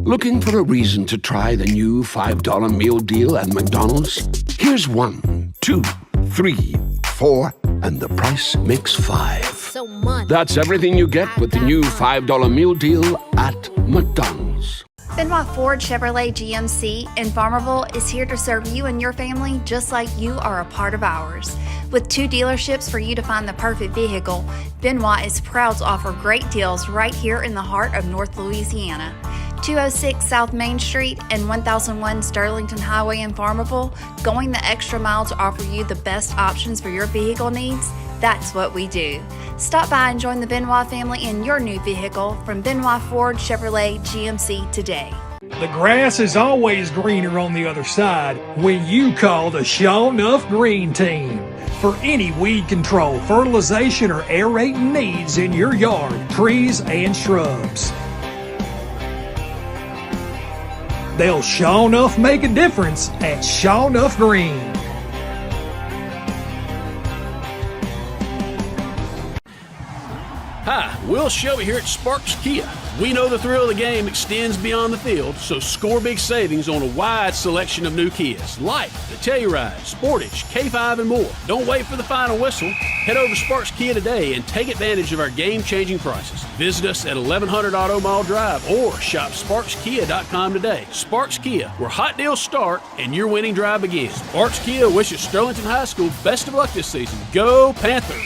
Looking for a reason to try the new $5 meal deal at McDonald's? Here's 1, 2, 3, 4, and the price makes 5. So much. That's everything you get with the new $5 meal deal at McDonald's. Benoit Ford Chevrolet GMC in Farmerville is here to serve you and your family just like you are a part of ours. With 2 dealerships for you to find the perfect vehicle, Benoit is proud to offer great deals right here in the heart of North Louisiana. 206 South Main Street and 1001 Sterlington Highway in Farmerville, going the extra mile to offer you the best options for your vehicle needs. That's what we do. Stop by and join the Benoit family in your new vehicle from Benoit Ford Chevrolet GMC today. The grass is always greener on the other side when you call the Sure Enough Green Team. For any weed control, fertilization, or aerating needs in your yard, trees, and shrubs. They'll sure enough make a difference at Sure Enough Green. Hi, Will Shelby here at Sparks Kia. We know the thrill of the game extends beyond the field, so score big savings on a wide selection of new Kias, like the Telluride, Sportage, K5, and more. Don't wait for the final whistle. Head over to Sparks Kia today and take advantage of our game-changing prices. Visit us at 1100 Auto Mall Drive or shop SparksKia.com today. Sparks Kia, where hot deals start and your winning drive begins. Sparks Kia wishes Sterlington High School best of luck this season. Go Panthers!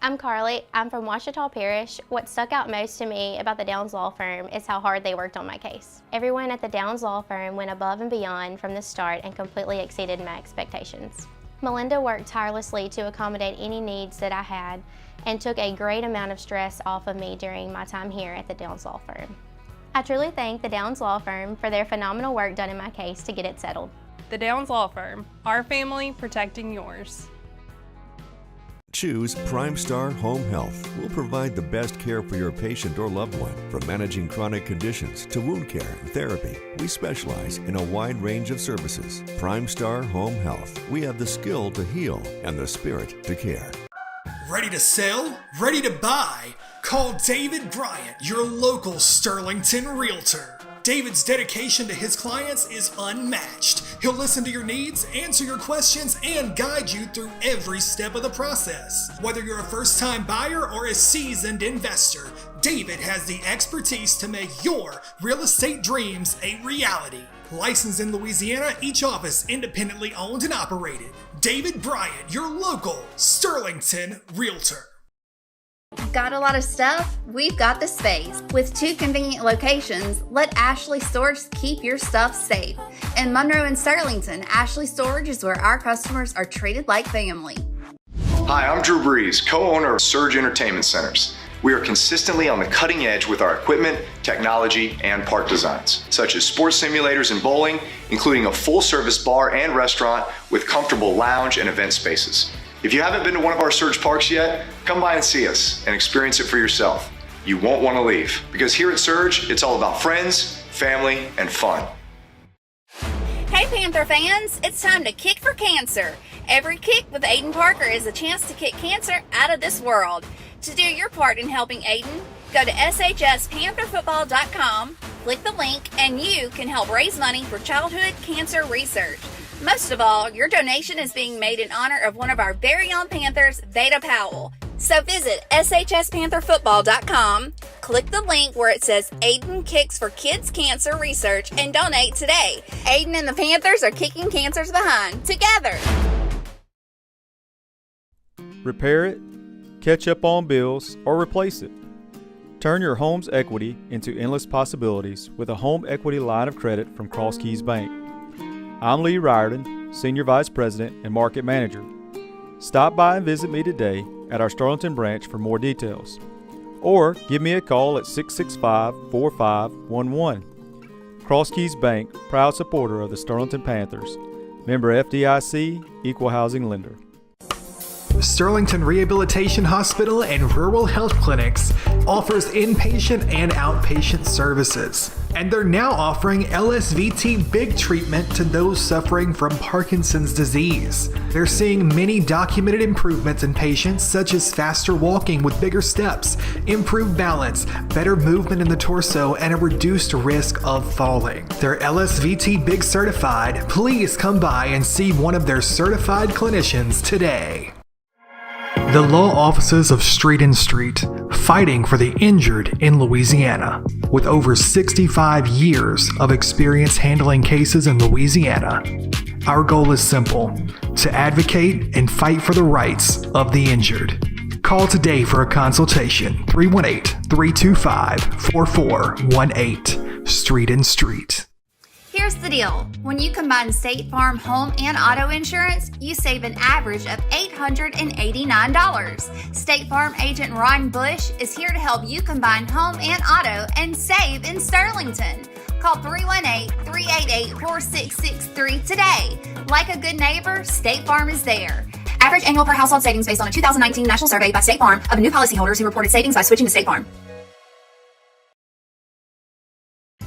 I'm Carly. I'm from Ouachita Parish. What stuck out most to me about the Downs Law Firm is how hard they worked on my case. Everyone at the Downs Law Firm went above and beyond from the start and completely exceeded my expectations. Melinda worked tirelessly to accommodate any needs that I had and took a great amount of stress off of me during my time here at the Downs Law Firm. I truly thank the Downs Law Firm for their phenomenal work done in my case to get it settled. The Downs Law Firm, our family protecting yours. Choose Prime Star Home Health. We'll provide the best care for your patient or loved one. From managing chronic conditions to wound care and therapy, we specialize in a wide range of services. Prime Star Home Health. We have the skill to heal and the spirit to care. Ready to sell? Ready to buy? Call David Bryant, your local Sterlington Realtor. David's dedication to his clients is unmatched. He'll listen to your needs, answer your questions, and guide you through every step of the process. Whether you're a first-time buyer or a seasoned investor, David has the expertise to make your real estate dreams a reality. Licensed in Louisiana, each office independently owned and operated. David Bryant, your local Sterlington Realtor. Got a lot of stuff? We've got the space. With 2 convenient locations, let Ashley Storage keep your stuff safe. In Monroe and Sterlington, Ashley Storage is where our customers are treated like family. Hi, I'm Drew Breeze, co-owner of Surge Entertainment Centers. We are consistently on the cutting edge with our equipment, technology, and park designs, such as sports simulators and bowling, including a full-service bar and restaurant with comfortable lounge and event spaces. If you haven't been to one of our Surge parks yet, come by and see us and experience it for yourself. You won't want to leave, because here at Surge, it's all about friends, family, and fun. Hey Panther fans, it's time to kick for cancer. Every kick with Aiden Parker is a chance to kick cancer out of this world. To do your part in helping Aiden, go to shspantherfootball.com, click the link, and you can help raise money for childhood cancer research. Most of all, your donation is being made in honor of one of our very own Panthers, Veda Powell. So visit shspantherfootball.com, click the link where it says Aiden Kicks for Kids Cancer Research, and donate today. Aiden and the Panthers are kicking cancers behind, together. Repair it, catch up on bills, or replace it. Turn your home's equity into endless possibilities with a home equity line of credit from Cross Keys Bank. I'm Lee Riordan, Senior Vice President and Market Manager. Stop by and visit me today at our Sterlington branch for more details. Or give me a call at 665-4511. Cross Keys Bank, proud supporter of the Sterlington Panthers. Member FDIC, Equal Housing Lender. Sterlington Rehabilitation Hospital and Rural Health Clinics offers inpatient and outpatient services. And they're now offering LSVT Big treatment to those suffering from Parkinson's disease. They're seeing many documented improvements in patients, such as faster walking with bigger steps, improved balance, better movement in the torso, and a reduced risk of falling. They're LSVT Big certified. Please come by and see one of their certified clinicians today. The law offices of Street and Street, fighting for the injured in Louisiana. With over 65 years of experience handling cases in Louisiana, our goal is simple: to advocate and fight for the rights of the injured. Call today for a consultation, 318-325-4418, Street and Street. Here's the deal. When you combine State Farm home and auto insurance, you save an average of $889. State Farm agent Ron Bush is here to help you combine home and auto and save in Sterlington. Call 318-388-4663 today. Like a good neighbor, State Farm is there. Average annual per household savings based on a 2019 national survey by State Farm of new policyholders who reported savings by switching to State Farm.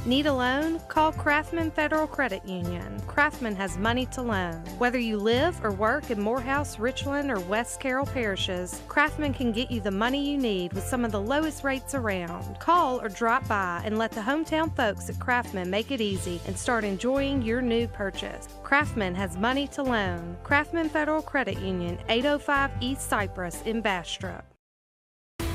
Need a loan? Call Craftman Federal Credit Union. Craftman has money to loan. Whether you live or work in Morehouse, Richland, or West Carroll parishes, Craftman can get you the money you need with some of the lowest rates around. Call or drop by and let the hometown folks at Craftman make it easy and start enjoying your new purchase. Craftman has money to loan. Craftman Federal Credit Union, 805 East Cypress in Bastrop.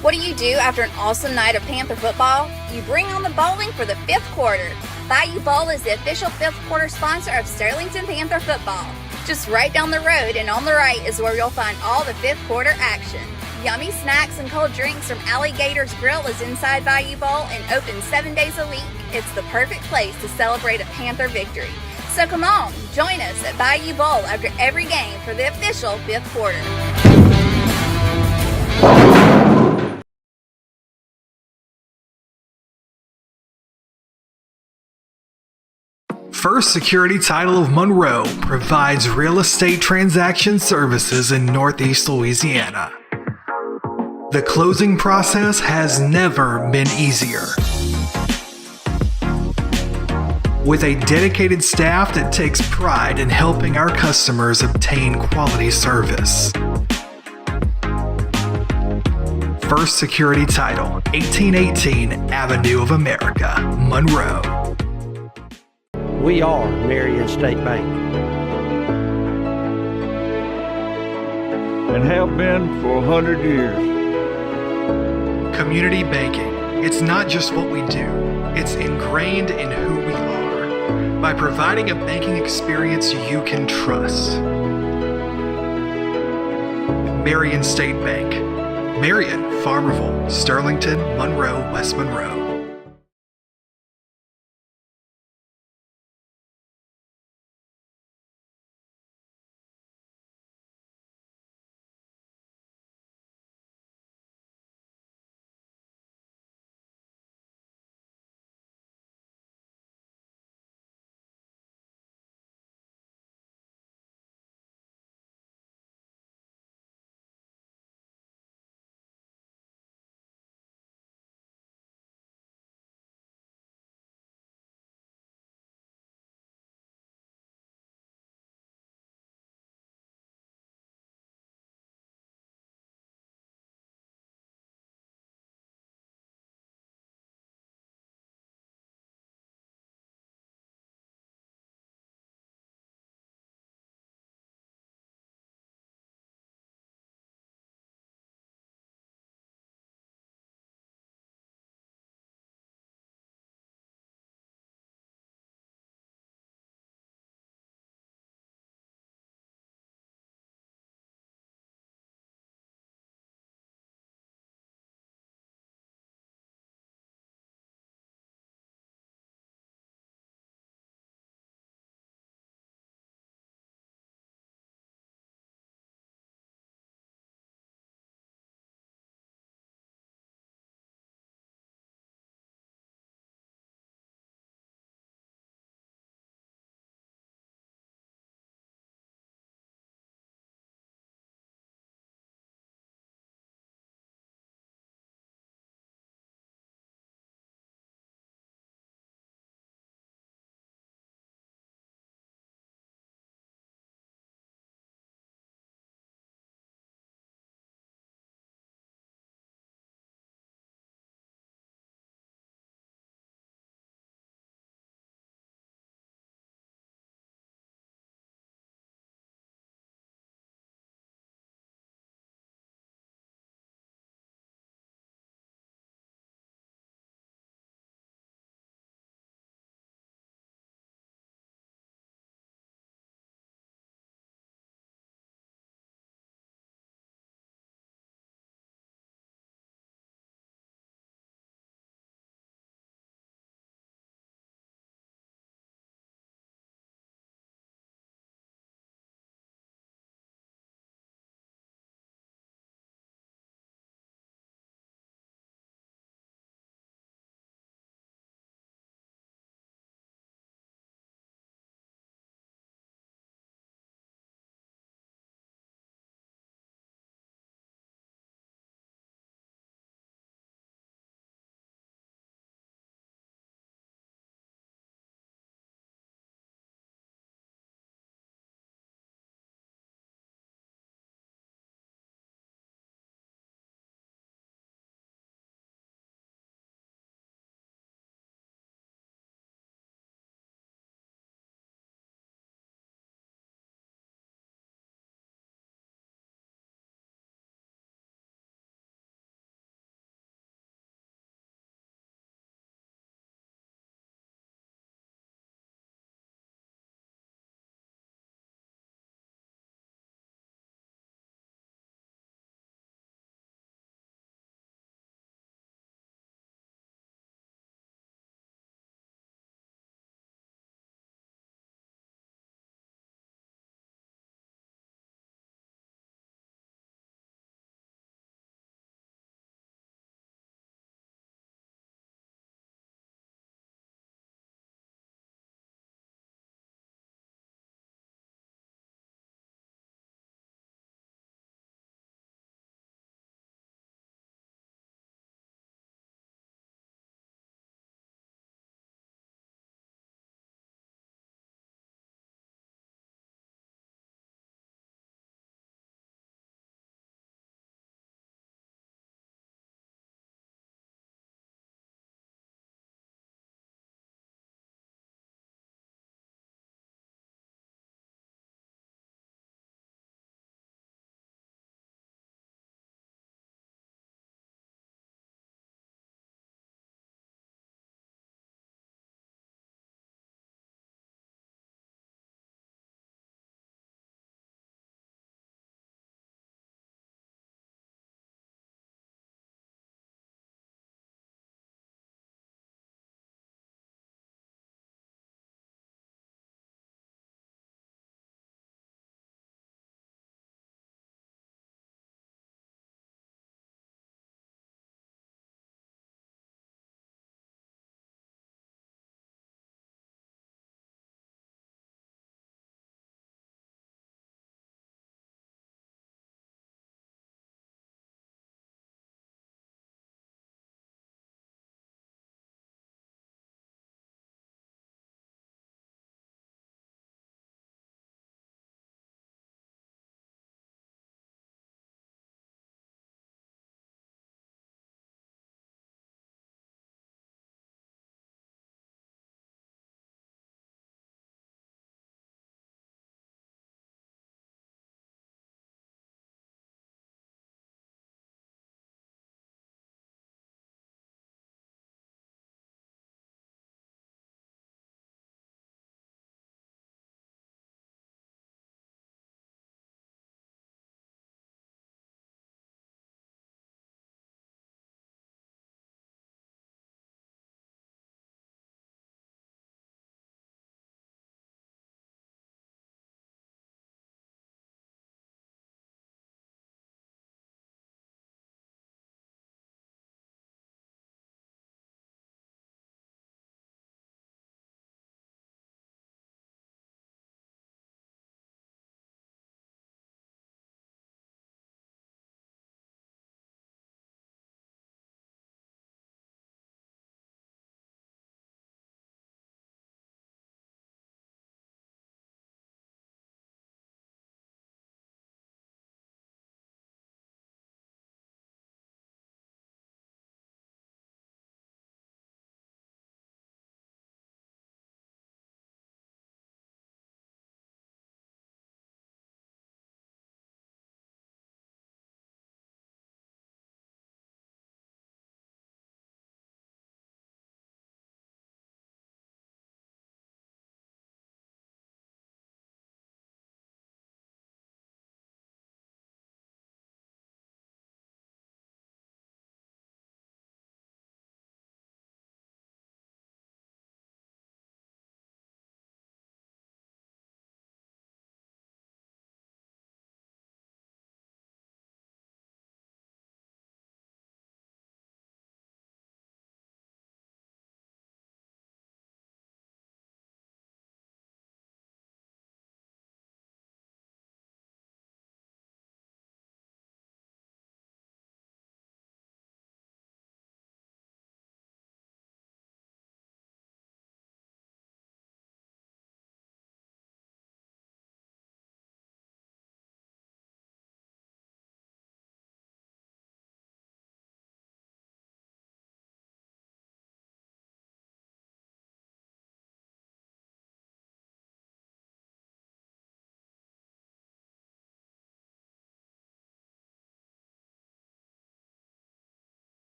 What do you do after an awesome night of Panther football? You bring on the bowling for the fifth quarter. Bayou Bowl is the official fifth quarter sponsor of Sterlington Panther football. Just right down the road and on the right is where you'll find all the fifth quarter action. Yummy snacks and cold drinks from Alligator's Grill is inside Bayou Bowl and open 7 days a week. It's the perfect place to celebrate a Panther victory. So come on, join us at Bayou Bowl after every game for the official fifth quarter. First Security Title of Monroe provides real estate transaction services in Northeast Louisiana. The closing process has never been easier. With a dedicated staff that takes pride in helping our customers obtain quality service. First Security Title, 1818 Avenue of America, Monroe. We are Marion State Bank. And have been for 100 years. Community banking. It's not just what we do, it's ingrained in who we are. By providing a banking experience you can trust. Marion State Bank. Marion, Farmerville, Sterlington, Monroe, West Monroe.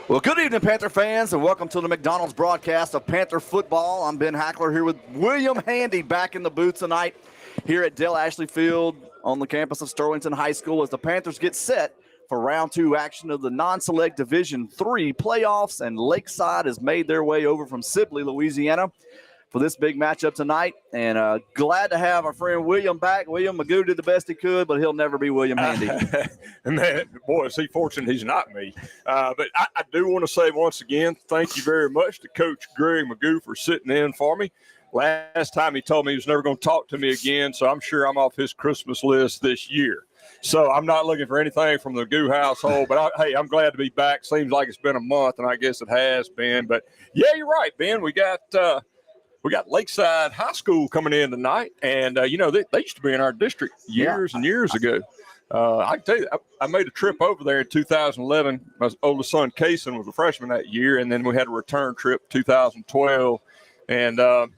Well, good evening, Panther fans, and welcome to the McDonald's broadcast of Panther football. I'm Ben Hackler here with William Handy back in the booth tonight here at Dale Ashley Field on the campus of Sterlington High School as the Panthers get set for round 2 action of the non-select Division III playoffs, and Lakeside has made their way over from Sibley, Louisiana for this big matchup tonight. And glad to have our friend William back. William Magoo did the best he could, but he'll never be William Handy. And man, boy, is he fortunate he's not me. But I do want to say once again, thank you very much to Coach Greg Magoo for sitting in for me. Last time he told me he was never going to talk to me again, so I'm sure I'm off his Christmas list this year. So I'm not looking for anything from the Goo household, but hey, I'm glad to be back. Seems like it's been a month, and I guess it has been. But yeah, you're right, Ben. We got Lakeside High School coming in tonight, and they used to be in our district years and years ago. I can tell you, I made a trip over there in 2011. My oldest son, Kaysen, was a freshman that year, and then we had a return trip 2012. And it's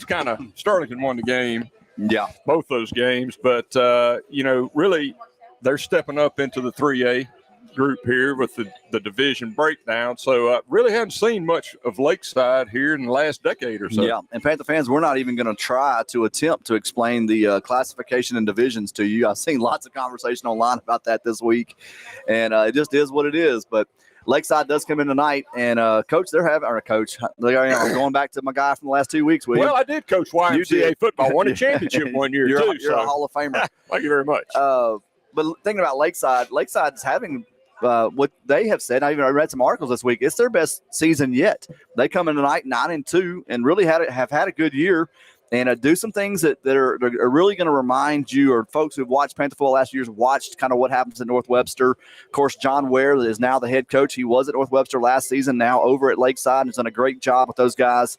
kind of Sterlington won the game. Yeah, both those games. But really, they're stepping up into the 3A group here with the division breakdown. So really haven't seen much of Lakeside here in the last decade or so. Yeah, and Panther fans, we're not even going to try to attempt to explain the classification and divisions to you. I've seen lots of conversation online about that this week, and it just is what it is. But Lakeside does come in tonight, and Coach, I'm going back to my guy from the last 2 weeks, William. Well, I did coach YMCA football, won a championship one year, you're too. A Hall of Famer. Thank you very much. But thinking about Lakeside's having what they have said, I read some articles this week, it's their best season yet. They come in tonight 9-2 and really have had a good year. And do some things that are really going to remind you, or folks who've watched Panther football last year's watched kind of what happens at North Webster. Of course, John Ware is now the head coach. He was at North Webster last season, now over at Lakeside, and has done a great job with those guys,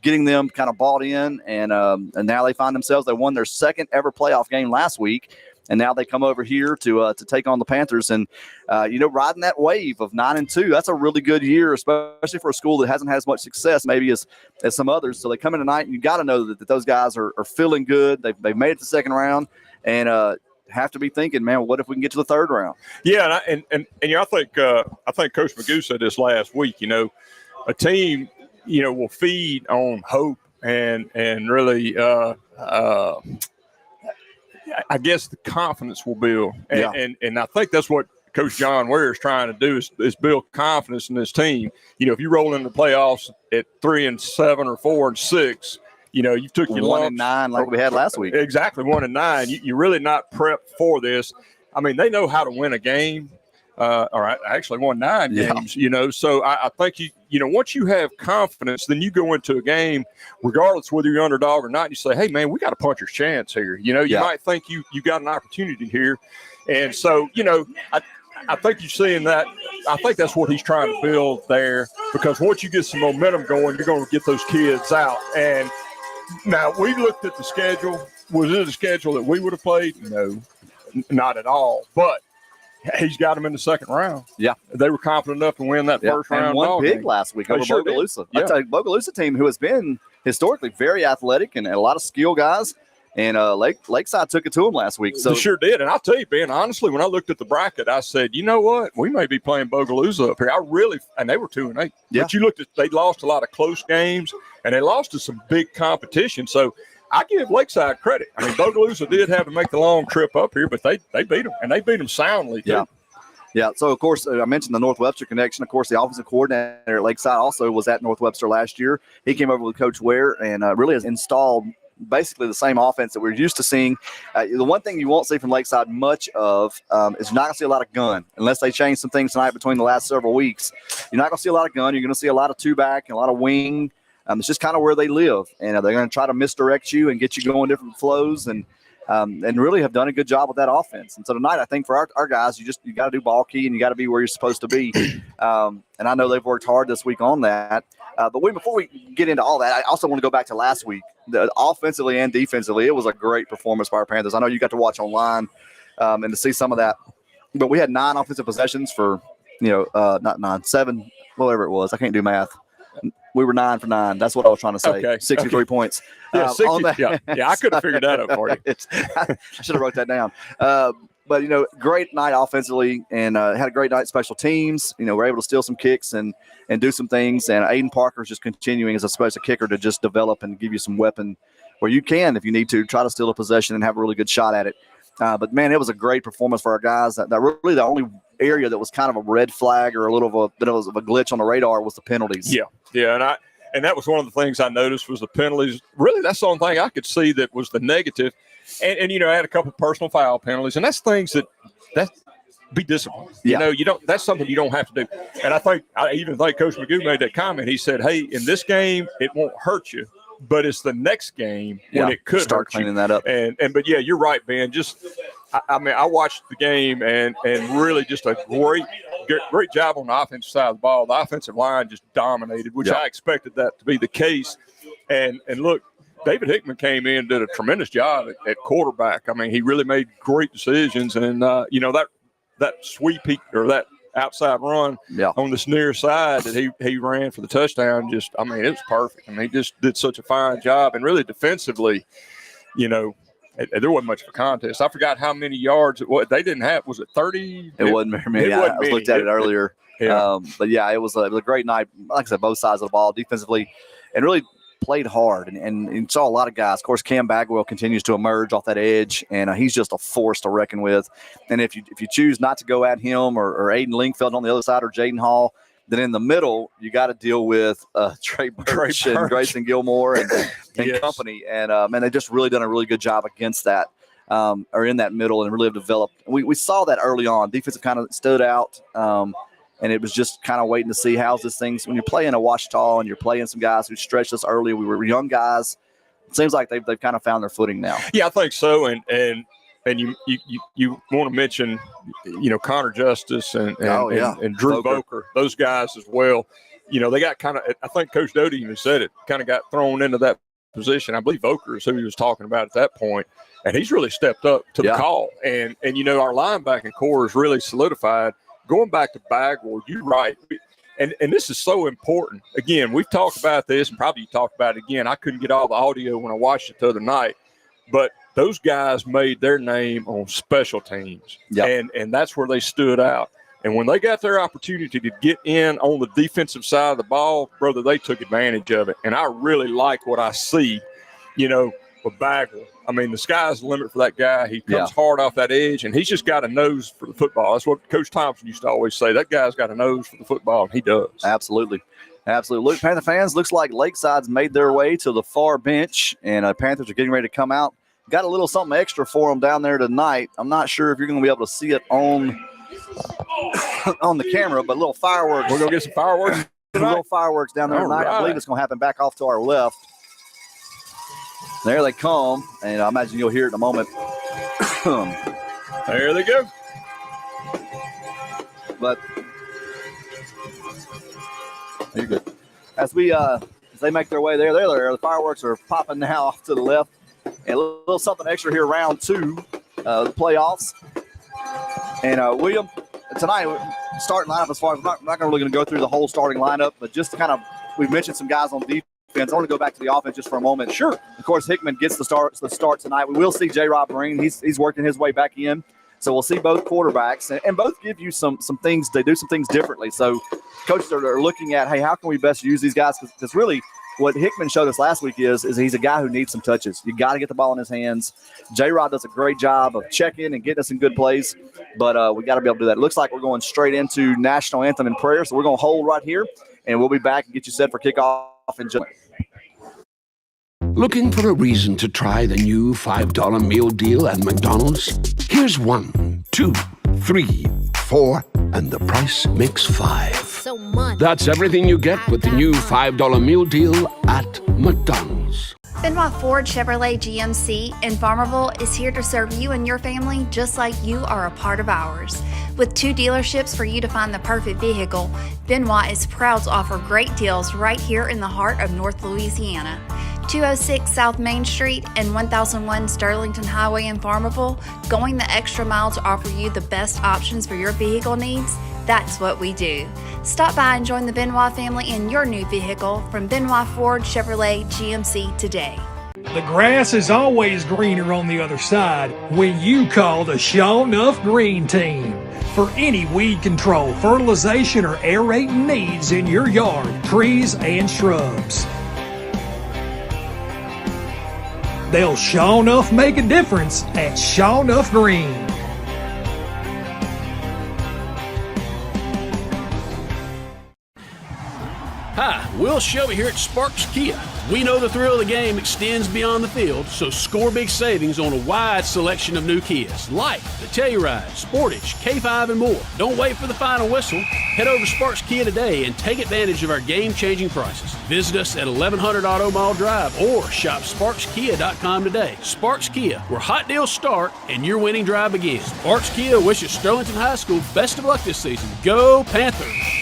getting them kind of bought in. And now they find themselves, they won their second ever playoff game last week. And now they come over here to take on the Panthers. And, riding that wave of 9-2, that's a really good year, especially for a school that hasn't had as much success maybe as some others. So they come in tonight, and you got to know that those guys are feeling good. They've made it to the second round, and have to be thinking, man, what if we can get to the third round? Yeah, I think Coach Magoo said this last week. A team, will feed on hope and really I guess the confidence will build. And I think that's what Coach John Ware is trying to do is build confidence in this team. If you roll into the playoffs at 3-7 or 4-6, you took your 1-9 like we had last week. Exactly, 1-9. You're really not prepped for this. I mean, they know how to win a game. I actually won 9 games, so I think once you have confidence, then you go into a game, regardless whether you're underdog or not, you say, hey, man, we got a puncher's chance here. You might think you got an opportunity here. And so, I think you're seeing that. I think that's what he's trying to build there, because once you get some momentum going, you're going to get those kids out. And now we looked at the schedule. Was it a schedule that we would have played? No, not at all. But he's got them in the second round. Yeah. They were confident enough to win that first round. And won big game last week over Bogalusa. I tell you, Bogalusa team who has been historically very athletic and a lot of skill guys. And Lakeside took it to them last week. So they sure did. And I'll tell you, Ben, honestly, when I looked at the bracket, I said, you know what? We may be playing Bogalusa up here. And they were 2-8. Yeah. But you looked at, they lost a lot of close games, and they lost to some big competition. So I give Lakeside credit. I mean, Bogalusa did have to make the long trip up here, but they beat them, and they beat them soundly, too. Yeah. Yeah, so, of course, I mentioned the North Webster connection. Of course, the offensive coordinator at Lakeside also was at North Webster last year. He came over with Coach Ware and really has installed basically the same offense that we're used to seeing. The one thing you won't see from Lakeside much of is you're not going to see a lot of gun unless they change some things tonight between the last several weeks. You're not going to see a lot of gun. You're going to see a lot of two-back and a lot of wing. It's just kind of where they live, and they're going to try to misdirect you and get you going different flows and really have done a good job with that offense. And so tonight, I think for our guys, you got to do ball key and you got to be where you're supposed to be. And I know they've worked hard this week on that. But before we get into all that, I also want to go back to last week. Offensively and defensively, it was a great performance by our Panthers. I know you got to watch online and to see some of that. But we had 9 offensive possessions for, not 9, 7, whatever it was. I can't do math. We were 9 for 9. That's what I was trying to say. Okay. 63 points. Yeah, 60, yeah, I could have figured that out for you. I should have wrote that down. But But, great night offensively and had a great night special teams. We're able to steal some kicks and do some things. And Aiden Parker's just continuing as a special kicker to just develop and give you some weapon where you can, if you need to, try to steal a possession and have a really good shot at it. But, man, it was a great performance for our guys. That really the only area that was kind of a red flag or a little of a glitch on the radar was the penalties. Yeah, and that was one of the things I noticed was the penalties. Really, that's the only thing I could see that was the negative. And I had a couple personal foul penalties, and that's things that be disciplined. Yeah. That's something you don't have to do. And I even think Coach Magoo made that comment. He said, "Hey, in this game, it won't hurt you, but it's the next game when it could start hurt cleaning you." that up. But yeah, you're right, Ben. I watched the game and really just a great job on the offensive side of the ball. The offensive line just dominated, which I expected that to be the case. And look, David Hickman came in and did a tremendous job at quarterback. I mean, he really made great decisions. And, that sweep or that outside run on this near side that he ran for the touchdown, it was perfect. I mean, he just did such a fine job. And really defensively, there wasn't much of a contest. I forgot how many yards it was. They didn't have. Was it 30? It wasn't very many. I looked at it earlier. Yeah. But yeah, it was a great night. Like I said, both sides of the ball defensively, and really played hard. And saw a lot of guys. Of course, Cam Bagwell continues to emerge off that edge, and he's just a force to reckon with. And if you choose not to go at him or Aiden Lingfield on the other side or Jaden Hall, then in the middle, you got to deal with Trey Birch and Grayson Gilmore and company. And, man, they just really done a really good job against that or in that middle and really have developed. We saw that early on. Defensive kind of stood out, and it was just kind of waiting to see how's this thing. When you're playing a Ouachita and you're playing some guys who stretched us early, we were young guys. It seems like they've kind of found their footing now. Yeah, I think so. And you want to mention, Connor Justice and Drew Voker, those guys as well. They got kind of, I think Coach Doty even said it, kind of got thrown into that position. I believe Voker is who he was talking about at that point, and he's really stepped up to the call. And our linebacking core is really solidified. Going back to Bagwell, you're right. And this is so important. Again, we've talked about this, and probably you talked about it again. I couldn't get all the audio when I watched it the other night, but those guys made their name on special teams, and that's where they stood out. And when they got their opportunity to get in on the defensive side of the ball, brother, they took advantage of it. And I really like what I see, with Bagwell. I mean, the sky's the limit for that guy. He comes hard off that edge, and he's just got a nose for the football. That's what Coach Thompson used to always say. That guy's got a nose for the football, and he does. Absolutely. Look, Panther fans, looks like Lakeside's made their way to the far bench, and Panthers are getting ready to come out. Got a little something extra for them down there tonight. I'm not sure if you're going to be able to see it on the camera, but little fireworks. We're going to get some fireworks. Little fireworks down there tonight. Right. I believe it's going to happen back off to our left. There they come, and I imagine you'll hear it in a moment. There they go. But you're good. As they make their way there, the fireworks are popping now off to the left. And a little something extra here, round 2, the playoffs. And William, tonight, starting lineup as far as I'm not really going to go through the whole starting lineup, but just kind of, we've mentioned some guys on defense. I want to go back to the offense just for a moment. Sure. Of course, Hickman gets the start tonight. We will see J. Rob Green. He's working his way back in. So we'll see both quarterbacks, and both give you some things. They do some things differently. So coaches are looking at, hey, how can we best use these guys? Because really, what Hickman showed us last week is he's a guy who needs some touches. You got to get the ball in his hands. J-Rod does a great job of checking and getting us in good plays, but we got to be able to do that. It looks like we're going straight into national anthem and prayer, so we're going to hold right here, and we'll be back and get you set for kickoff in just. Looking for a reason to try the new $5 meal deal at McDonald's? Here's 1, 2, 3, 4, and the price makes 5. That's everything you get with the new $5 meal deal at McDonald's. Benoit Ford Chevrolet GMC in Farmerville is here to serve you and your family just like you are a part of ours. With 2 dealerships for you to find the perfect vehicle, Benoit is proud to offer great deals right here in the heart of North Louisiana. 206 South Main Street and 1001 Sterlington Highway in Farmerville, going the extra mile to offer you the best options for your vehicle needs. That's what we do. Stop by and join the Benoit family in your new vehicle from Benoit Ford Chevrolet GMC today. The grass is always greener on the other side when you call the Sure Enough Green Team. For any weed control, fertilization, or aerating needs in your yard, trees, and shrubs. They'll sure enough make a difference at Sure Enough Green. Hi, Will Shelby here at Sparks Kia. We know the thrill of the game extends beyond the field, so score big savings on a wide selection of new Kias, like the Telluride, Sportage, K5, and more. Don't wait for the final whistle. Head over to Sparks Kia today and take advantage of our game-changing prices. Visit us at 1100 Auto Mall Drive or shop SparksKia.com today. Sparks Kia, where hot deals start and your winning drive begins. Sparks Kia wishes Sterlington High School best of luck this season. Go Panthers!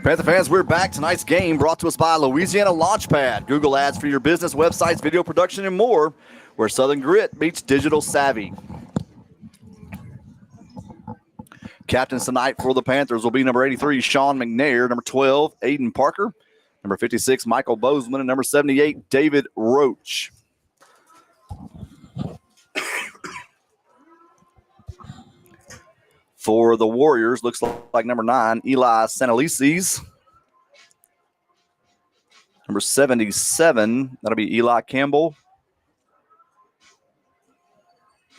Panther fans, we're back. Tonight's game brought to us by Louisiana Launchpad. Google ads for your business, websites, video production, and more, where Southern Grit meets digital savvy. Captains tonight for the Panthers will be number 83, Sean McNair, number 12, Aiden Parker, number 56, Michael Bozeman, and number 78, David Roach. For the Warriors, looks like number 9, Eli Sanalices. Number 77, that'll be Eli Campbell.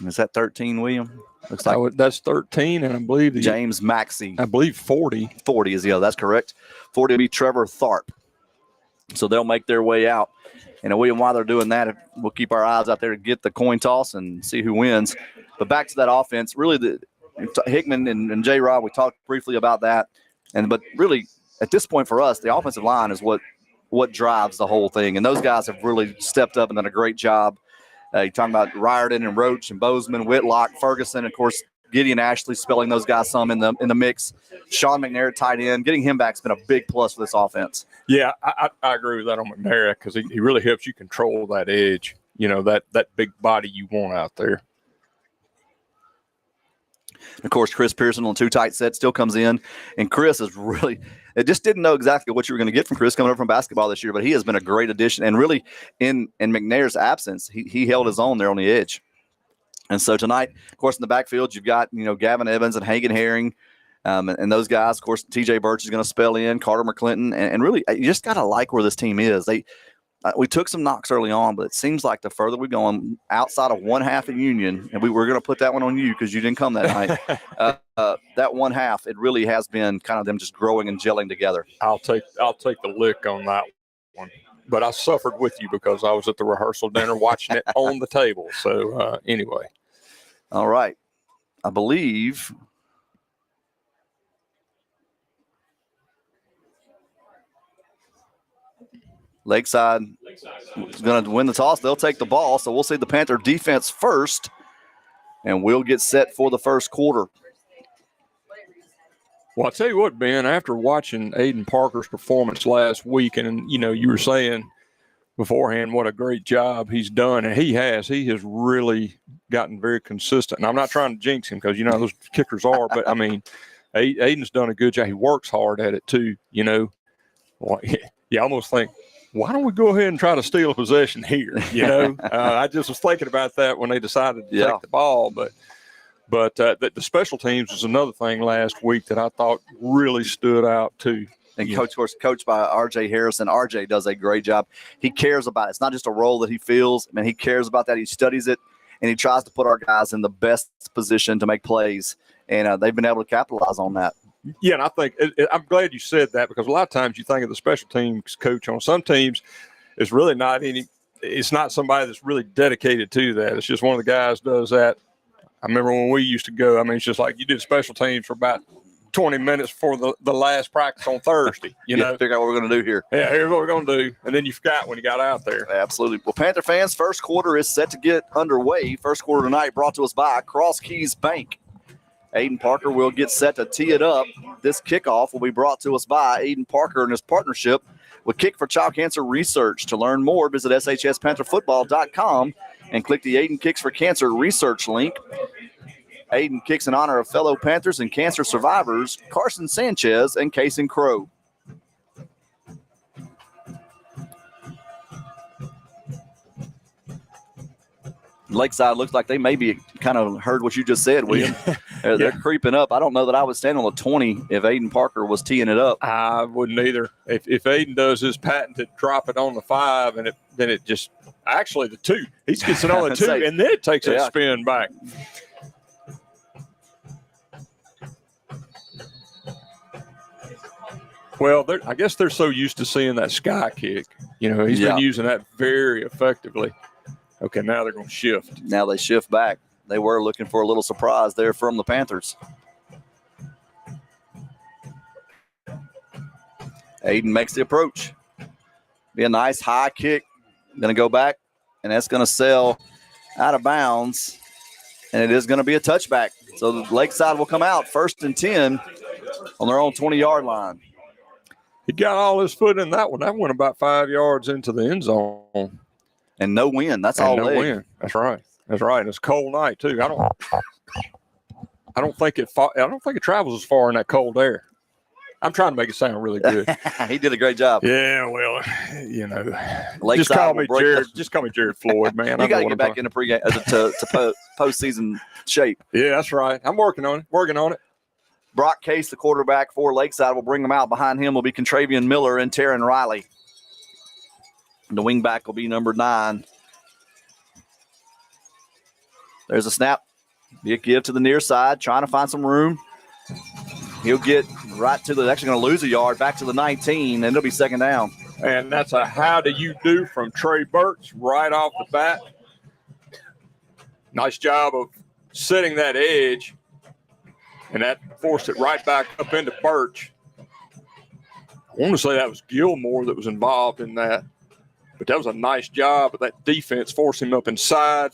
Is that 13, William? Looks like that's 13, and I believe James Maxey. I believe 40. 40 is the other. That's correct. 40 will be Trevor Tharp. So they'll make their way out. And William, while they're doing that, we'll keep our eyes out there to get the coin toss and see who wins. But back to that offense, really Hickman and J-Rob, we talked briefly about that. But really, at this point for us, the offensive line is what drives the whole thing. And those guys have really stepped up and done a great job. You're talking about Riordan and Roach and Bozeman, Whitlock, Ferguson, of course, Gideon Ashley spelling those guys some in the mix. Sean McNair tight end. Getting him back has been a big plus for this offense. Yeah, I agree with that on McNair because he really helps you control that edge, that big body you want out there. Of course, Chris Pearson on 2 tight sets still comes in. And Chris is really – it just didn't know exactly what you were going to get from Chris coming up from basketball this year, but he has been a great addition. And really, in McNair's absence, he held his own there on the edge. And so tonight, of course, in the backfield, you've got, Gavin Evans and Hagan Herring and those guys. Of course, TJ Birch is going to spell in, Carter McClinton. And really, you just got to like where this team is. We took some knocks early on, but it seems like the further we're going outside of one half of Union, and we're going to put that one on you because you didn't come that night. That one half, it really has been kind of them just growing and gelling together. I'll take the lick on that one. But I suffered with you because I was at the rehearsal dinner watching it on the table. So anyway. All right. I believe Lakeside is going to win the toss. They'll take the ball, so we'll see the Panther defense first, and we'll get set for the first quarter. Well, I'll tell you what, Ben, after watching Aiden Parker's performance last week, and, you were saying beforehand what a great job he's done, and he has really gotten very consistent. And I'm not trying to jinx him because, those kickers are, but, Aiden's done a good job. He works hard at it, too, Well, you almost think, why don't we go ahead and try to steal a possession here? I just was thinking about that when they decided to take the ball. But the special teams was another thing last week that I thought really stood out too. And coached by R.J. Harrison. R.J. does a great job. He cares about it. It's not just a role that he feels. He cares about that. He studies it, and he tries to put our guys in the best position to make plays. And they've been able to capitalize on that. Yeah, and I think I'm glad you said that because a lot of times you think of the special teams coach on some teams, it's really not it's not somebody that's really dedicated to that. It's just one of the guys does that. I remember when we used to go, it's just like you did special teams for about 20 minutes before the last practice on Thursday. Figure out what we're going to do here. Yeah, here's what we're going to do. And then you forgot when you got out there. Absolutely. Well, Panther fans, first quarter is set to get underway. First quarter tonight brought to us by Cross Keys Bank. Aiden Parker will get set to tee it up. This kickoff will be brought to us by Aiden Parker and his partnership with Kick for Child Cancer Research. To learn more, visit shspantherfootball.com and click the Aiden Kicks for Cancer research link. Aiden kicks in honor of fellow Panthers and cancer survivors Carson Sanchez and Kason Crow. Lakeside looks like they maybe kind of heard what you just said, William. They're creeping up. I don't know that I would stand on the 20 if Aiden Parker was teeing it up. I wouldn't either. If Aiden does his patented drop it on the 5, and then it just – actually, the 2. He gets it on the 2, and then it takes a spin back. Well, I guess they're so used to seeing that sky kick. He's been using that very effectively. Okay, now they're going to shift. Now they shift back. They were looking for a little surprise there from the Panthers. Aiden makes the approach. Be a nice high kick. Going to go back, and that's going to sail out of bounds, and it is going to be a touchback. So the Lakeside will come out 1st and 10 on their own 20-yard line. He got all his foot in that one. That went about 5 yards into the end zone. And no wind. That's all leg. Wind. That's right. That's right. And it's a cold night too. I don't think it travels as far in that cold air. I'm trying to make it sound really good. He did a great job. Yeah, well, just call me Jared. Just call me Jared Floyd, man. You got to get back into pregame to postseason shape. Yeah, that's right. I'm working on it. Brock Case, the quarterback for Lakeside, will bring them out. Behind him will be Contravian Miller and Taryn Riley. The wingback will be number 9. There's a snap. Be a give to the near side, trying to find some room. He'll get right to the – actually going to lose a yard, back to the 19, and it'll be 2nd down. And that's a how do you do from Trey Birch right off the bat. Nice job of setting that edge, and that forced it right back up into Birch. I want to say that was Gilmore that was involved in that. But that was a nice job of that defense, forcing him up inside.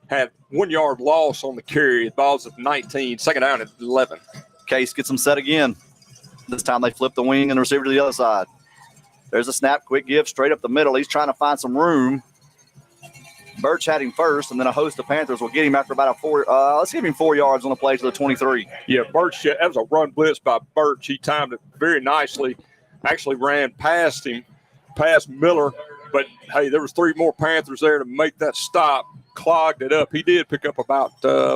Had 1 yard loss on the carry. The ball's at 19, 2nd down at 11. Case gets them set again. This time they flip the wing and the receiver to the other side. There's a snap, quick give, straight up the middle. He's trying to find some room. Birch had him first, and then a host of Panthers will get him after about let's give him 4 yards on the play to the 23. Yeah, Birch, that was a run blitz by Birch. He timed it very nicely. Actually ran past him, past Miller. But, hey, there was 3 more Panthers there to make that stop, clogged it up. He did pick up about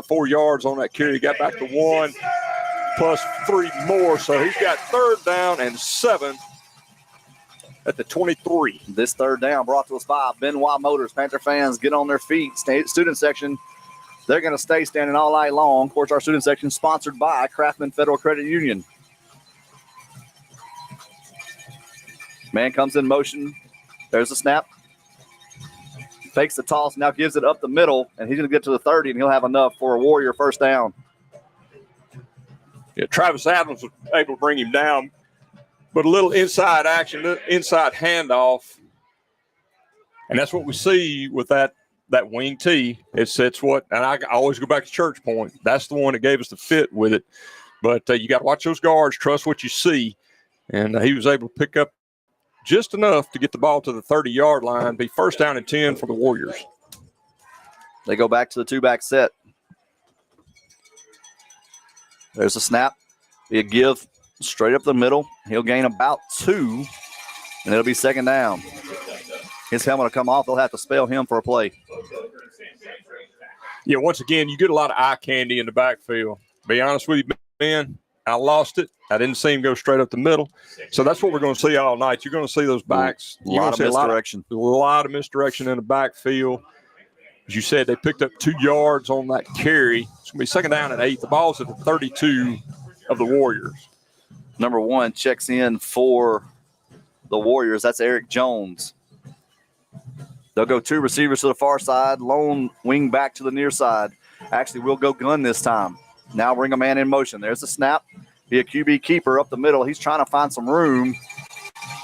4 yards on that carry. He got back to 1 plus 3 more. So he's got 3rd down and 7 at the 23. This 3rd down brought to us by Benoit Motors. Panther fans, get on their feet. Student section, they're going to stay standing all night long. Of course, our student section is sponsored by Craftsman Federal Credit Union. Man comes in motion. There's a snap. Fakes the toss, now gives it up the middle, and he's going to get to the 30, and he'll have enough for a Warrior 1st down. Yeah, Travis Adams was able to bring him down, but a little inside action, inside handoff, and that's what we see with that wing tee. It's what, and I always go back to Church Point. That's the one that gave us the fit with it. But you got to watch those guards, trust what you see, and he was able to pick up just enough to get the ball to the 30-yard line, be 1st down and 10 for the Warriors. They go back to the 2-back set. There's a snap. Be a give straight up the middle. He'll gain about 2, and it'll be 2nd down. His helmet will come off. They'll have to spell him for a play. Yeah, once again, you get a lot of eye candy in the backfield. Be honest with you, man, I lost it. I didn't see him go straight up the middle. So that's what we're going to see all night. You're going to see those backs. A lot of misdirection. A lot of misdirection in the backfield. As you said, they picked up 2 yards on that carry. It's going to be 2nd down and 8. The ball's at the 32 of the Warriors. Number 1 checks in for the Warriors. That's Eric Jones. They'll go 2 receivers to the far side, lone wing back to the near side. Actually, we'll go gun this time. Now bring a man in motion. There's the snap. Be a QB keeper up the middle. He's trying to find some room.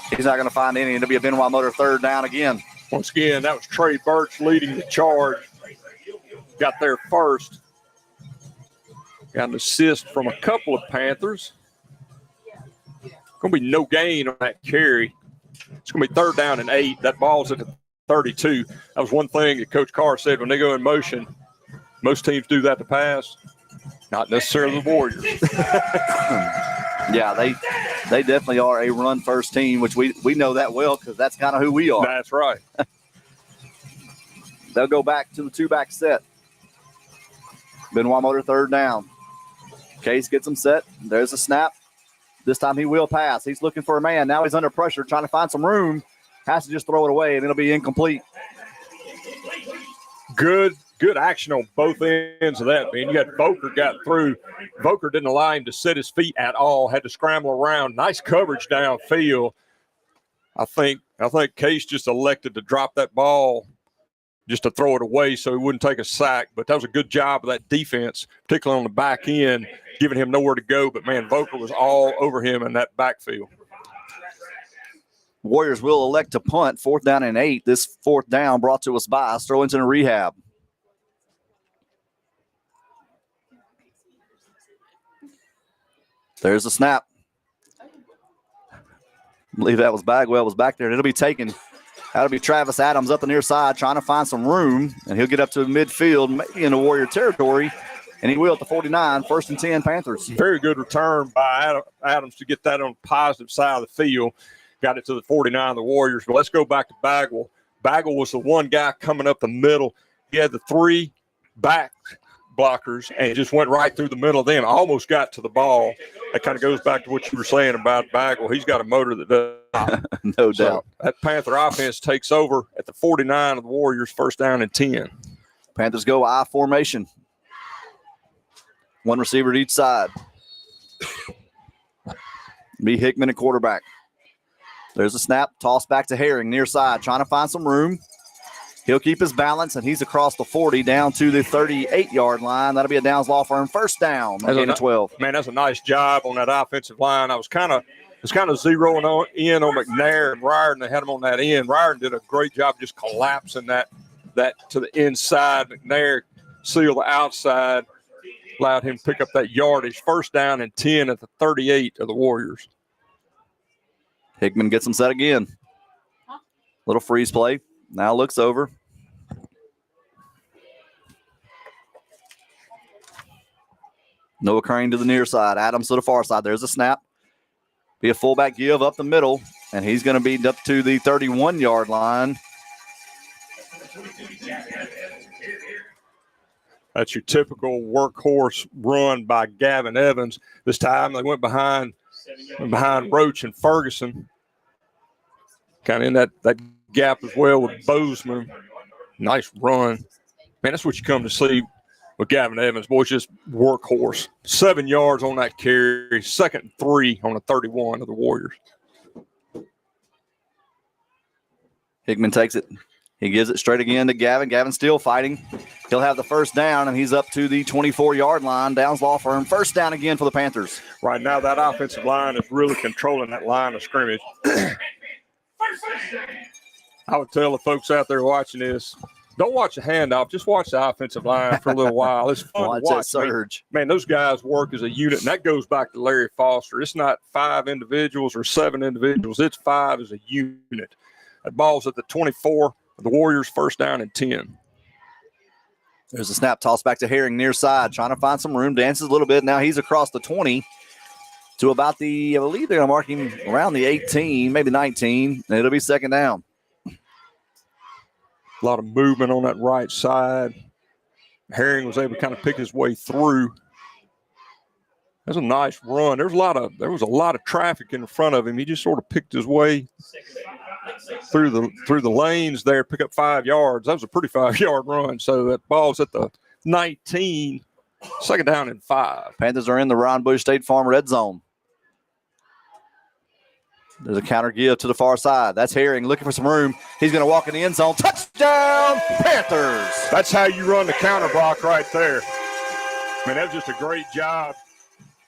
He's not going to find any. It'll be a Benoit Motor 3rd down again. Once again, that was Trey Birch leading the charge. Got there first. Got an assist from a couple of Panthers. Going to be no gain on that carry. It's going to be 3rd down and 8. That ball's at the 32. That was one thing that Coach Carr said when they go in motion. Most teams do that to pass, not necessarily the Warriors. Yeah, they definitely are a run-first team, which we know that well because that's kind of who we are. That's right. They'll go back to the 2-back set. Benoit Motor 3rd down. Case gets him set. There's a snap. This time he will pass. He's looking for a man. Now he's under pressure, trying to find some room. Has to just throw it away, and it'll be incomplete. Good action on both ends of that, man. You got Voker got through. Voker didn't allow him to set his feet at all. Had to scramble around. Nice coverage downfield. I think Case just elected to drop that ball just to throw it away so he wouldn't take a sack. But that was a good job of that defense, particularly on the back end, giving him nowhere to go. But, man, Voker was all over him in that backfield. Warriors will elect to punt 4th down and 8. This 4th down brought to us by Sterlington Rehab. There's the snap. I believe that was Bagwell was back there, and it'll be taken. That'll be Travis Adams up the near side trying to find some room, and he'll get up to midfield, maybe in the Warrior territory, and he will at the 49, 1st and 10 Panthers. Very good return by Adams to get that on the positive side of the field. Got it to the 49 of the Warriors. But let's go back to Bagwell. Bagwell was the one guy coming up the middle. He had the 3 back blockers and just went right through the middle of them. Almost got to the ball. That kind of goes back to what you were saying about Bagwell. He's got a motor that does. No doubt. That Panther offense takes over at the 49 of the Warriors, 1st down and 10. Panthers go I formation. 1 receiver to each side. Be Hickman at quarterback. There's a snap, toss back to Herring, near side, trying to find some room. He'll keep his balance, and he's across the 40 down to the 38-yard line. That'll be a Downs Law Firm 1st down, gain of 12. Man, that's a nice job on that offensive line. I was kind of zeroing in on McNair and Ryerden. They had him on that end. Ryerden did a great job just collapsing that to the inside. McNair sealed the outside, allowed him to pick up that yardage. 1st down and 10 at the 38 of the Warriors. Hickman gets him set again. Little freeze play. Now looks over. Noah Crane to the near side. Adams to the far side. There's a snap. Be a fullback give up the middle, and he's going to be up to the 31-yard line. That's your typical workhorse run by Gavin Evans. This time they went behind Roach and Ferguson. Kind of in that gap as well with Bozeman. Nice run. Man, that's what you come to see with Gavin Evans. Boy, just workhorse. 7 yards on that carry. 2nd and 3 on the 31 of the Warriors. Hickman takes it. He gives it straight again to Gavin. Gavin still fighting. He'll have the 1st down, and he's up to the 24-yard line. Downs Law Firm, 1st down again for the Panthers. Right now, that offensive line is really controlling that line of scrimmage. I would tell the folks out there watching this, don't watch the handoff. Just watch the offensive line for a little while. It's fun to watch. That surge. Man, those guys work as a unit, and that goes back to Larry Foster. It's not 5 individuals or 7 individuals. It's 5 as a unit. That ball's at the 24 of the Warriors, 1st down and 10. There's a snap toss back to Herring near side, trying to find some room. Dances a little bit. Now he's across the 20 to about the, I believe they're going to mark him around the 18, maybe 19, and it'll be 2nd down. A lot of movement on that right side. Herring was able to kind of pick his way through. That's a nice run. There was a lot of traffic in front of him. He just sort of picked his way through the lanes there, pick up 5 yards. That was a pretty 5-yard run. So that ball's at the 19, 2nd down and 5. Panthers are in the Ron Bush State Farm red zone. There's a counter give to the far side. That's Herring looking for some room. He's going to walk in the end zone. Touchdown, Panthers. That's how you run the counter block right there. Man, that was just a great job.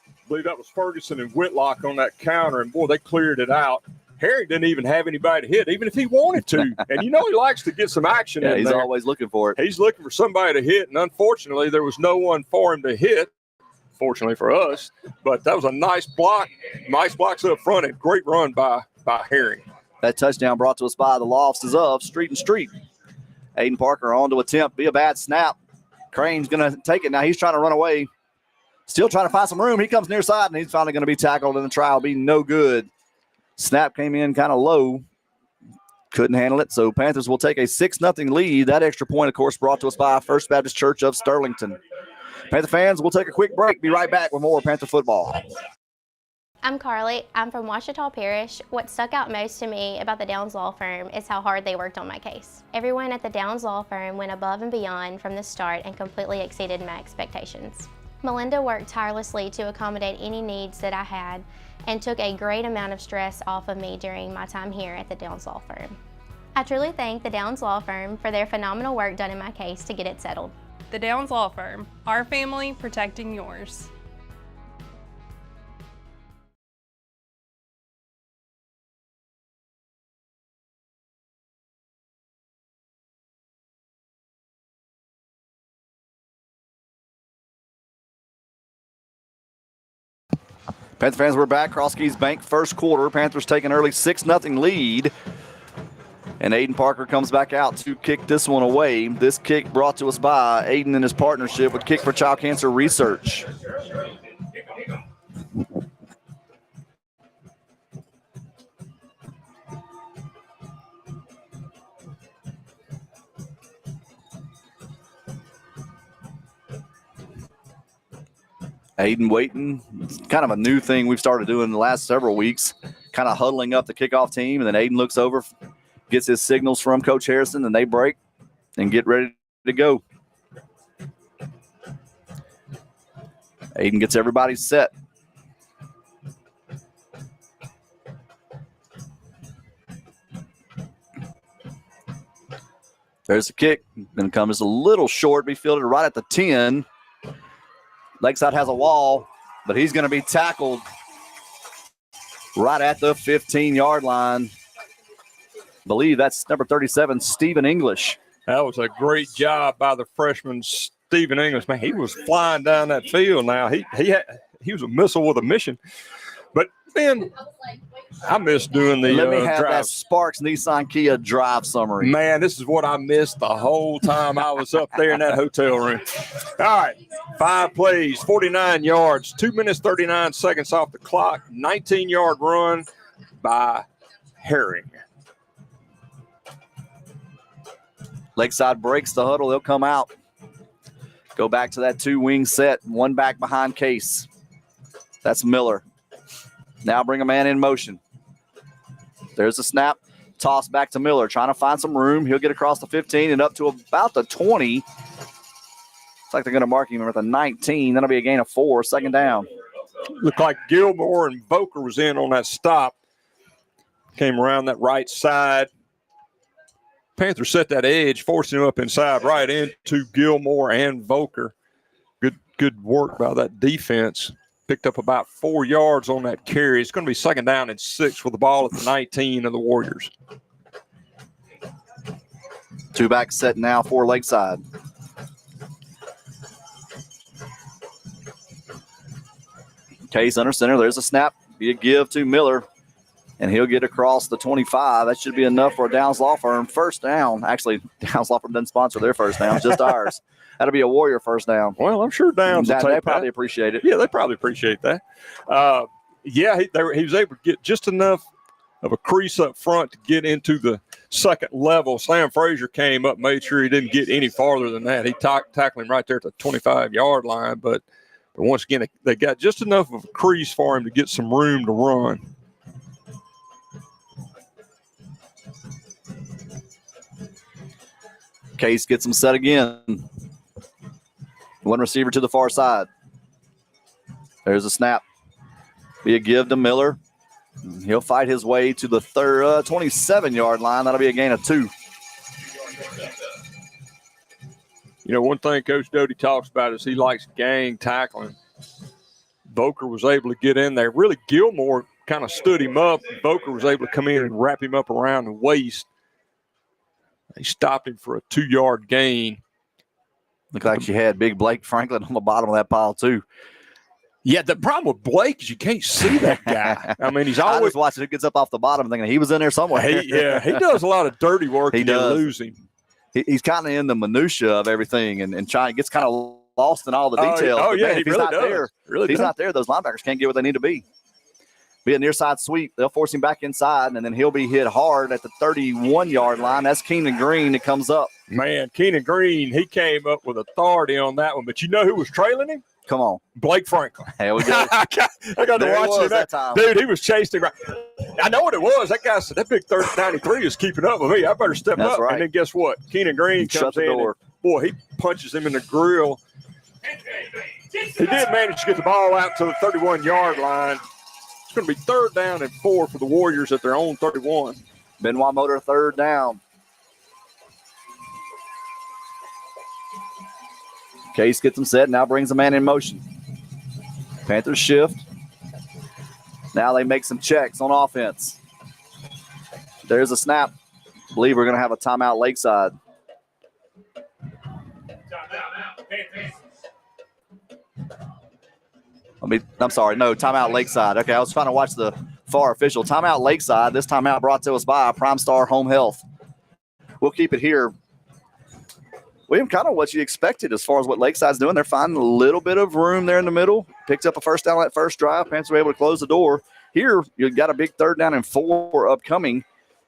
I believe that was Ferguson and Whitlock on that counter, and, boy, they cleared it out. Herring didn't even have anybody to hit, even if he wanted to. And, he likes to get some action in there. He's always looking for it. He's looking for somebody to hit, and unfortunately, there was no one for him to hit. Fortunately for us, but that was a nice block. Nice blocks up front and great run by Herring. That touchdown brought to us by the law offices of Street and Street. Aiden Parker on to attempt. Be a bad snap. Crane's going to take it. Now he's trying to run away. Still trying to find some room. He comes near side, and he's finally going to be tackled, and the try will be no good. Snap came in kind of low. Couldn't handle it, so Panthers will take a 6-0 lead. That extra point, of course, brought to us by First Baptist Church of Sterlington. Panther fans, we'll take a quick break. Be right back with more Panther football. I'm Carly. I'm from Ouachita Parish. What stuck out most to me about the Downs Law Firm is how hard they worked on my case. Everyone at the Downs Law Firm went above and beyond from the start and completely exceeded my expectations. Melinda worked tirelessly to accommodate any needs that I had and took a great amount of stress off of me during my time here at the Downs Law Firm. I truly thank the Downs Law Firm for their phenomenal work done in my case to get it settled. The Downs Law Firm, our family protecting yours. Panther fans, we're back. Cross Keys Bank first quarter. Panthers take an early 6-0 lead. And Aiden Parker comes back out to kick this one away. This kick brought to us by Aiden and his partnership with Kick for Child Cancer Research. Aiden waiting. It's kind of a new thing we've started doing in the last several weeks, kind of huddling up the kickoff team, and then Aiden looks over, gets his signals from Coach Harrison, and they break and get ready to go. Aiden gets everybody set. There's the kick. Going to come just a little short, be fielded right at the 10. Lakeside has a wall, but he's going to be tackled right at the 15-yard line. Believe that's number 37, Stephen English. That was a great job by the freshman, Stephen English. Man, he was flying down that field now. He was a missile with a mission. But, man, I miss doing the Let me have drive. that Sparks Nissan Kia drive summary. Man, this is what I missed the whole time I was up there in that hotel room. All right, 5 plays, 49 yards, 2 minutes, 39 seconds off the clock, 19-yard run by Herring. Lakeside breaks the huddle. They'll come out. Go back to that 2-wing set. One back behind Case. That's Miller. Now bring a man in motion. There's the snap. Toss back to Miller. Trying to find some room. He'll get across the 15 and up to about the 20. Looks like they're going to mark him at the 19. That'll be a gain of 4. Second down. Looked like Gilmore and Boker was in on that stop. Came around that right side. Panthers set that edge, forcing him up inside right into Gilmore and Voker. Good work by that defense. Picked up about 4 yards on that carry. It's going to be second down and 6 with the ball at the 19 of the Warriors. 2 back set now for Lakeside. Case under center. There's a snap. Be a give to Miller. And he'll get across the 25. That should be enough for a Downs Law Firm. First down. Actually, Downs Law Firm doesn't sponsor their first down, just ours. That'll be a Warrior first down. Well, I'm sure Downs will take they probably appreciate it. Yeah, they probably appreciate that. He was able to get just enough of a crease up front to get into the second level. Sam Frazier came up, made sure he didn't get any farther than that. He tackled him right there at the 25-yard line. But once again, they got just enough of a crease for him to get some room to run. Case gets him set again. One receiver to the far side. There's a snap. Be a give to Miller. He'll fight his way to the 27-yard line. That'll be a gain of 2. You know, one thing Coach Doty talks about is he likes gang tackling. Voker was able to get in there. Really, Gilmore kind of stood him up. Voker was able to come in and wrap him up around the waist. He stopped him for a 2-yard gain. Looked like she had big Blake Franklin on the bottom of that pile, too. Yeah, the problem with Blake is you can't see that guy. I mean, he's always I was watching who gets up off the bottom thinking he was in there somewhere. He does a lot of dirty work. He does. You lose him. He's kind of in the minutia of everything and gets kind of lost in all the details. Oh, yeah, man, if he's really not does. there, Really if he's does. not there, those linebackers can't get where they need to be. Be a near side sweep. They'll force him back inside, and then he'll be hit hard at the 31-yard line. That's Keenan Green that comes up. Man, Keenan Green, he came up with authority on that one. But you know who was trailing him? Come on. Blake Franklin. There we go. I got to There watch was him. that time. Dude, he was chasing right. I know what it was. That guy said, that big 93 is keeping up with me. I better step That's up. right. And then guess what? Keenan Green Shut comes the in. door. And, boy, he punches him in the grill. He did manage to get the ball out to the 31-yard line. It's going to be 3rd down and 4 for the Warriors at their own 31. Benoit Motor 3rd down. Case gets him set, now brings a man in motion. Panthers shift. Now they make some checks on offense. There's a snap. I believe we're going to have a timeout Lakeside. I'm sorry, no, timeout Lakeside. Okay, I was trying to watch the far official. Timeout Lakeside. This timeout brought to us by Prime Star Home Health. We'll keep it here. William, kind of what you expected as far as what Lakeside's doing. They're finding a little bit of room there in the middle. Picked up a first down on that first drive. Panthers were able to close the door. Here, you've got a big 3rd down and 4 upcoming.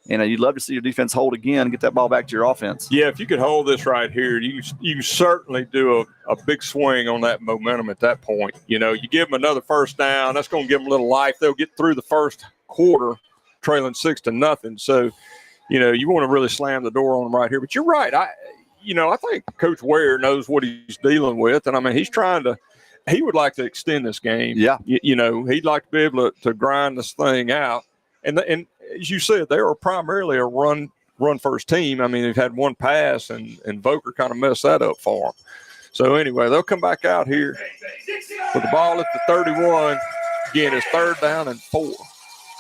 And you'd love to see your defense hold again, get that ball back to your offense. Yeah, if you could hold this right here, you certainly do a big swing on that momentum at that point. You know, you give them another first down, that's going to give them a little life. They'll get through the first quarter trailing 6-0. So, you know, you want to really slam the door on them right here. But you're right. I think Coach Ware knows what he's dealing with. And, I mean, he would like to extend this game. Yeah. You know, he'd like to be able to grind this thing out. And as you said, they are primarily a run first team. I mean, they've had one pass, and Voker kind of messed that up for them. So, anyway, they'll come back out here with the ball at the 31. Again, it's 3rd down and 4.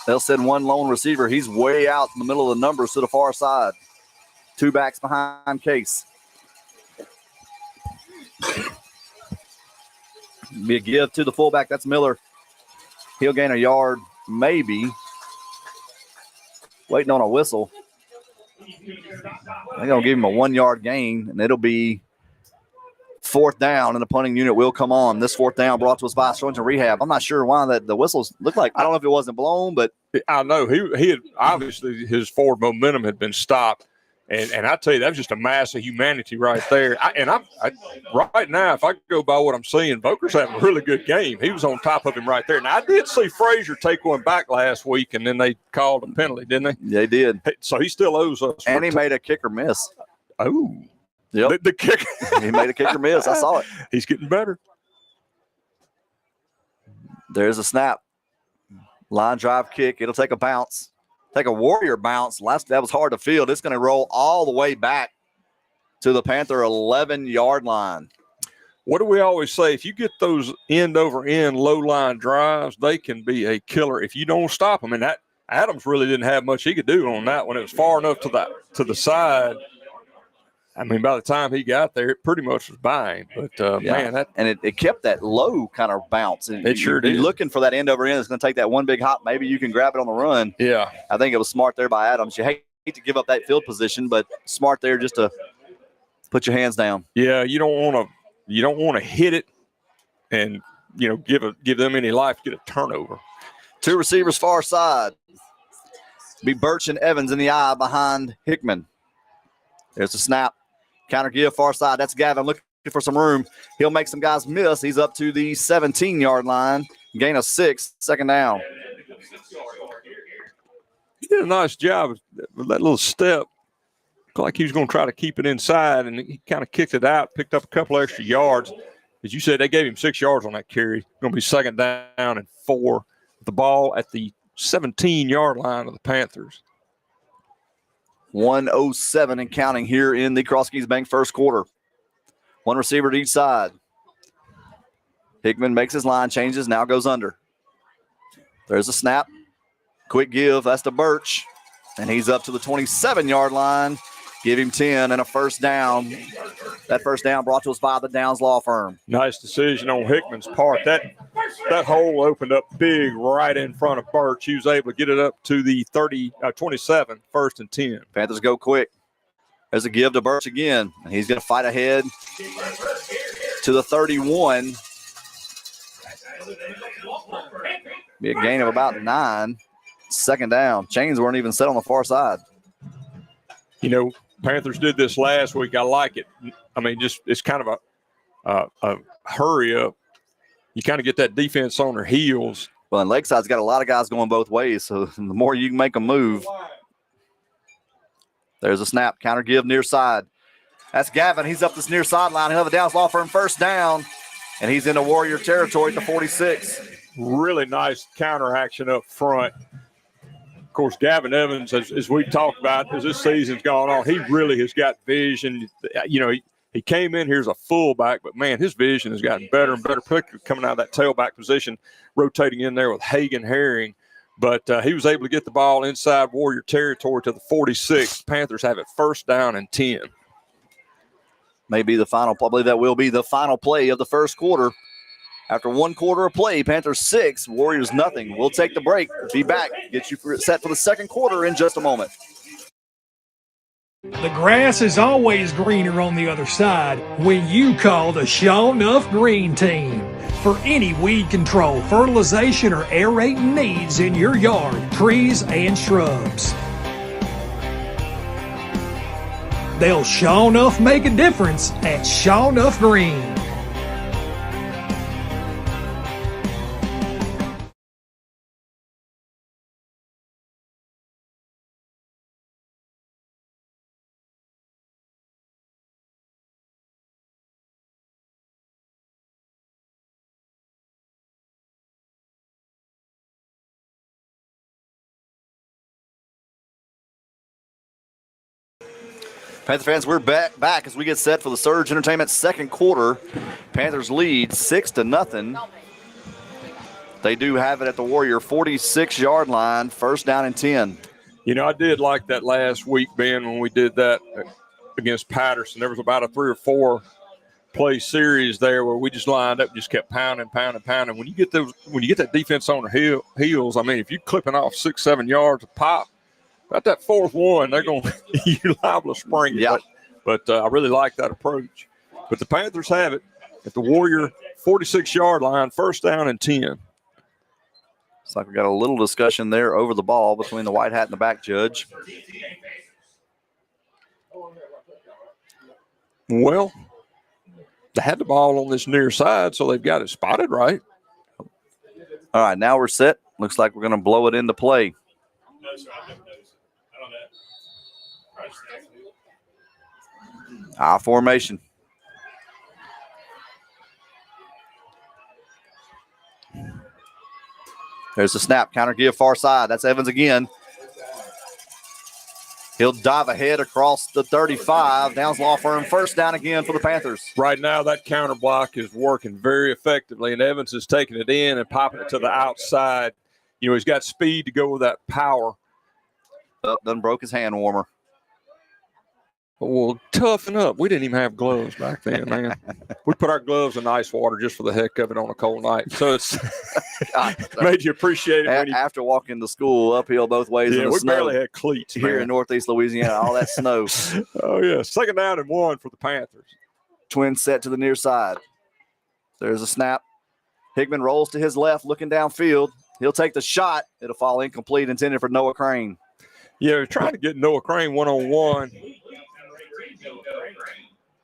They'll send one lone receiver. He's way out in the middle of the numbers to the far side. 2 backs behind Case. Be a give to the fullback. That's Miller. He'll gain a yard, maybe. Waiting on a whistle. They're going to give him a 1-yard gain, and it'll be 4th down, and the punting unit will come on. This 4th down brought to us by Sterlington Rehab. I'm not sure why the whistles look like. I don't know if it wasn't blown, but I know he had obviously his forward momentum had been stopped. And I tell you, that was just a mass of humanity right there. Right now, if I go by what I'm seeing, Voker's having a really good game. He was on top of him right there. Now, I did see Frazier take one back last week, and then they called a penalty, didn't they? They did. So he still owes us. And he made a kicker miss. Oh. Yep. The kicker. He made a kicker miss. I saw it. He's getting better. There's a snap. Line drive kick. It'll take a bounce. Take a Warrior bounce. That was hard to field. It's going to roll all the way back to the Panther 11-yard line. What do we always say? If you get those end-over-end low-line drives, they can be a killer if you don't stop them. And that Adams really didn't have much he could do on that one. It was far enough to the side. I mean, by the time he got there, it pretty much was buying. But, man, it kept that low kind of bounce. And it sure did. You're looking for that end over end. It's going to take that one big hop. Maybe you can grab it on the run. Yeah. I think it was smart there by Adams. You hate to give up that field position, but smart there just to put your hands down. Yeah, you don't want to hit it and, give them any life, get a turnover. 2 receivers far side. Be Birch and Evans in the eye behind Hickman. There's a snap. Counter give far side. That's Gavin looking for some room. He'll make some guys miss. He's up to the 17-yard line. Gain of 6, 2nd down. He did a nice job with that little step. Looked like he was going to try to keep it inside, and he kind of kicked it out, picked up a couple extra yards. As you said, they gave him 6 yards on that carry. It's going to be 2nd down and 4. The ball at the 17-yard line of the Panthers. 1:07 and counting here in the Cross Keys Bank first quarter. 1 receiver to each side. Hickman makes his line changes, now goes under. There's a snap. Quick give, that's to Birch. And he's up to the 27-yard line. Give him 10 and a first down. That first down brought to us by the Downs Law Firm. Nice decision on Hickman's part. That that hole opened up big right in front of Birch. He was able to get it up to the 27, 1st and 10. Panthers go quick. There's a give to Birch again. And he's going to fight ahead to the 31. Be a gain of about 9. 2nd down. Chains weren't even set on the far side. You know, Panthers did this last week. I like it. I mean, just it's kind of a hurry up. You kind of get that defense on their heels. Well, and Lakeside's got a lot of guys going both ways, so the more you can make them move. There's a snap. Counter give near side. That's Gavin. He's up this near sideline. He'll have a Downs Law Firm 1st down, and he's into Warrior territory at the 46. Really nice counter action up front. Of course, Gavin Evans, as we talked about, as this season's gone on, he really has got vision. You know, he came in here as a fullback, but, man, his vision has gotten better and better, particularly coming out of that tailback position, rotating in there with Hagan Herring. But he was able to get the ball inside Warrior territory to the 46. Panthers have it 1st down and 10. Maybe the final play. I believe that will be the final play of the 1st quarter. After 1 quarter of play, Panthers 6, Warriors nothing. We'll take the break. Be back. Get you set for the 2nd quarter in just a moment. The grass is always greener on the other side when you call the Show Enough Green Team. For any weed control, fertilization, or aerating needs in your yard, trees, and shrubs. They'll sure enough make a difference at Sure Enough Green. Panther fans, we're back as we get set for the Surge Entertainment 2nd quarter. Panthers lead 6-0. They do have it at the Warrior 46-yard line, 1st down and 10. You know, I did like that last week, Ben, when we did that against Patterson. There was about a 3 or 4 play series there where we just lined up, just kept pounding. When you get that defense on their heels, I mean, if you're clipping off 6-7 yards a pop, about that 4th one, they're going you're liable to spring it. Yeah. But I really like that approach. But the Panthers have it at the Warrior 46-yard line, 1st down and 10. Looks like we got a little discussion there over the ball between the white hat and the back judge. Well, they had the ball on this near side, so they've got it spotted right. All right, now we're set. Looks like we're going to blow it into play. I formation. There's the snap. Counter give far side. That's Evans again. He'll dive ahead across the 35. Downs Law Firm 1st down again for the Panthers. Right now, that counter block is working very effectively, and Evans is taking it in and popping it to the outside. You know, he's got speed to go with that power. Done broke his hand warmer. Well, toughen up. We didn't even have gloves back then, man. We put our gloves in ice water just for the heck of it on a cold night. So it's made you appreciate it. After walking to school uphill both ways in the we snow. barely had cleats here in Northeast Louisiana, all that snow. Oh, yeah. 2nd down and 1 for the Panthers. Twins set to the near side. There's a snap. Hickman rolls to his left, looking downfield. He'll take the shot. It'll fall incomplete, intended for Noah Crane. Yeah, trying to get Noah Crane one-on-one.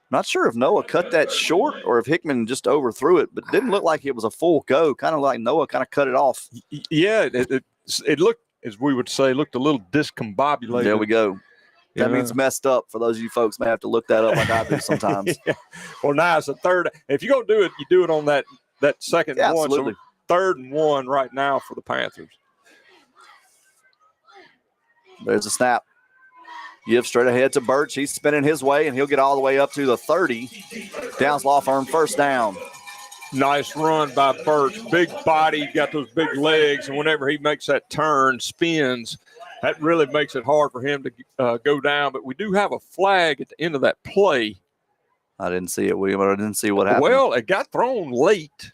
Not sure if Noah cut that short or if Hickman just overthrew it, but didn't look like it was a full go. Kind of like Noah kind of cut it off. Yeah, it looked, as we would say, looked a little discombobulated. There we go. That means messed up. For those of you folks may have to look that up like I do sometimes. Yeah. Well, now it's a 3rd. If you're going to do it, you do it on that 2nd and 1. Absolutely. So 3rd and 1 right now for the Panthers. There's a snap. Give straight ahead to Birch. He's spinning his way, and he'll get all the way up to the 30. Downs Law Firm 1st down. Nice run by Birch. Big body, got those big legs, and whenever he makes that turn, spins, that really makes it hard for him to go down. But we do have a flag at the end of that play. I didn't see it, William, but I didn't see what happened. Well, it got thrown late.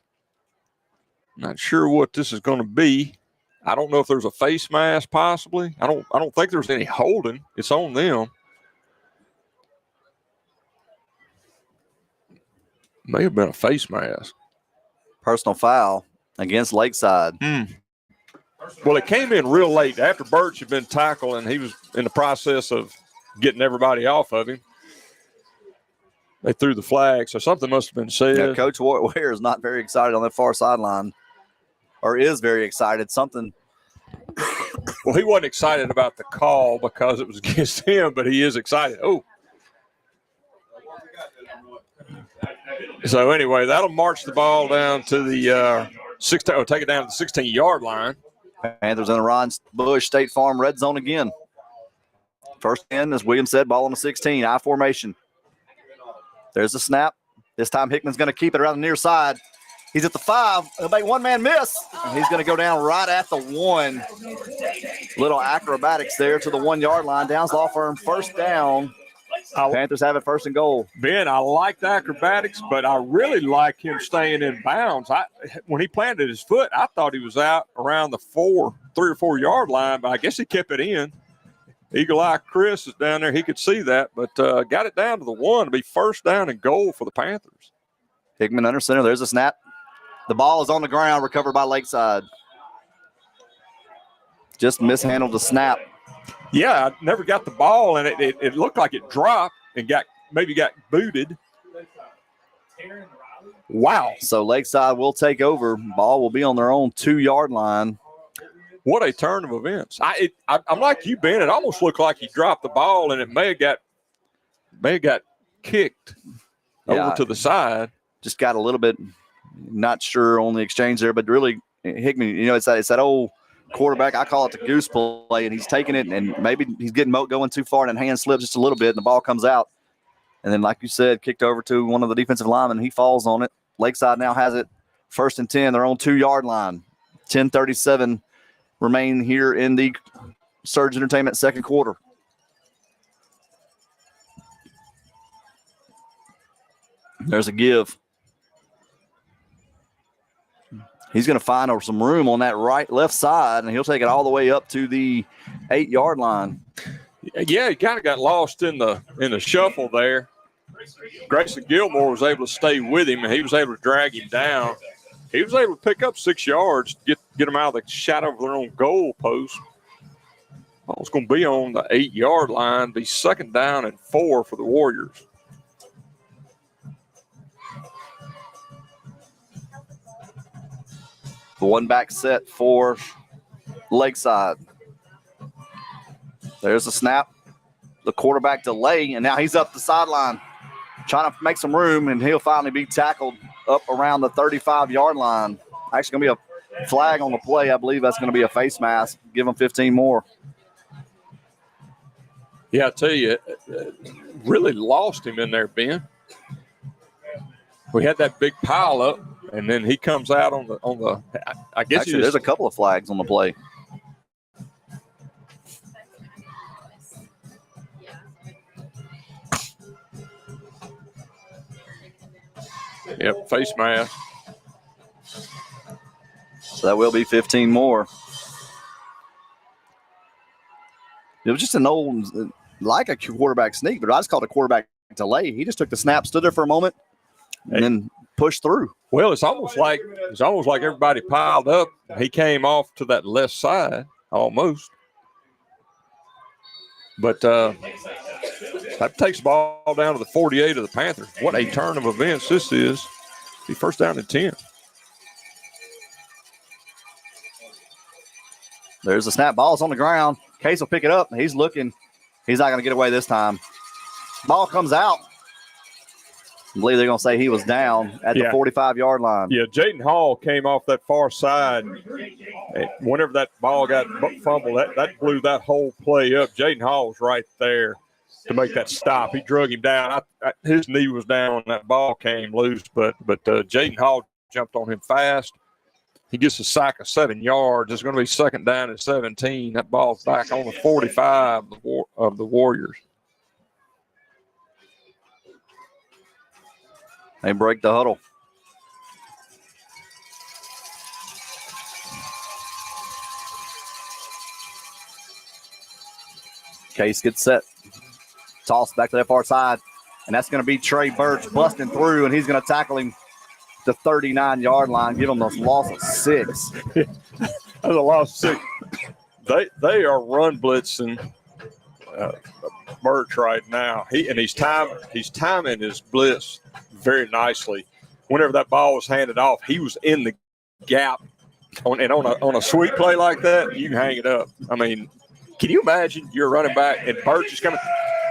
Not sure what this is going to be. I don't know if there's a face mask possibly. I don't think there's any holding. It's on them. May have been a face mask. Personal foul against Lakeside. Well, it came in real late after Birch had been tackled and he was in the process of getting everybody off of him. They threw the flag, so something must have been said. Yeah, Coach Ware is not very excited on that far sideline, or is very excited. Something. Well, he wasn't excited about the call because it was against him, but he is excited. Oh. So, anyway, that'll march the ball down to the 16, or take it down to the 16-yard line. Panthers in the Ron Bush State Farm red zone again. First in, as Williams said, ball on the 16, I formation. There's the snap. This time Hickman's going to keep it around the near side. He's at the 5. He'll make one-man miss. And he's going to go down right at the 1. Little acrobatics there to the 1-yard line. Downs Law Firm first down. Panthers have it first and goal. Ben, I like the acrobatics, but I really like him staying in bounds. When he planted his foot, I thought he was out around the 3 or 4 yard line, but I guess he kept it in. Eagle Eye Chris is down there. He could see that, but got it down to the 1 to be first down and goal for the Panthers. Hickman under center. There's a snap. The ball is on the ground, recovered by Lakeside. Just mishandled the snap. Yeah, I never got the ball, and it looked like it dropped and maybe got booted. Wow. So Lakeside will take over. Ball will be on their own 2-yard line. What a turn of events. I'm like you, Ben. It almost looked like he dropped the ball, and it may have got kicked over to the side. Just got a little bit not sure on the exchange there, but really Hickman, it's that old quarterback. I call it the goose play, and he's taking it, and maybe he's getting going too far, and hand slips just a little bit, and the ball comes out. And then, like you said, kicked over to one of the defensive linemen. He falls on it. Lakeside now has it first and 10, their own 2-yard line. 10:37 remain here in the Surge Entertainment second quarter. There's a give. He's going to find some room on that left side, and he'll take it all the way up to the 8-yard line. Yeah, he kind of got lost in the shuffle there. Grayson Gilmore was able to stay with him, and he was able to drag him down. He was able to pick up 6 yards, get him out of the shadow of their own goal post. Ball's going to be on the 8-yard line, be second down and 4 for the Warriors. The one-back set for Lakeside. There's the snap. The quarterback delay, and now he's up the sideline trying to make some room, and he'll finally be tackled up around the 35-yard line. Actually going to be a flag on the play. I believe that's going to be a face mask. Give him 15 more. Yeah, I tell you, really lost him in there, Ben. We had that big pile up, and then he comes out on the. I guess actually, there's a couple of flags on the play. Yep, face mask. So that will be 15 more. It was just an old, like a quarterback sneak, but I just called it a quarterback delay. He just took the snap, stood there for a moment, and then pushed through. Well, it's almost like everybody piled up. He came off to that left side almost. But that takes the ball down to the 48 of the Panthers. What a turn of events this is. Be first down and 10. There's the snap. Ball's on the ground. Case will pick it up. He's looking. He's not going to get away this time. Ball comes out. I believe they're going to say he was down at the 45-yard line. Yeah, Jaden Hall came off that far side. Whenever that ball got fumbled, that blew that whole play up. Jaden Hall was right there to make that stop. He drug him down. His knee was down when that ball came loose, but Jaden Hall jumped on him fast. He gets a sack of 7 yards. It's going to be second down and 17. That ball's back on the 45 of the Warriors. They break the huddle. Case gets set. Toss back to that far side. And that's going to be Trey Birch busting through, and he's going to tackle him to 39-yard line, give him a loss of 6. That's a loss of 6. They are run blitzing Birch right now. He's timing his blitz very nicely. Whenever that ball was handed off, he was in the gap. On a sweep play like that, you can hang it up. I mean, can you imagine you're running back and Birch is coming?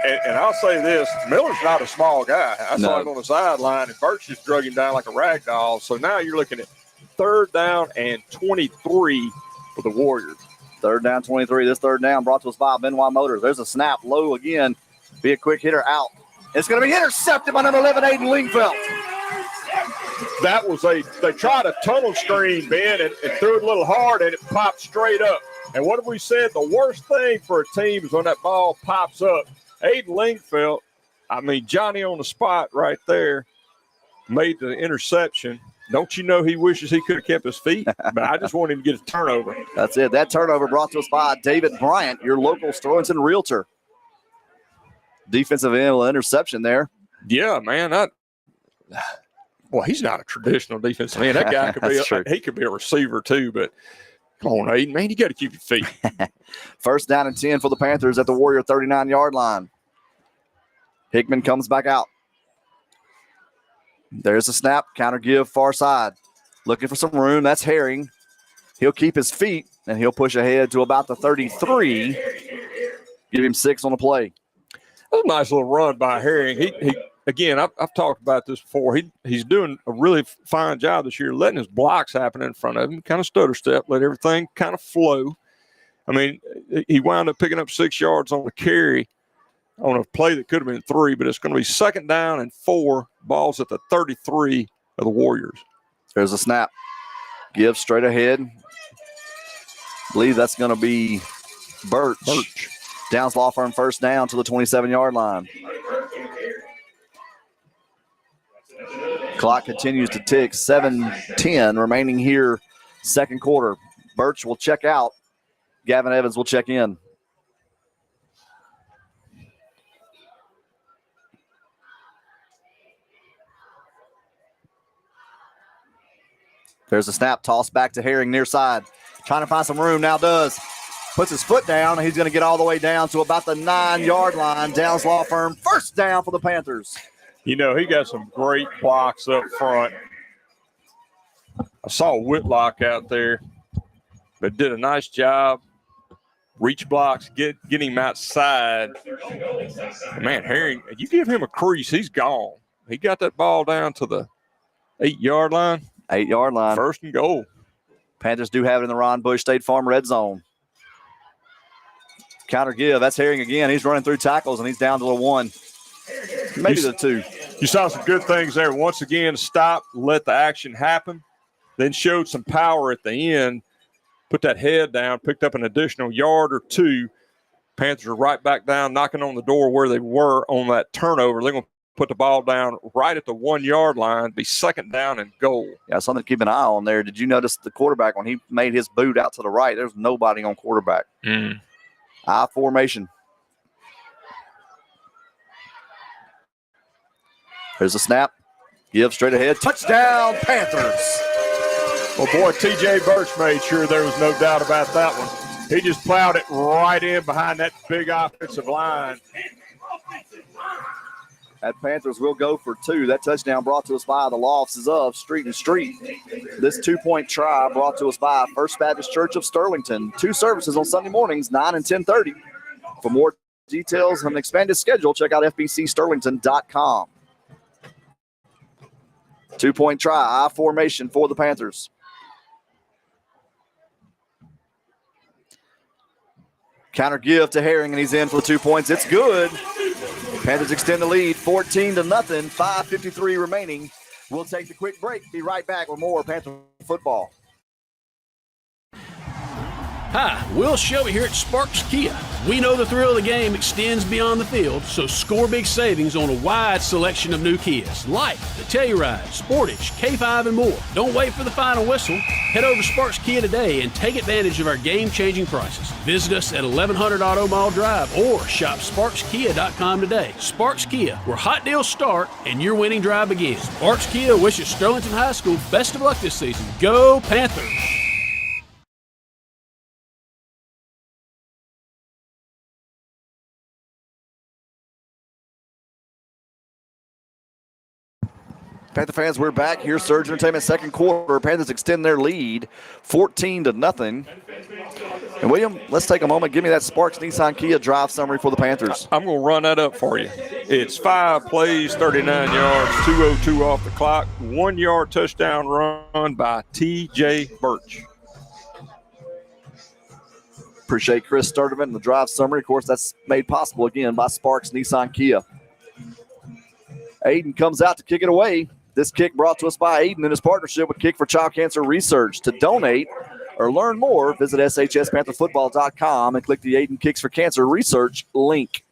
And I'll say this, Miller's not a small guy. I saw him on the sideline, and Birch just drug him down like a rag doll. So now you're looking at 3rd down and 23 for the Warriors. 3rd down, 23. This 3rd down brought to us by Benoit Motors. There's a snap low again. Be a quick hitter out. It's going to be intercepted by number 11, Aiden Lingfeld. That was they tried a tunnel screen, Ben, and threw it a little hard, and it popped straight up. And what have we said? The worst thing for a team is when that ball pops up. Aiden Lingfeld, I mean, Johnny on the spot right there, made the interception. Don't you know he wishes he could have kept his feet? But I just want him to get a turnover. That's it. That turnover brought to us by David Bryant, your local Sterlington realtor. Defensive end interception there. Yeah, man. Well, he's not a traditional defensive end. That guy could be a receiver too, but come on, Aiden, man, you got to keep your feet. 1st down and 10 for the Panthers at the Warrior 39-yard line. Hickman comes back out. There's a snap, counter give, far side. Looking for some room. That's Herring. He'll keep his feet, and he'll push ahead to about the 33. Give him 6 on the play. That's a nice little run by Herring. He again, I've talked about this before. He's doing a really fine job this year, letting his blocks happen in front of him, kind of stutter step, let everything kind of flow. I mean, he wound up picking up 6 yards on the carry on a play that could have been 3, but it's going to be 2nd down and 4, balls at the 33 of the Warriors. There's a snap. Give straight ahead. I believe that's going to be Birch. Downs Law Firm 1st down to the 27-yard line. Clock continues to tick. 7:10 remaining here, 2nd quarter. Birch will check out. Gavin Evans will check in. There's a snap, toss back to Herring near side. Trying to find some room, now does. Puts his foot down, and he's going to get all the way down to about the 9-yard line. Downs Law Firm, 1st down for the Panthers. You know, he got some great blocks up front. I saw Whitlock out there, but did a nice job. Reach blocks, get him outside. Man, Herring, you give him a crease, he's gone. He got that ball down to the 8-yard line. 8-yard line. 1st and goal. Panthers do have it in the Ron Bush State Farm red zone. Counter give. That's Herring again. He's running through tackles, and he's down to the 1. Maybe the 2. You saw some good things there. Once again, stop, let the action happen, then showed some power at the end, put that head down, picked up an additional yard or 2. Panthers are right back down, knocking on the door where they were on that turnover. They're going to put the ball down right at the 1-yard line, be 2nd down and goal. Yeah, something to keep an eye on there. Did you notice the quarterback, when he made his boot out to the right, there's nobody on quarterback. I formation. There's a snap. Give straight ahead. Touchdown, Panthers. Well, boy, T.J. Birch made sure there was no doubt about that one. He just plowed it right in behind that big offensive line. That Panthers will go for 2. That touchdown brought to us by the Lofts of Street and Street. This 2-point try brought to us by First Baptist Church of Sterlington. 2 services on Sunday mornings, 9 and 10:30. For more details on an expanded schedule, check out FBCSterlington.com. 2-point try, I formation for the Panthers. Counter give to Herring, and he's in for the 2 points. It's good. Panthers extend the lead 14-0. 5:53 remaining. We'll take the quick break. Be right back with more Panther football. Hi, Will Shelby here at Sparks Kia. We know the thrill of the game extends beyond the field, so score big savings on a wide selection of new Kias, like the Telluride, Sportage, K5, and more. Don't wait for the final whistle. Head over to Sparks Kia today and take advantage of our game-changing prices. Visit us at 1100 Auto Mall Drive or shop SparksKia.com today. Sparks Kia, where hot deals start and your winning drive begins. Sparks Kia wishes Sterlington High School best of luck this season. Go Panthers! Panther fans, we're back here. Surge Entertainment second quarter. Panthers extend their lead 14-0. And William, let's take a moment. Give me that Sparks Nissan Kia drive summary for the Panthers. I'm going to run that up for you. It's 5 plays, 39 yards, 2:02 off the clock, 1 yard touchdown run by T.J. Birch. Appreciate Chris Sturdivant and the drive summary. Of course, that's made possible again by Sparks Nissan Kia. Aiden comes out to kick it away. This kick brought to us by Aiden in his partnership with Kick for Child Cancer Research. To donate or learn more, visit shspantherfootball.com and click the Aiden Kicks for Cancer Research link.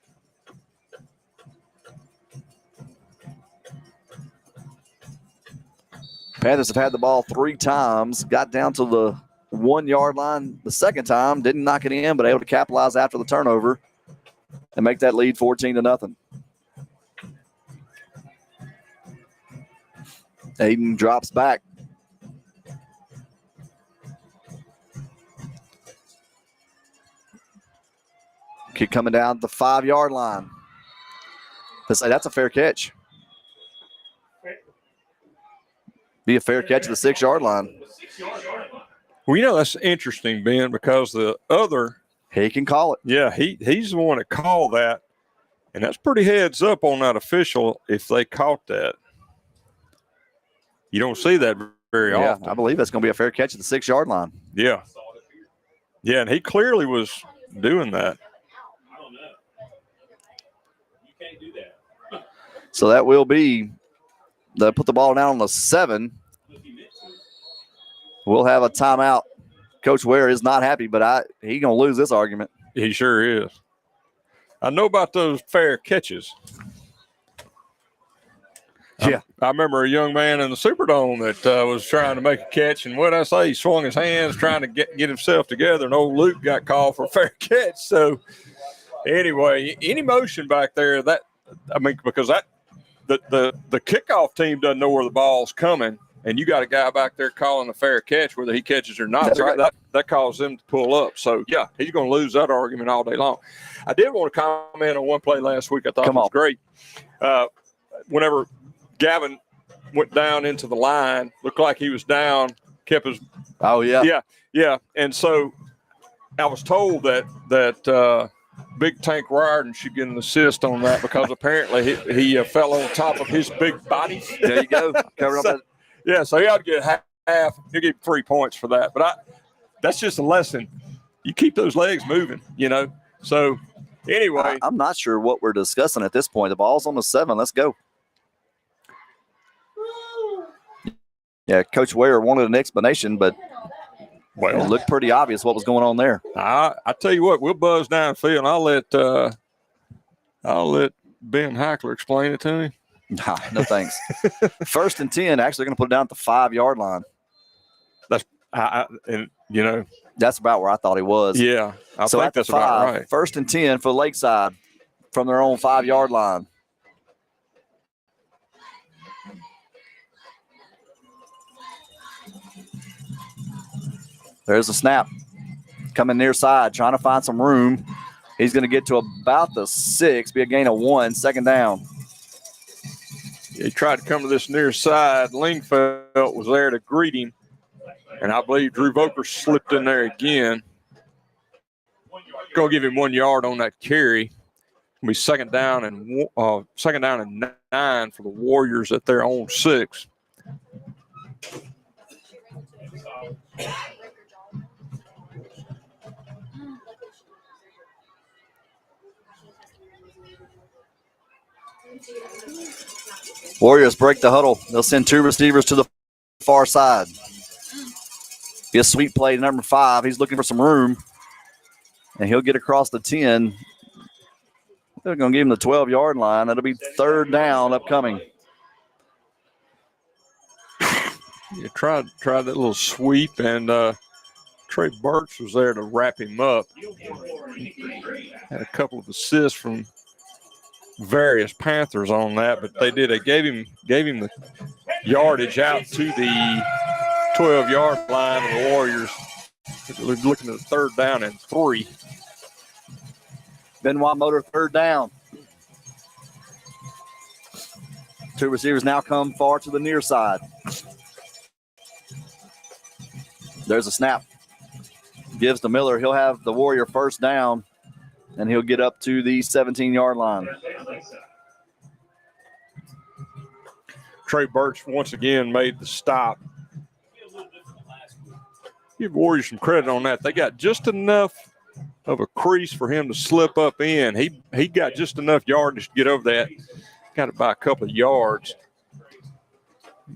Panthers have had the ball 3 times, got down to the 1 yard line the second time, didn't knock it in, but able to capitalize after the turnover and make that lead 14-0. Aiden drops back. Kick coming down the 5 yard line. Let's say that's a fair catch. Be a fair catch at the 6 yard line. Well, you know, that's interesting, Ben, because the other. He can call it. Yeah, he's the one that called that. And that's pretty heads up on that official if they caught that. You don't see that very often. I believe that's going to be a fair catch at the 6 yard line. Yeah. Yeah, and he clearly was doing that. So that will be, they'll put the ball down on the 7. We'll have a timeout. Coach Ware is not happy, but he's going to lose this argument. He sure is. I know about those fair catches. Yeah. I remember a young man in the Superdome that was trying to make a catch, and what I say, he swung his hands trying to get himself together, and old Luke got called for a fair catch. So, anyway, any motion back there, because the kickoff team doesn't know where the ball's coming, and you got a guy back there calling a fair catch, whether he catches or not. That's right. That causes them to pull up. So, yeah, he's going to lose that argument all day long. I did want to comment on one play last week I thought was great. Whenever Gavin went down into the line, looked like he was down, kept his – Oh, yeah. Yeah. And so I was told that Big Tank Riordan should get an assist on that because apparently he fell on top of his big body. There you go. Cover up that. Yeah, so he ought to get half. He'll get 3 points for that. But that's just a lesson. You keep those legs moving, you know. So, anyway. I'm not sure what we're discussing at this point. The ball's on the 7. Let's go. Yeah, Coach Ware wanted an explanation, but it looked pretty obvious what was going on there. I tell you what, we'll buzz downfield, and I'll let Ben Hackler explain it to me. Nah, no thanks. 1st and 10, actually going to put it down at the 5 yard line. That's about where I thought he was. Yeah, I think that's about right. 1st and 10 for Lakeside from their own 5 yard line. There's a snap. Coming near side, trying to find some room. He's going to get to about the 6, be a gain of 1, 2nd down. He tried to come to this near side. Lingfeld was there to greet him. And I believe Drew Voker slipped in there again. Go give him 1 yard on that carry. It'll be second down and 9 for the Warriors at their own 6. Warriors break the huddle. They'll send 2 receivers to the far side. Be a sweep play, number 5. He's looking for some room. And he'll get across the 10. They're going to give him the 12-yard line. That'll be third down upcoming. You tried that little sweep, and Trey Burks was there to wrap him up. Had a couple of assists from various Panthers on that, but they gave him the yardage out to the 12-yard line of the Warriors. They're looking at third down and 3. Benoit Motor, third down. 2 receivers now come far to the near side. There's a snap. Gives to Miller. He'll have the Warrior first down, and he'll get up to the 17-yard line. Trey Burks once again made the stop. Give Warriors some credit on that. They got just enough of a crease for him to slip up in. He got just enough yardage to get over that. Got it by a couple of yards.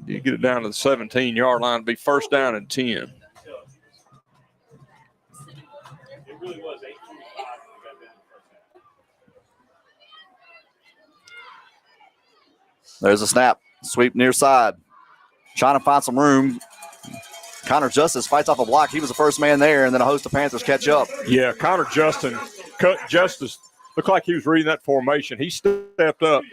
You get it down to the 17-yard line, be first down and 10. There's a snap. Sweep near side. Trying to find some room. Connor Justice fights off a block. He was the first man there, and then a host of Panthers catch up. Yeah, Connor Justice looked like he was reading that formation. He stepped up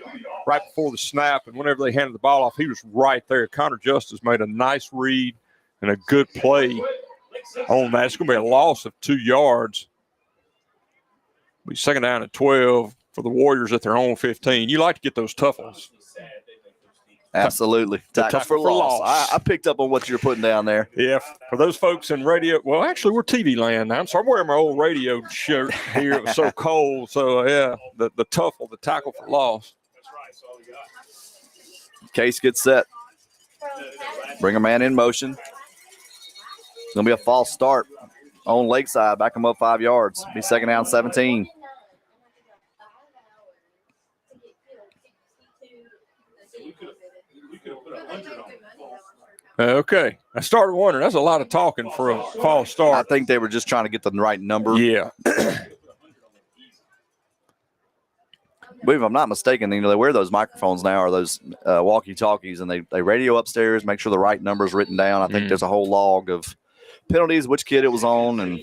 right before the snap, and whenever they handed the ball off, he was right there. Connor Justice made a nice read and a good play on that. It's going to be a loss of 2 yards. It'll be second down and 12 for the Warriors at their own 15. You like to get those tough ones. Absolutely. Tackle for loss. I picked up on what you're putting down there. Yeah, for those folks in radio, well, actually, we're TV land now. I'm sorry, I'm wearing my old radio shirt here. It was so cold. So, yeah, the tuffle, the tackle for loss. Case gets set. Bring a man in motion. It's going to be a false start on Lakeside. Back him up 5 yards. Be second down, 17. Okay. I started wondering, that's a lot of talking for a false start. I think they were just trying to get the right number. Yeah. But if I'm not mistaken, they wear those microphones now, or those walkie-talkies, and they radio upstairs, make sure the right number's written down. I think there's a whole log of penalties, which kid it was on, and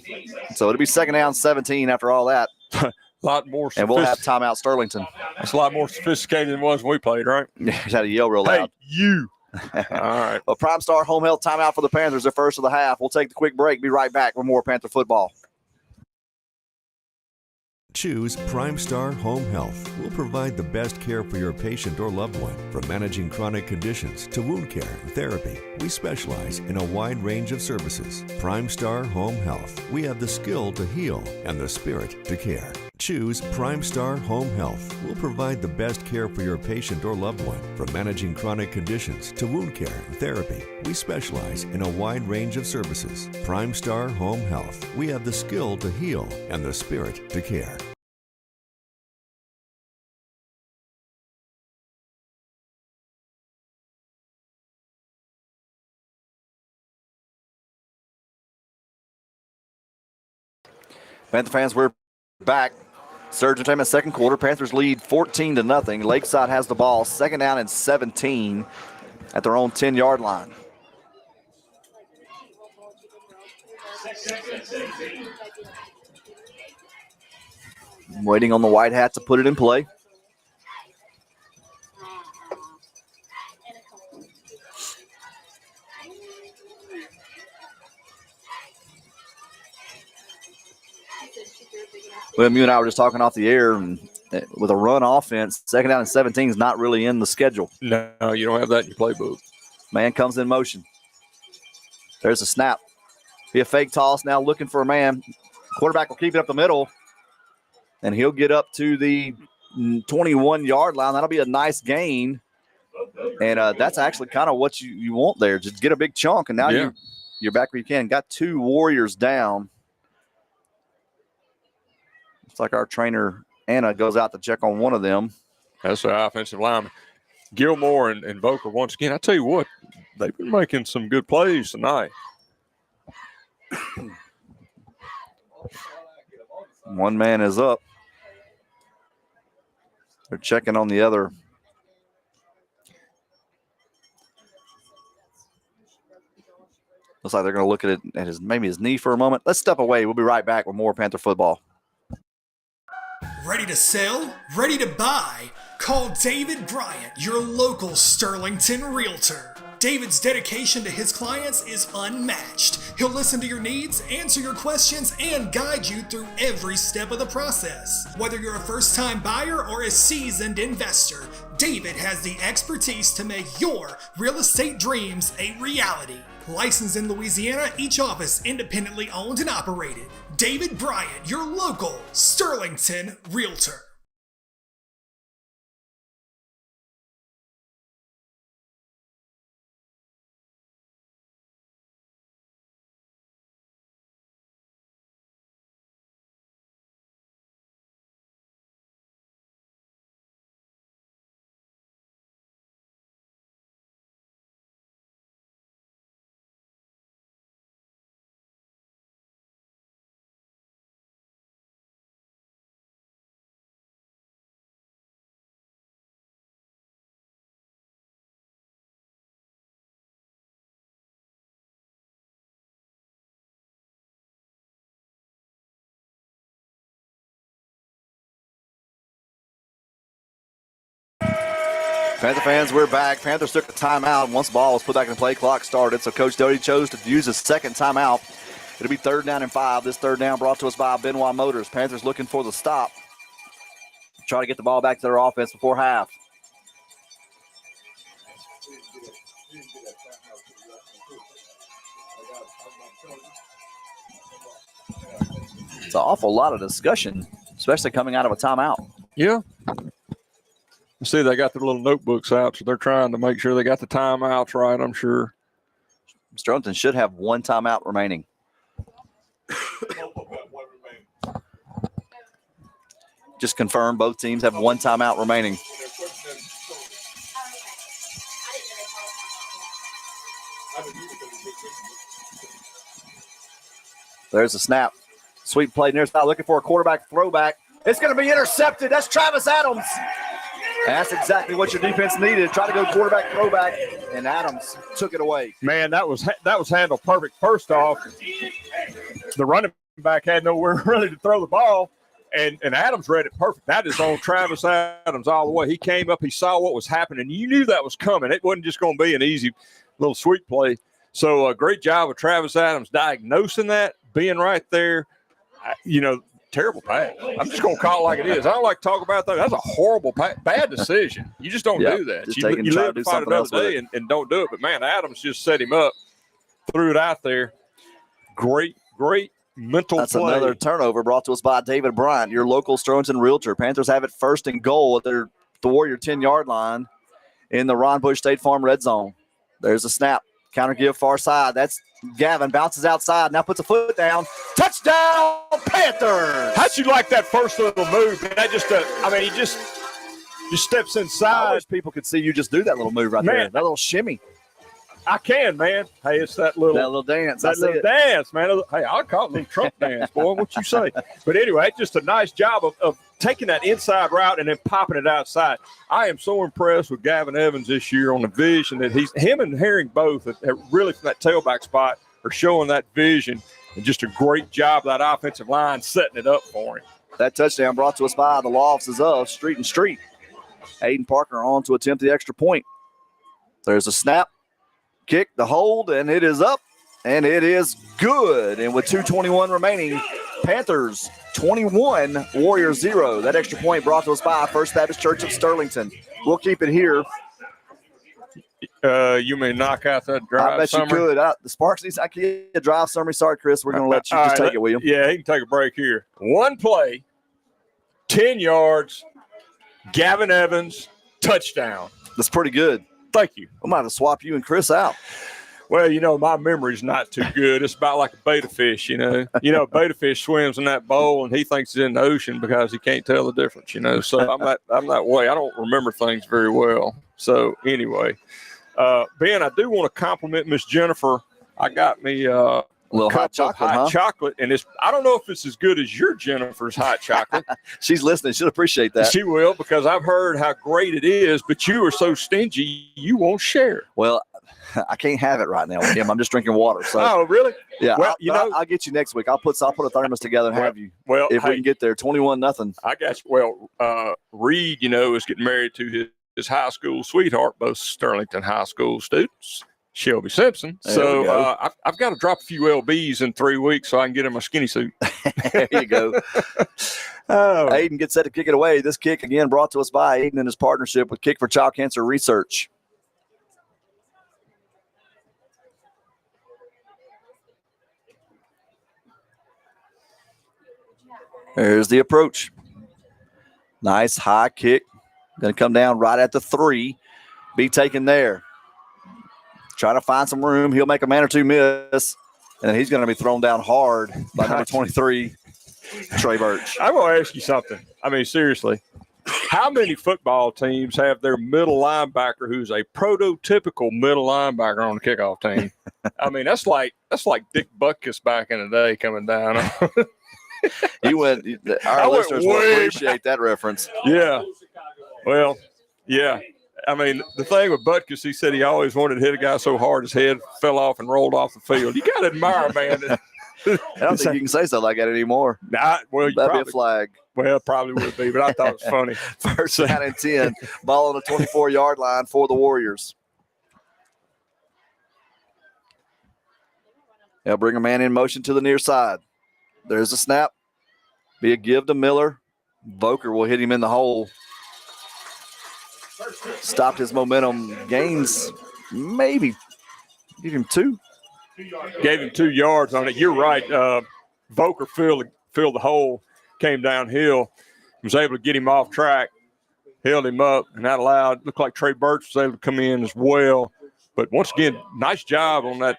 so it'll be second down, 17 after all that. A lot more. And we'll have timeout Sterlington. That's a lot more sophisticated than it was when we played, right? Yeah, had to yell real loud. Hey, you. All right. Well, Prime Star Home Health timeout for the Panthers, their first of the half. We'll take the quick break. Be right back with more Panther football. Choose Prime Star Home Health. We'll provide the best care for your patient or loved one. From managing chronic conditions to wound care and therapy, we specialize in a wide range of services. Prime Star Home Health. We have the skill to heal and the spirit to care. Choose Prime Star Home Health. We'll provide the best care for your patient or loved one. From managing chronic conditions to wound care and therapy, we specialize in a wide range of services. Prime Star Home Health. We have the skill to heal and the spirit to care. Panther fans, we're back. Surge Entertainment second quarter. Panthers lead 14-0. Lakeside has the ball. Second down and 17 at their own 10-yard line. Waiting on the white hat to put it in play. Well, you and I were just talking off the air, and with a run offense, second down and 17 is not really in the schedule. No, you don't have that in your playbook. Man comes in motion. There's a snap. Be a fake toss now, looking for a man. Quarterback will keep it up the middle, and he'll get up to the 21-yard line. That'll be a nice gain, and that's actually kind of what you want there. Just get a big chunk, and now you're back where you can. Got 2 Warriors down. Looks like our trainer, Anna, goes out to check on one of them. That's the offensive lineman. Gilmore and Voker, once again, I tell you what, they've been making some good plays tonight. One man is up. They're checking on the other. Looks like they're going to look at maybe his knee for a moment. Let's step away. We'll be right back with more Panther football. Ready to sell? Ready to buy? Call David Bryant, your local Sterlington realtor. David's dedication to his clients is unmatched. He'll listen to your needs, answer your questions, and guide you through every step of the process. Whether you're a first-time buyer or a seasoned investor, David has the expertise to make your real estate dreams a reality. Licensed in Louisiana, each office independently owned and operated. David Bryant, your local Sterlington realtor. Panther fans, we're back. Panthers took a timeout. Once the ball was put back in play, clock started. So Coach Doty chose to use his second timeout. It'll be 3rd down and 5. This 3rd down brought to us by Benoit Motors. Panthers looking for the stop. Try to get the ball back to their offense before half. It's an awful lot of discussion, especially coming out of a timeout. Yeah. See, they got their little notebooks out, so they're trying to make sure they got the timeouts right, I'm sure. Sterlington should have one timeout remaining. Just confirm both teams have one timeout remaining. There's a snap. Sweet play near side, looking for a quarterback throwback. It's going to be intercepted. That's Travis Adams. That's exactly what your defense needed. Try to go quarterback throwback, and Adams took it away. Man, that was handled perfect. First off, the running back had nowhere really to throw the ball, and Adams read it perfect. That is on Travis Adams all the way. He came up, he saw what was happening. You knew that was coming. It wasn't just going to be an easy little sweet play. So great job of Travis Adams diagnosing that, being right there. Terrible pass. I'm just going to call it like it is. I don't like to talk about that. That's a horrible bad decision. You just don't do that. You live to fight another day and don't do it. But, man, Adams just set him up, threw it out there. Great mental That's play. Another turnover brought to us by David Bryant, your local Sterlington realtor. Panthers have it 1st and goal at the Warrior 10-yard line in the Ron Bush State Farm red zone. There's a snap. Counter give far side. That's Gavin. Bounces outside. Now puts a foot down. Touchdown, Panthers! How'd you like that first little move? That he just steps inside. I wish people could see you just do that little move right there. That little shimmy. I can, man. Hey, it's that little dance. That little dance, man. Hey, I'll call it a little Trump dance, boy. What you say? But anyway, it's just a nice job of taking that inside route and then popping it outside. I am so impressed with Gavin Evans this year on the vision that him and Herring both have really from that tailback spot are showing that vision and just a great job of that offensive line setting it up for him. That touchdown brought to us by the law offices of Street and Street. Aiden Parker on to attempt the extra point. There's a snap. Kick, the hold, and it is up, and it is good. And with 2:21 remaining, Panthers 21, Warriors 0. That extra point brought to us by First Baptist Church of Sterlington. We'll keep it here. You may knock out that drive. I bet you could. The Sparks needs a drive summary. Sorry, Chris. We're going to let you just take it, William. Yeah, he can take a break here. One play, 10 yards, Gavin Evans, touchdown. That's pretty good. Thank you. I might have to swap you and Chris out. Well, my memory's not too good. It's about like a betta fish, betta fish swims in that bowl and he thinks it's in the ocean because he can't tell the difference, So I'm that way. I don't remember things very well. So anyway, Ben, I do want to compliment Miss Jennifer. I got me a A little hot cup chocolate, of hot huh? chocolate, and I don't know if it's as good as your Jennifer's hot chocolate. She's listening. She'll appreciate that. She will, because I've heard how great it is, but you are so stingy, you won't share. Well, I can't have it right now, Kim. I'm just drinking water. So. Oh, really? Yeah. Well, I'll get you next week. I'll put a thermos together and have you. Well, if we can get there, 21-0. I got you. Well, Reed, is getting married to his high school sweetheart, both Sterlington High School students, Shelby Simpson. So I've got to drop a few LBs in 3 weeks so I can get in my skinny suit. There you go. Aiden gets set to kick it away. This kick, again, brought to us by Aiden and his partnership with Kick for Child Cancer Research. There's the approach. Nice high kick. Going to come down right at the 3. Be taken there. Try to find some room. He'll make a man or two miss. And then he's going to be thrown down hard by number 23, Trey Birch. I'm going to ask you something. I mean, seriously. How many football teams have their middle linebacker who's a prototypical middle linebacker on the kickoff team? I mean, that's like Dick Butkus back in the day coming down. Our listeners will appreciate that reference. Yeah. Well, yeah. I mean, the thing with Butkus, he said he always wanted to hit a guy so hard his head fell off and rolled off the field. You got to admire a man. I don't think you can say something like that anymore. That'd be a flag. Well, it probably would be, but I thought it was funny. First down and 10. Ball on the 24-yard line for the Warriors. They'll bring a man in motion to the near side. There's a snap. Be a give to Miller. Voker will hit him in the hole. Stopped his momentum. Gains maybe. Give him 2. Gave him 2 yards on it. You're right. Voker filled the hole, came downhill, was able to get him off track, held him up, and that looked like Trey Birch was able to come in as well. But once again, nice job on that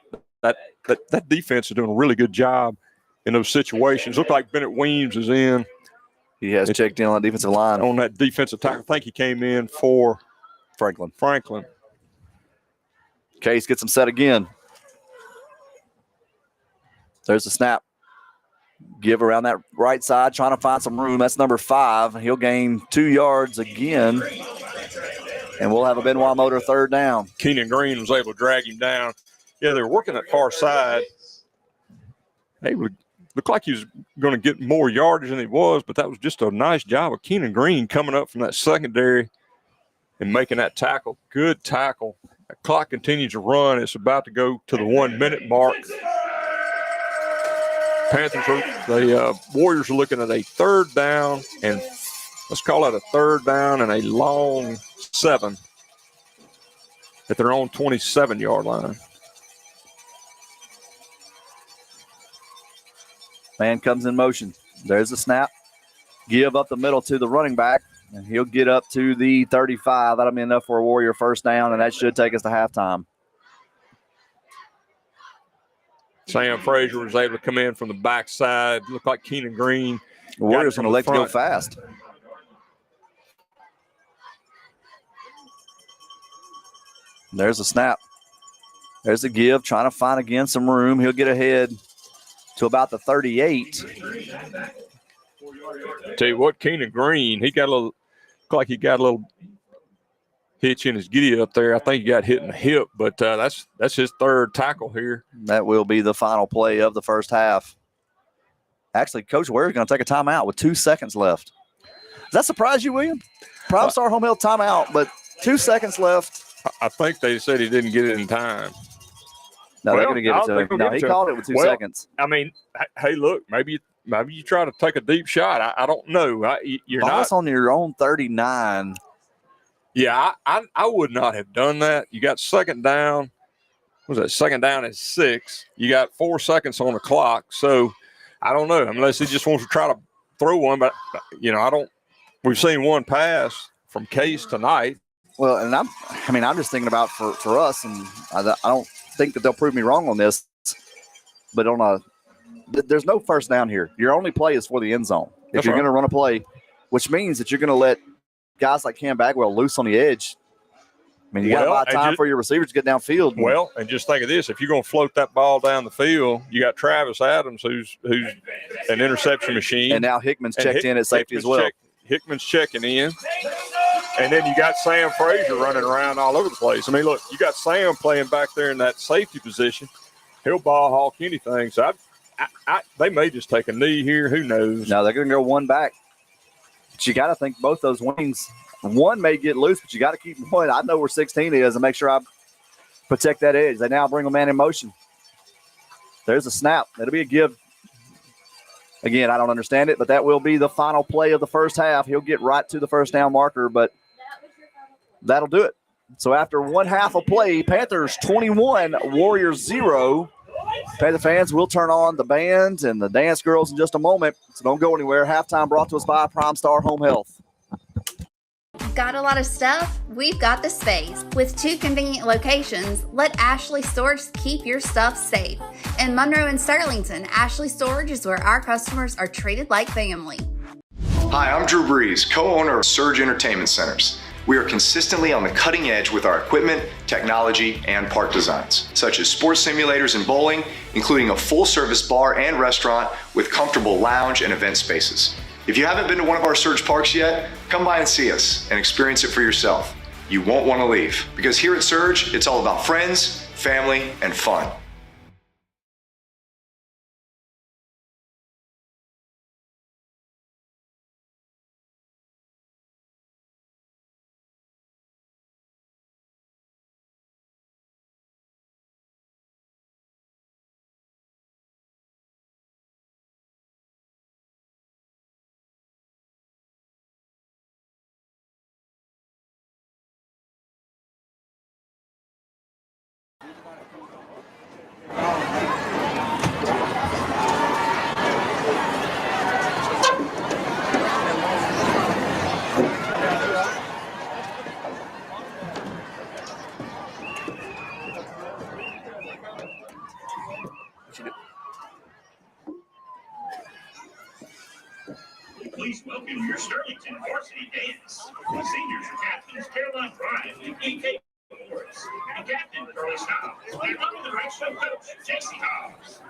defense is doing a really good job in those situations. Looked like Bennett Weems is in. He has checked in on the defensive line. On that defensive tackle. I think he came in for Franklin. Case gets him set again. There's the snap. Give around that right side, trying to find some room. That's number 5. He'll gain 2 yards again. And we'll have a Benoit Motor third down. Keenan Green was able to drag him down. Yeah, they were working that far side. They would look like he was going to get more yardage than he was, but that was just a nice job of Keenan Green coming up from that secondary and making that tackle. Good tackle. The clock continues to run. It's about to go to the 1 minute mark. The Warriors are looking at a third down, and let's call it a third down and a long 7 at their own 27-yard line. Man comes in motion. There's the snap. Give up the middle to the running back, and he'll get up to the 35. That'll be enough for a Warrior first down, and that should take us to halftime. Sam Frazier was able to come in from the backside. Looked like Keenan Green. The Warriors going to let you go fast. There's a snap. There's a give, trying to find again some room. He'll get ahead to about the 38. Tell you what, Keenan Green, he got a little hitch in his giddy up there. I think he got hit in the hip, but that's his third tackle here. That will be the final play of the first half. Actually, Coach Ware's going to take a timeout with 2 seconds left. Does that surprise you, William? Prime Star Home Health timeout, but 2 seconds left. I think they said he didn't get it in time. No, they're going to give it to him. No, he called it with 2 seconds. I mean, hey, look, maybe you try to take a deep shot. I don't know. You're not on your own 39. Yeah, I would not have done that. You got second down. What was that? Second down at 6. You got 4 seconds on the clock. So I don't know, unless he just wants to try to throw one. But I don't. We've seen one pass from Case tonight. Well, and I'm just thinking about for us, and I don't think that they'll prove me wrong on this. But there's no first down here. Your only play is for the end zone. If you're going to run a play, which means that you're going to let guys like Cam Bagwell loose on the edge. I mean, you got to buy time for your receivers to get downfield. Well, and just think of this. If you're going to float that ball down the field, you got Travis Adams, who's an interception machine. And now Hickman's checked in at safety as well. Hickman's checking in. And then you got Sam Frazier running around all over the place. I mean, look, you got Sam playing back there in that safety position. He'll ball hawk anything. So they may just take a knee here. Who knows? No, they're going to go one back. But you got to think both those wings, one may get loose, but you got to keep one. I know where 16 is and make sure I protect that edge. They now bring a man in motion. There's a snap. That'll be a give. Again, I don't understand it, but that will be the final play of the first half. He'll get right to the first down marker, but that'll do it. So after one half of play, Panthers 21, Warriors 0. Panther fans, we'll turn on the band and the dance girls in just a moment, so don't go anywhere. Halftime brought to us by Prime Star Home Health. Got a lot of stuff? We've got the space. With 2 convenient locations, let Ashley Storage keep your stuff safe. In Monroe and Sterlington, Ashley Storage is where our customers are treated like family. Hi, I'm Drew Brees, co-owner of Surge Entertainment Centers. We are consistently on the cutting edge with our equipment, technology, and park designs, such as sports simulators and bowling, including a full-service bar and restaurant with comfortable lounge and event spaces. If you haven't been to one of our Surge parks yet, come by and see us and experience it for yourself. You won't want to leave, because here at Surge, it's all about friends, family, and fun. Please welcome your Sterlington varsity dance. The seniors are captains Caroline Bryant and EK Morris, and Captain Curly Stiles, and under the direction of Coach J.C. Hobbs.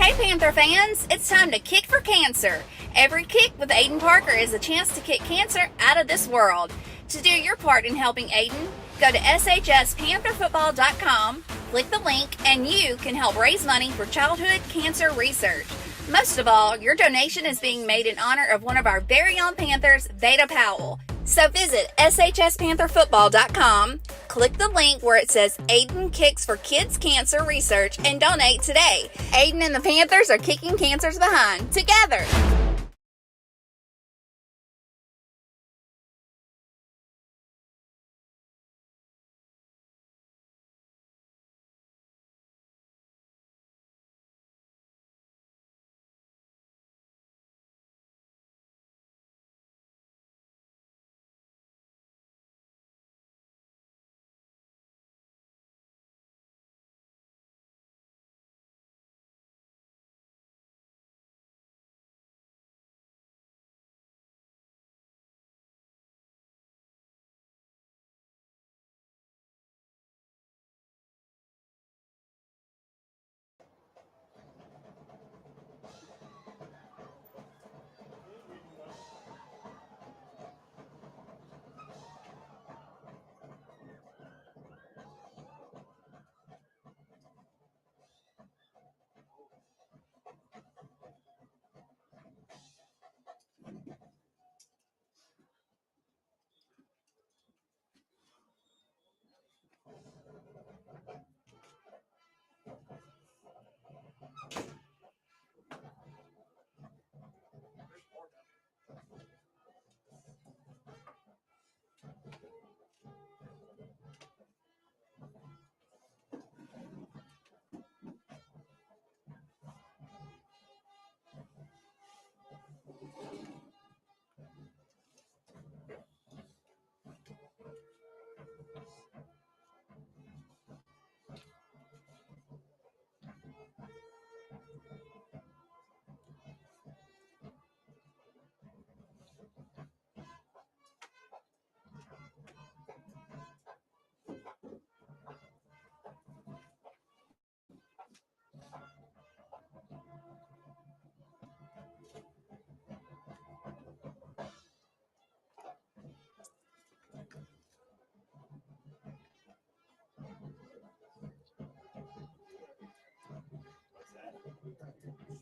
Hey Panther fans, it's time to kick for cancer. Every kick with Aiden Parker is a chance to kick cancer out of this world. To do your part in helping Aiden, go to shspantherfootball.com, click the link, and you can help raise money for childhood cancer research. Most of all, your donation is being made in honor of one of our very own Panthers, Veda Powell. So visit shspantherfootball.com, click the link where it says Aiden Kicks for Kids Cancer Research, and donate today. Aiden and the Panthers are kicking cancers behind, together.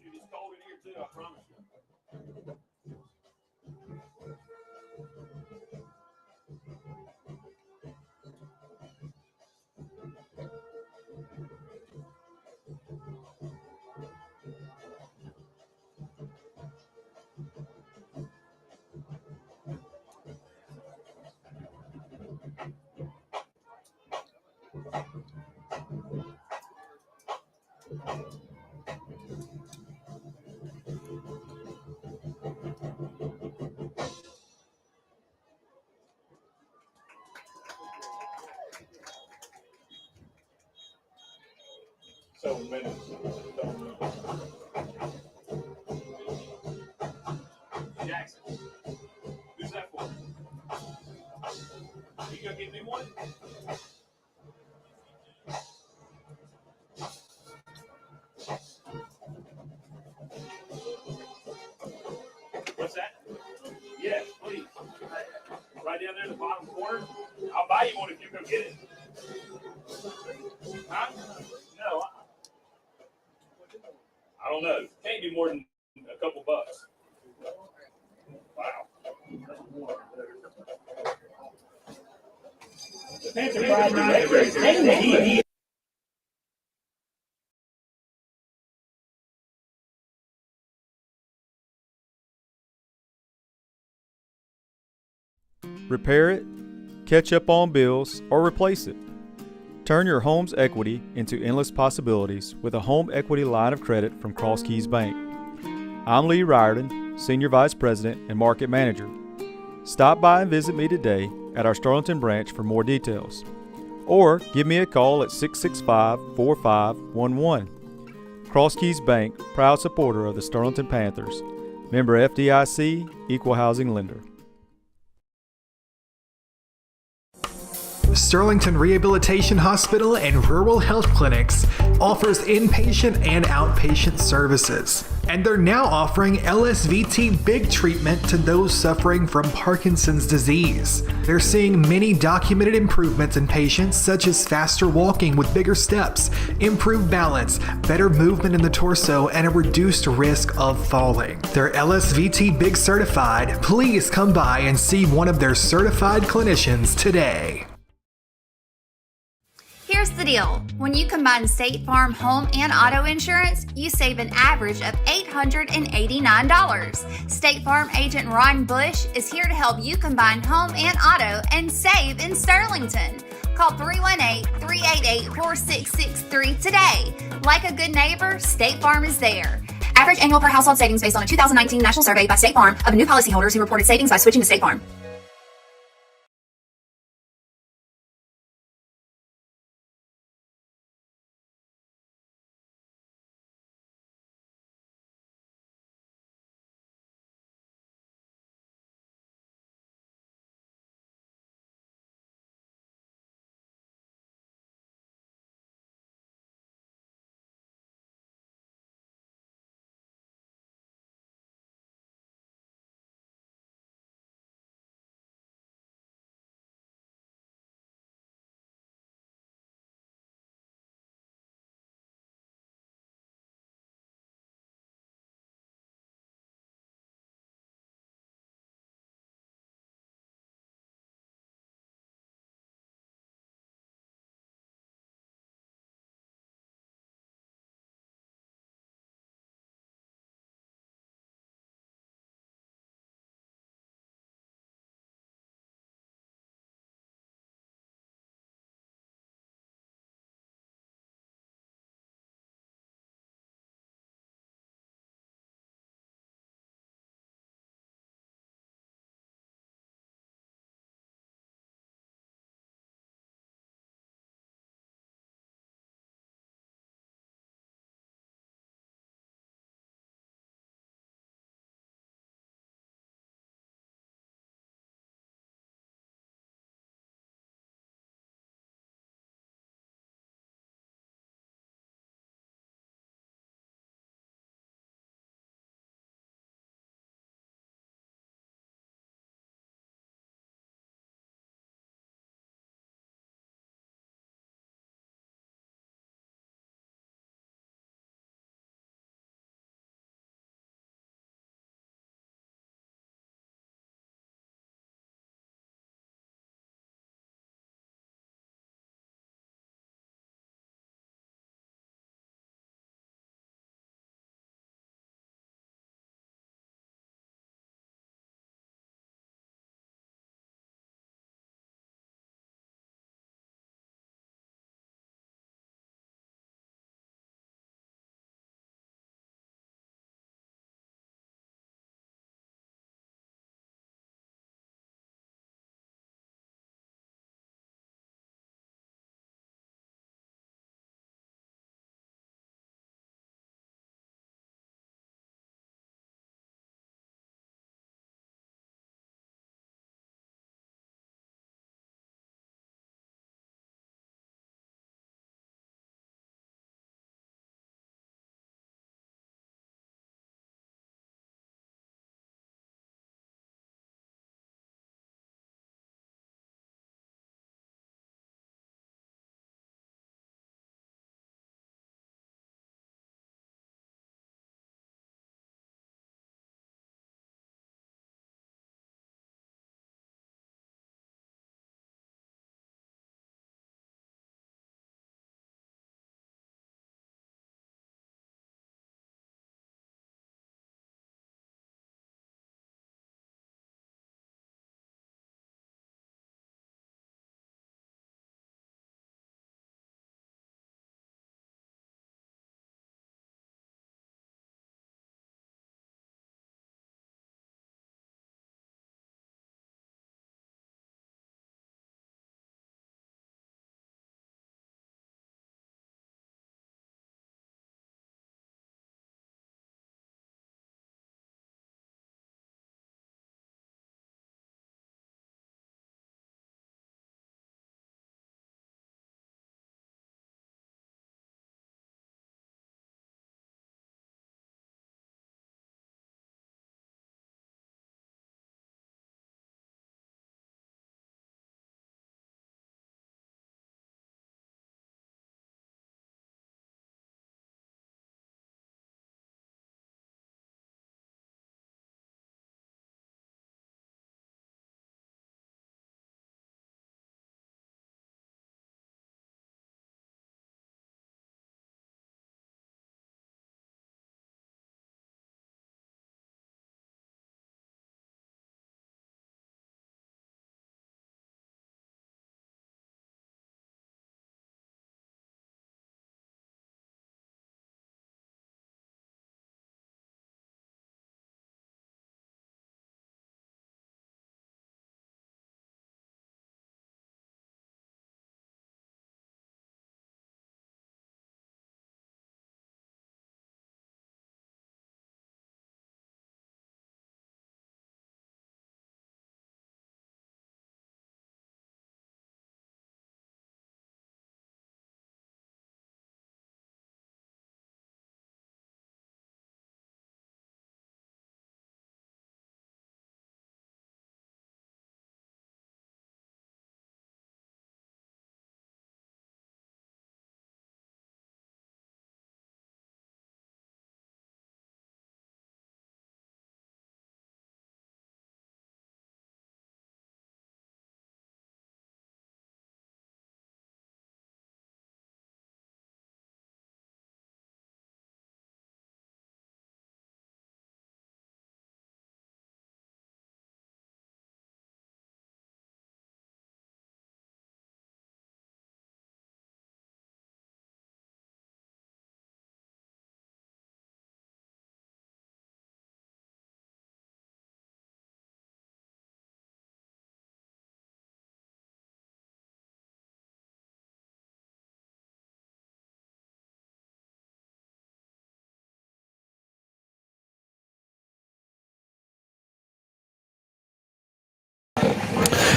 It's cold in here too, I promise you. Several minutes. Jackson, who's that for? You gonna get me one? What's that? Yes, please. Right down there in the bottom corner. I'll buy you one if you go get it. Huh? No. I don't know. Can't be more than a couple bucks. Wow. Repair it, catch up on bills, or replace it. Turn your home's equity into endless possibilities with a home equity line of credit from Cross Keys Bank. I'm Lee Riordan, Senior Vice President and Market Manager. Stop by and visit me today at our Sterlington branch for more details. Or give me a call at 665-4511. Cross Keys Bank, proud supporter of the Sterlington Panthers. Member FDIC, Equal Housing Lender. Sterlington Rehabilitation Hospital and Rural Health Clinics offers inpatient and outpatient services. And they're now offering LSVT Big treatment to those suffering from Parkinson's disease. They're seeing many documented improvements in patients, such as faster walking with bigger steps, improved balance, better movement in the torso, and a reduced risk of falling. They're LSVT Big certified. Please come by and see one of their certified clinicians today. Here's the deal. When you combine State Farm home and auto insurance, you save an average of $889. State Farm agent Ron Bush is here to help you combine home and auto and save in Sterlington. Call 318-388-4663 today. Like a good neighbor, State Farm is there. Average annual per household savings based on a 2019 national survey by State Farm of new policyholders who reported savings by switching to State Farm.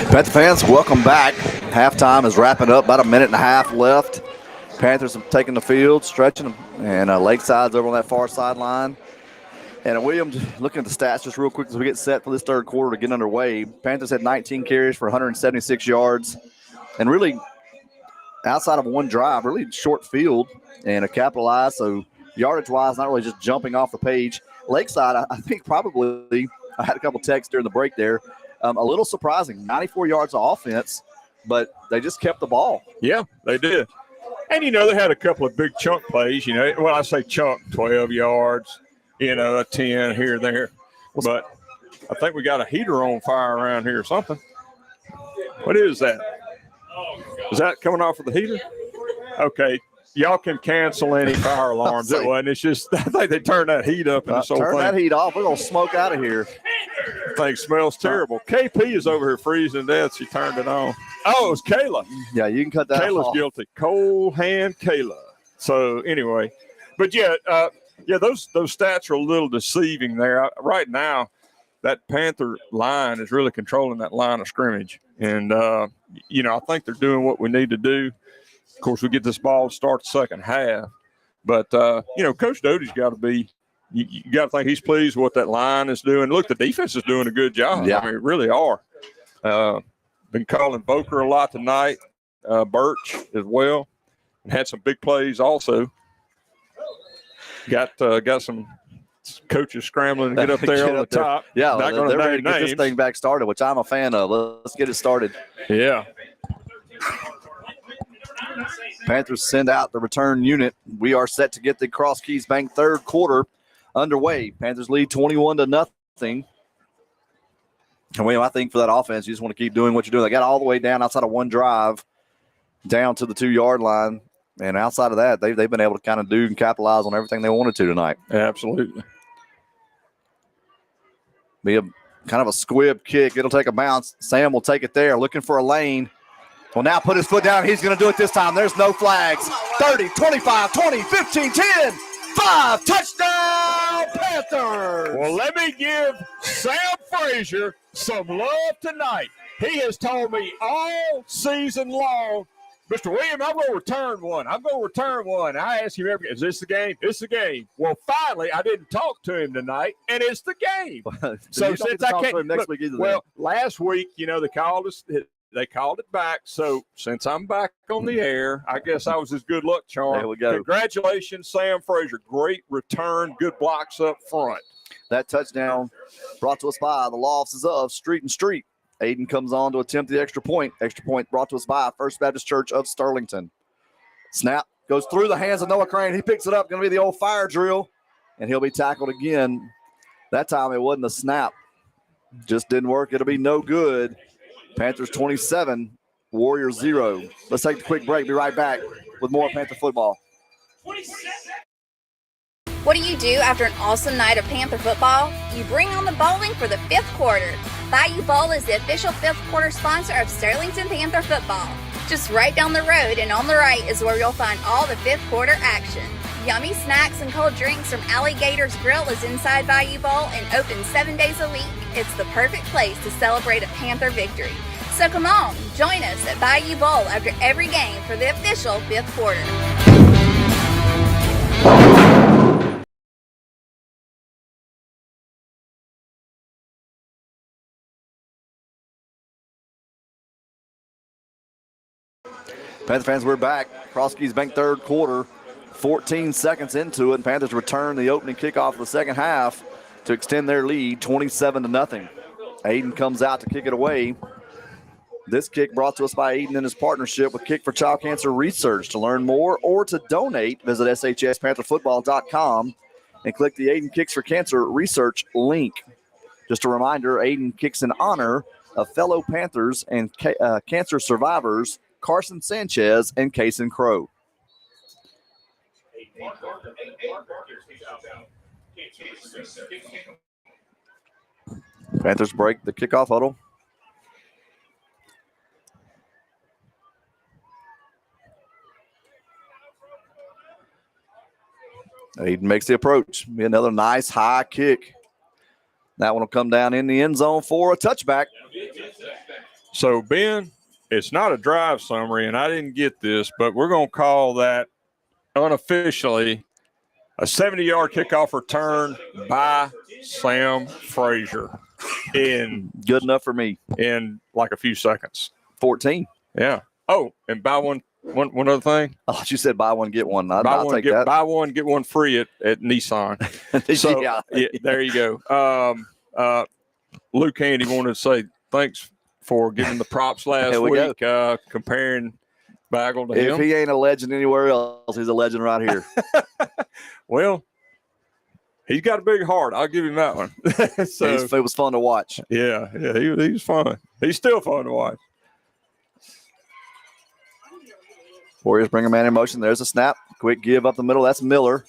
Panther fans, welcome back. Halftime is wrapping up, about a minute and a half left. Panthers have taken the field, stretching them, and Lakeside's over on that far sideline. And Williams, looking at the stats just real quick as we get set for this third quarter to get underway. Panthers had 19 carries for 176 yards. And really, outside of one drive, really short field and a capitalized. So yardage-wise, not really just jumping off the page. Lakeside, I think probably, I had a couple texts during the break there, a little surprising. 94 yards of offense, but they just kept the ball. Yeah, they did. And, they had a couple of big chunk plays. When I say chunk, 12 yards, a 10 here and there. But I think we got a heater on fire around here or something. What is that? Is that coming off of the heater? Okay. Y'all can cancel any fire alarms. It wasn't. It's just, I think they turned that heat up in this whole thing. Turn that heat off. We're going to smoke out of here. Thing smells terrible. KP is over here freezing to death. She turned it on. Oh, it was Kayla. Yeah, you can cut that Kayla's off. guilty. Cold hand Kayla. So anyway, but those stats are a little deceiving there. Right now, that Panther line is really controlling that line of scrimmage. And, I think they're doing what we need to do. Of course, we get this ball to start the second half. But, Coach Doty's got to be you got to think he's pleased with what that line is doing. Look, the defense is doing a good job. Yeah. I mean, really are. Been calling Boker a lot tonight, Birch as well, and had some big plays also. Got some coaches scrambling to get up there on the top. Yeah, not going to they're ready name to get this names. thing back started, which I'm a fan of. Let's get it started. Yeah. Panthers send out the return unit. We are set to get the Cross Keys Bank third quarter underway. Panthers lead 21-0. And William, I think for that offense, you just want to keep doing what you're doing. They got all the way down outside of one drive, down to the 2-yard line. And outside of that, they've been able to kind of do and capitalize on everything they wanted to tonight. Absolutely. Be a kind of a squib kick. It'll take a bounce. Sam will take it there, looking for a lane. Will now put his foot down. He's going to do it this time. There's no flags. 30, 25, 20, 15, 10, 5. Touchdown, Panthers. Well, let me give Sam Frazier some love tonight. He has told me all season long, Mr. William, I'm going to return one. I ask him is this the game? It's the game. Well, finally, I didn't talk to him tonight, and it's the game. So since I can't next week either. Well, last week, they called us. They called it back. So since I'm back on the air, I guess I was his good luck charm. There we go. Congratulations, Sam Frazier. Great return. Good blocks up front. That touchdown brought to us by the law offices of Street and Street. Aiden comes on to attempt the extra point. Extra point brought to us by First Baptist Church of Sterlington. Snap goes through the hands of Noah Crane. He picks it up. Going to be the old fire drill, and he'll be tackled again. That time it wasn't a snap. Just didn't work. It'll be no good. Panthers 27, Warriors 0. Let's take a quick break. Be right back with more Panther football. What do you do after an awesome night of Panther football? You bring on the bowling for the fifth quarter. Bayou Bowl is the official fifth quarter sponsor of Sterlington Panther football. Just right down the road and on the right is where you'll find all the fifth quarter action. Yummy snacks and cold drinks from Alligator's Grill is inside Bayou Bowl and open 7 days a week. It's the perfect place to celebrate a Panther victory. So come on, join us at Bayou Bowl after every game for the official fifth quarter. Panther fans, we're back. Cross Keys Bank third quarter, 14 seconds into it, and Panthers return the opening kickoff of the second half to extend their lead 27-0. Aiden comes out to kick it away. This kick brought to us by Aiden and his partnership with Kick for Child Cancer Research. To learn more or to donate, visit shspantherfootball.com and click the Aiden Kicks for Cancer Research link. Just a reminder, Aiden kicks in honor of fellow Panthers and cancer survivors Carson Sanchez and Kason Crow. Panthers break the kickoff huddle. Aiden makes the approach. Be another nice high kick. That one will come down in the end zone for a touchback. So, Ben, it's not a drive summary, and I didn't get this, but we're going to call that unofficially a 70-yard kickoff return by Sam Frazier. Good enough for me. In like a few seconds. 14. Yeah. Oh, and buy one other thing. Oh, you said buy one, get one. I'll take that. Buy one, get one free at Nissan. So, yeah, there you go. Luke Handy wanted to say thanks for giving the props last week, comparing Bagel to him. If he ain't a legend anywhere else, he's a legend right here. Well, he's got a big heart. I'll give him that one. So it was fun to watch. Yeah, he was fun. He's still fun to watch. Warriors bring a man in motion. There's a snap. Quick give up the middle. That's Miller.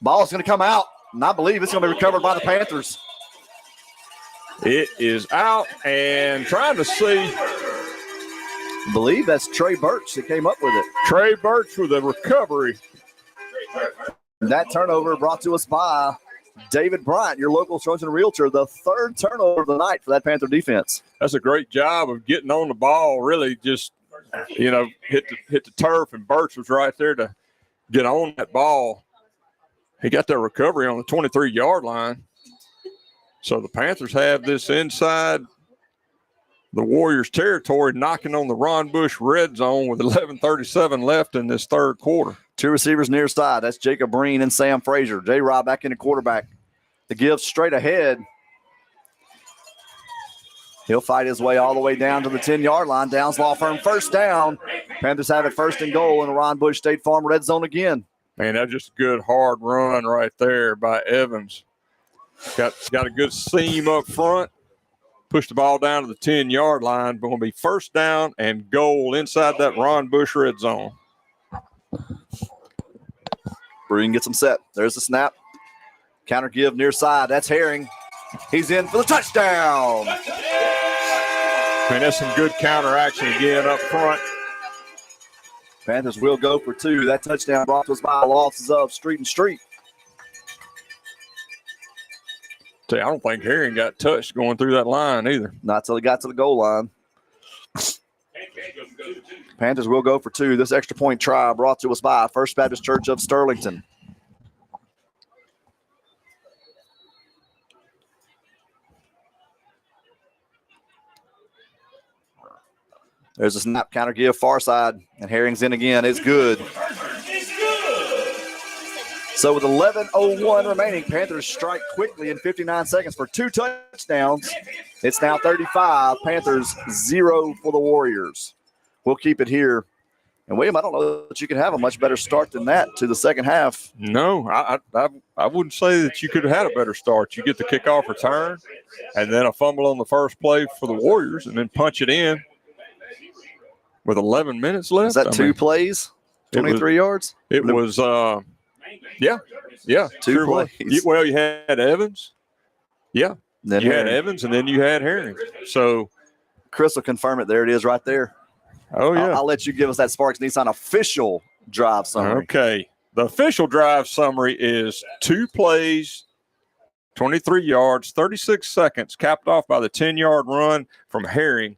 Ball's going to come out, and I believe it's going to be recovered by the Panthers. It is out, and trying to see. I believe that's Trey Birch that came up with it. Trey Birch with a recovery. That turnover brought to us by David Bryant, your local Trojan Realtor, the third turnover of the night for that Panther defense. That's a great job of getting on the ball, really just, hit the turf, and Birch was right there to get on that ball. He got that recovery on the 23-yard line. So the Panthers have this inside the Warriors territory, knocking on the Ron Bush red zone with 11:37 left in this third quarter. Two receivers near side. That's Jacob Breen and Sam Frazier. J-Rob back in the quarterback. The give straight ahead. He'll fight his way all the way down to the 10-yard line. Downs Law Firm first down. Panthers have it first and goal in the Ron Bush State Farm red zone again. Man, that's just a good hard run right there by Evans. Got a good seam up front. Push the ball down to the 10-yard line. But going to be first down and goal inside that Ron Bush red zone. Breen gets him set. There's the snap. Counter give near side. That's Herring. He's in for the touchdown. Man, that's some good counter action again up front. Panthers will go for two. That touchdown brought to us by losses of Street and Street. I don't think Herring got touched going through that line either. Not till he got to the goal line. Panthers will go for two. This extra point try brought to us by First Baptist Church of Sterlington. There's a snap, counter give, far side, and Herring's in again. It's good. So with 11:01 remaining, Panthers strike quickly in 59 seconds for two touchdowns. It's now 35. Panthers 0 for the Warriors. We'll keep it here. And, William, I don't know that you can have a much better start than that to the second half. No, I wouldn't say that you could have had a better start. You get the kickoff return and then a fumble on the first play for the Warriors and then punch it in with 11 minutes left. Is that two plays, 23 yards? It was yeah, two plays. Well, you had Evans. Yeah, then you had Evans, and then you had Herring. So Chris will confirm it. There it is right there. Oh, yeah. I'll let you give us that Sparks Nissan official drive summary. Okay. The official drive summary is 2 plays, 23 yards, 36 seconds, capped off by the 10-yard run from Herring.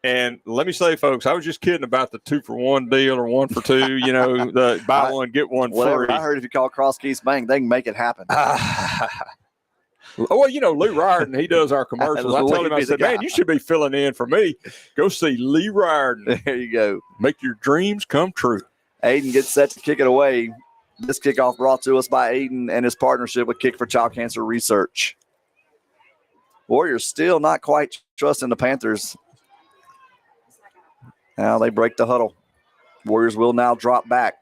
And let me say, folks, I was just kidding about the 2-for-1 deal or 1-for-2, the buy one, get one free. I heard if you call Cross Keys Bank, they can make it happen. Well, Lee Riordan, he does our commercials. I told him, I said, man, you should be filling in for me. Go see Lee Riordan. There you go. Make your dreams come true. Aiden gets set to kick it away. This kickoff brought to us by Aiden and his partnership with Kick for Child Cancer Research. Warriors still not quite trusting the Panthers. Now they break the huddle. Warriors will now drop back.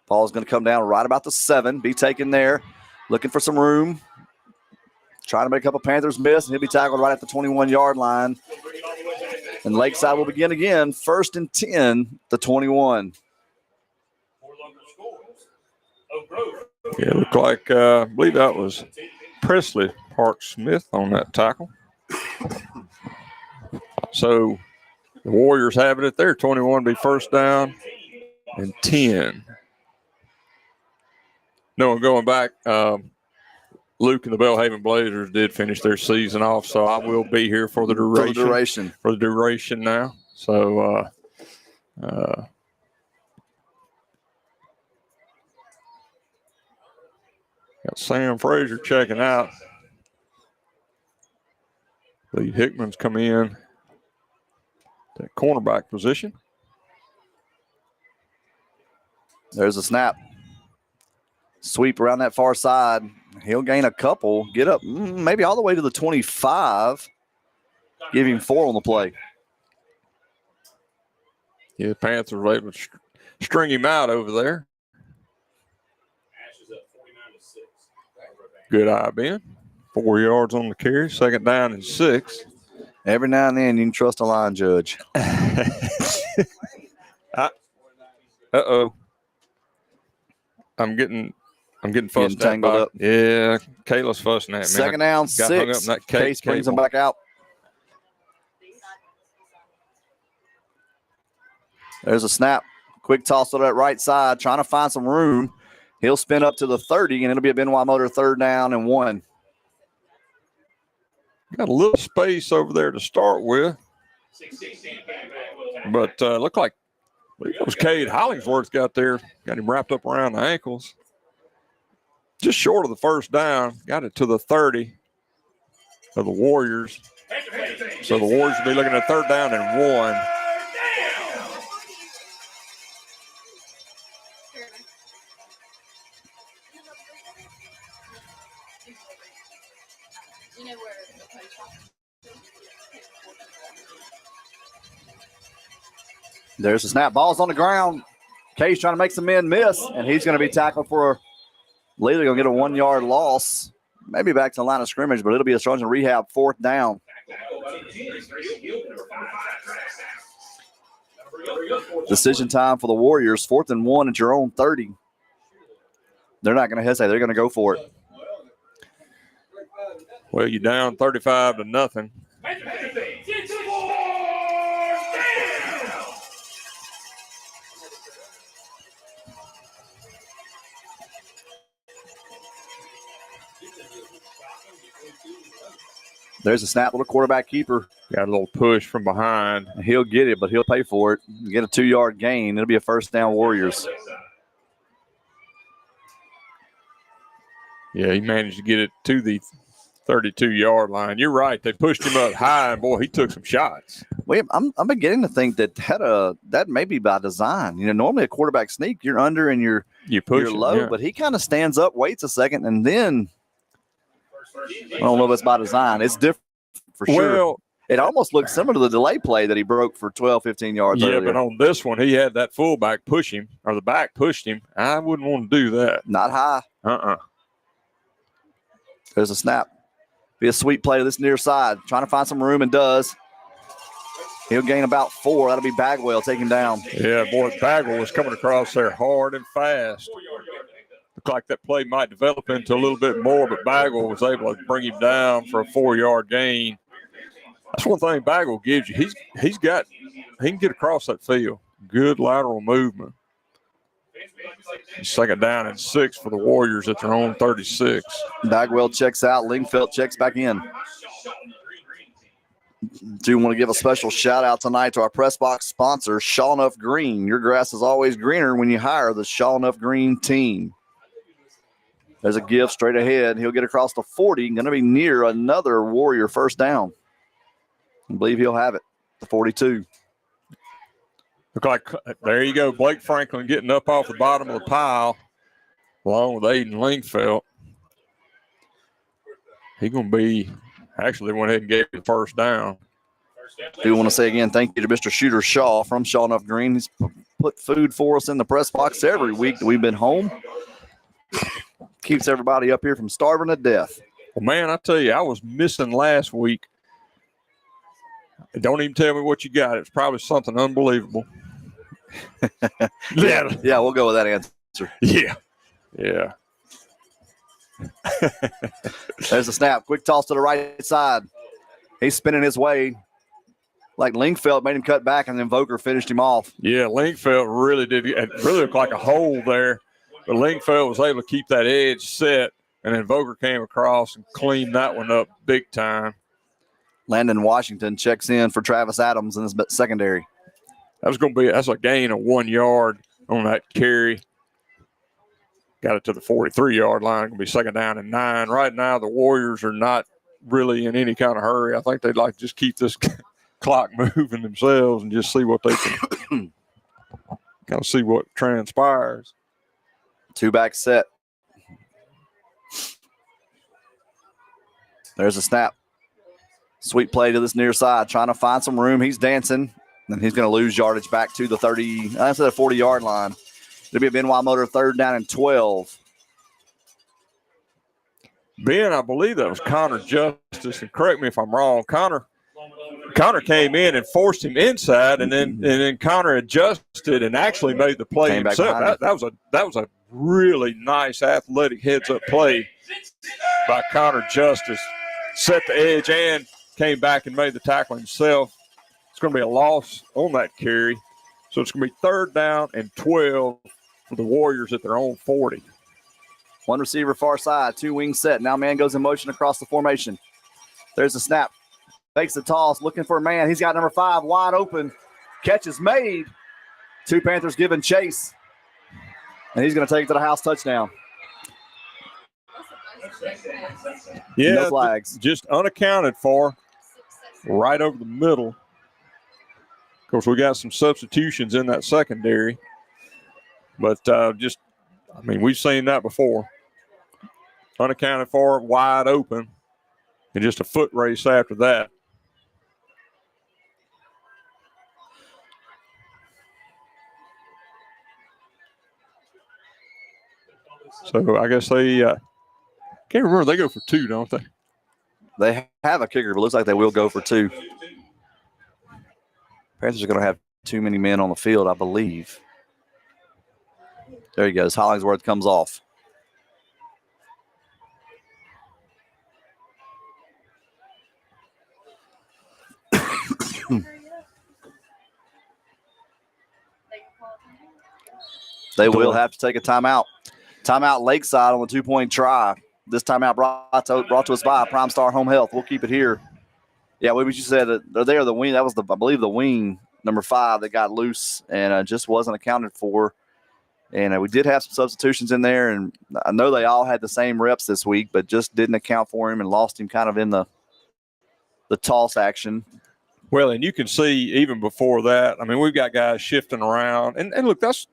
Ball's going to come down right about the 7. Be taken there. Looking for some room. Trying to make a couple Panthers miss, and he'll be tackled right at the 21-yard line. And Lakeside will begin again. 1st and 10, the 21. Yeah, it looked like, I believe that was Presley Park Smith on that tackle. So the Warriors having it there. 21 be first down and 10. No, going back, Luke and the Belhaven Blazers did finish their season off, so I will be here for the duration. For the duration now. So, got Sam Frazier checking out. Lee Hickman's come in to cornerback position. There's a snap. Sweep around that far side. He'll gain a couple. Get up maybe all the way to the 25. Give him 4 on the play. Yeah, the Panthers were able to string him out over there. Good eye, Ben. 4 yards on the carry. 2nd down and 6. Every now and then you can trust a line judge. Uh-oh. I'm getting fussed tangled up. Yeah, Kayla's fussing at me. 2nd down, 6. Hung up in that Case brings him back out. There's a snap. Quick toss to that right side, trying to find some room. He'll spin up to the 30, and it'll be a Benoit Motor 3rd down and 1. Got a little space over there to start with. But looked like it was Cade Hollingsworth got there. Got him wrapped up around the ankles. Just short of the 1st down. Got it to the 30 of the Warriors. So the Warriors will be looking at 3rd down and 1. There's a snap. Ball's on the ground. Case trying to make some men miss, and he's going to be tackled for later. Going to get a 1-yard loss. Maybe back to the line of scrimmage, but it'll be a Trojan rehab 4th down. Decision time for the Warriors. 4th and 1 at your own 30. They're not going to hesitate. They're going to go for it. Well, you're down 35-0. There's a snap, little quarterback keeper. Got a little push from behind. He'll get it, but he'll pay for it. Get a 2-yard gain. It'll be a 1st down Warriors. Yeah, he managed to get it to the 32-yard line. You're right. They pushed him up high, and, boy, he took some shots. Well, I'm beginning to think that may be by design. You know, normally a quarterback sneak, you're under and you're low, yeah. But he kind of stands up, waits a second, and then I don't know if it's by design. It's different for sure. Well, it almost looks similar to the delay play that he broke for 12, 15 yards earlier. Yeah, but on this one, he had that fullback push him, or the back pushed him. I wouldn't want to do that. Not high. There's a snap. Be a sweet play to this near side. Trying to find some room and does. He'll gain about 4. That'll be Bagwell taking down. Yeah, boy, Bagwell was coming across there hard and fast. Looked like that play might develop into a little bit more, but Bagwell was able to bring him down for a 4-yard gain. That's one thing Bagwell gives you. He can get across that field. Good lateral movement. 2nd down and 6 for the Warriors at their own 36. Bagwell checks out. Lingfeld checks back in. Do want to give a special shout out tonight to our press box sponsor, Shawnuff Green. Your grass is always greener when you hire the Shawnuff Green team. There's a gift straight ahead. He'll get across the 40. Going to be near another Warrior 1st down. I believe he'll have it. The 42. Look like there you go. Blake Franklin getting up off the bottom of the pile along with Aiden Lingfeld. He's going to be actually went ahead and gave the 1st down. Do want to say again, thank you to Mr. Shooter Shaw from Shawnuff Green. He's put food for us in the press box every week that we've been home. Keeps everybody up here from starving to death. Well, man, I tell you, I was missing last week. Don't even tell me what you got. It's probably something unbelievable. Yeah, we'll go with that answer. Yeah. There's a snap. Quick toss to the right side. He's spinning his way. Like Lingfeld made him cut back, and then Voker finished him off. Yeah, Lingfeld really did. It really looked like a hole there. But Lingfeld was able to keep that edge set, and then Voger came across and cleaned that one up big time. Landon Washington checks in for Travis Adams in his secondary. That's a gain of 1 yard on that carry. Got it to the 43-yard line. Going to be second down and 9. Right now, the Warriors are not really in any kind of hurry. I think they'd like to just keep this clock moving themselves and just see what they can kind of see what transpires. 2-back set. There's a snap. Sweet play to this near side, trying to find some room. He's dancing, and he's going to lose yardage back to the 40-yard line. It'll be a Benoit Motor third down and 12. Ben, I believe that was Connor Justice, and correct me if I'm wrong. Connor came in and forced him inside, and then Connor adjusted and actually made the play himself. That was a really nice athletic heads-up play by Connor Justice. Set the edge and came back and made the tackle himself. It's going to be a loss on that carry. So it's going to be third down and 12 for the Warriors at their own 40. One receiver far side, 2 wing set. Now man goes in motion across the formation. There's the snap. Fakes the toss, looking for a man. He's got number 5 wide open. Catch is made. 2 Panthers giving chase. And he's going to take it to the house touchdown. Yeah, no flags. Just unaccounted for. Right over the middle. Of course, we got some substitutions in that secondary. But we've seen that before. Unaccounted for, wide open, and just a foot race after that. So I guess they can't remember. They go for 2, don't they? They have a kicker, but it looks like they will go for 2. Panthers are going to have too many men on the field, I believe. There he goes. Hollingsworth comes off. They will have to take a timeout. Timeout Lakeside on the 2-point try. This timeout brought to us by Prime Star Home Health. We'll keep it here. Yeah, what you said, they're the wing. That was, I believe, the wing, number 5, that got loose and just wasn't accounted for. And we did have some substitutions in there, and I know they all had the same reps this week, but just didn't account for him and lost him kind of in the toss action. Well, and you can see even before that, we've got guys shifting around. And look, that's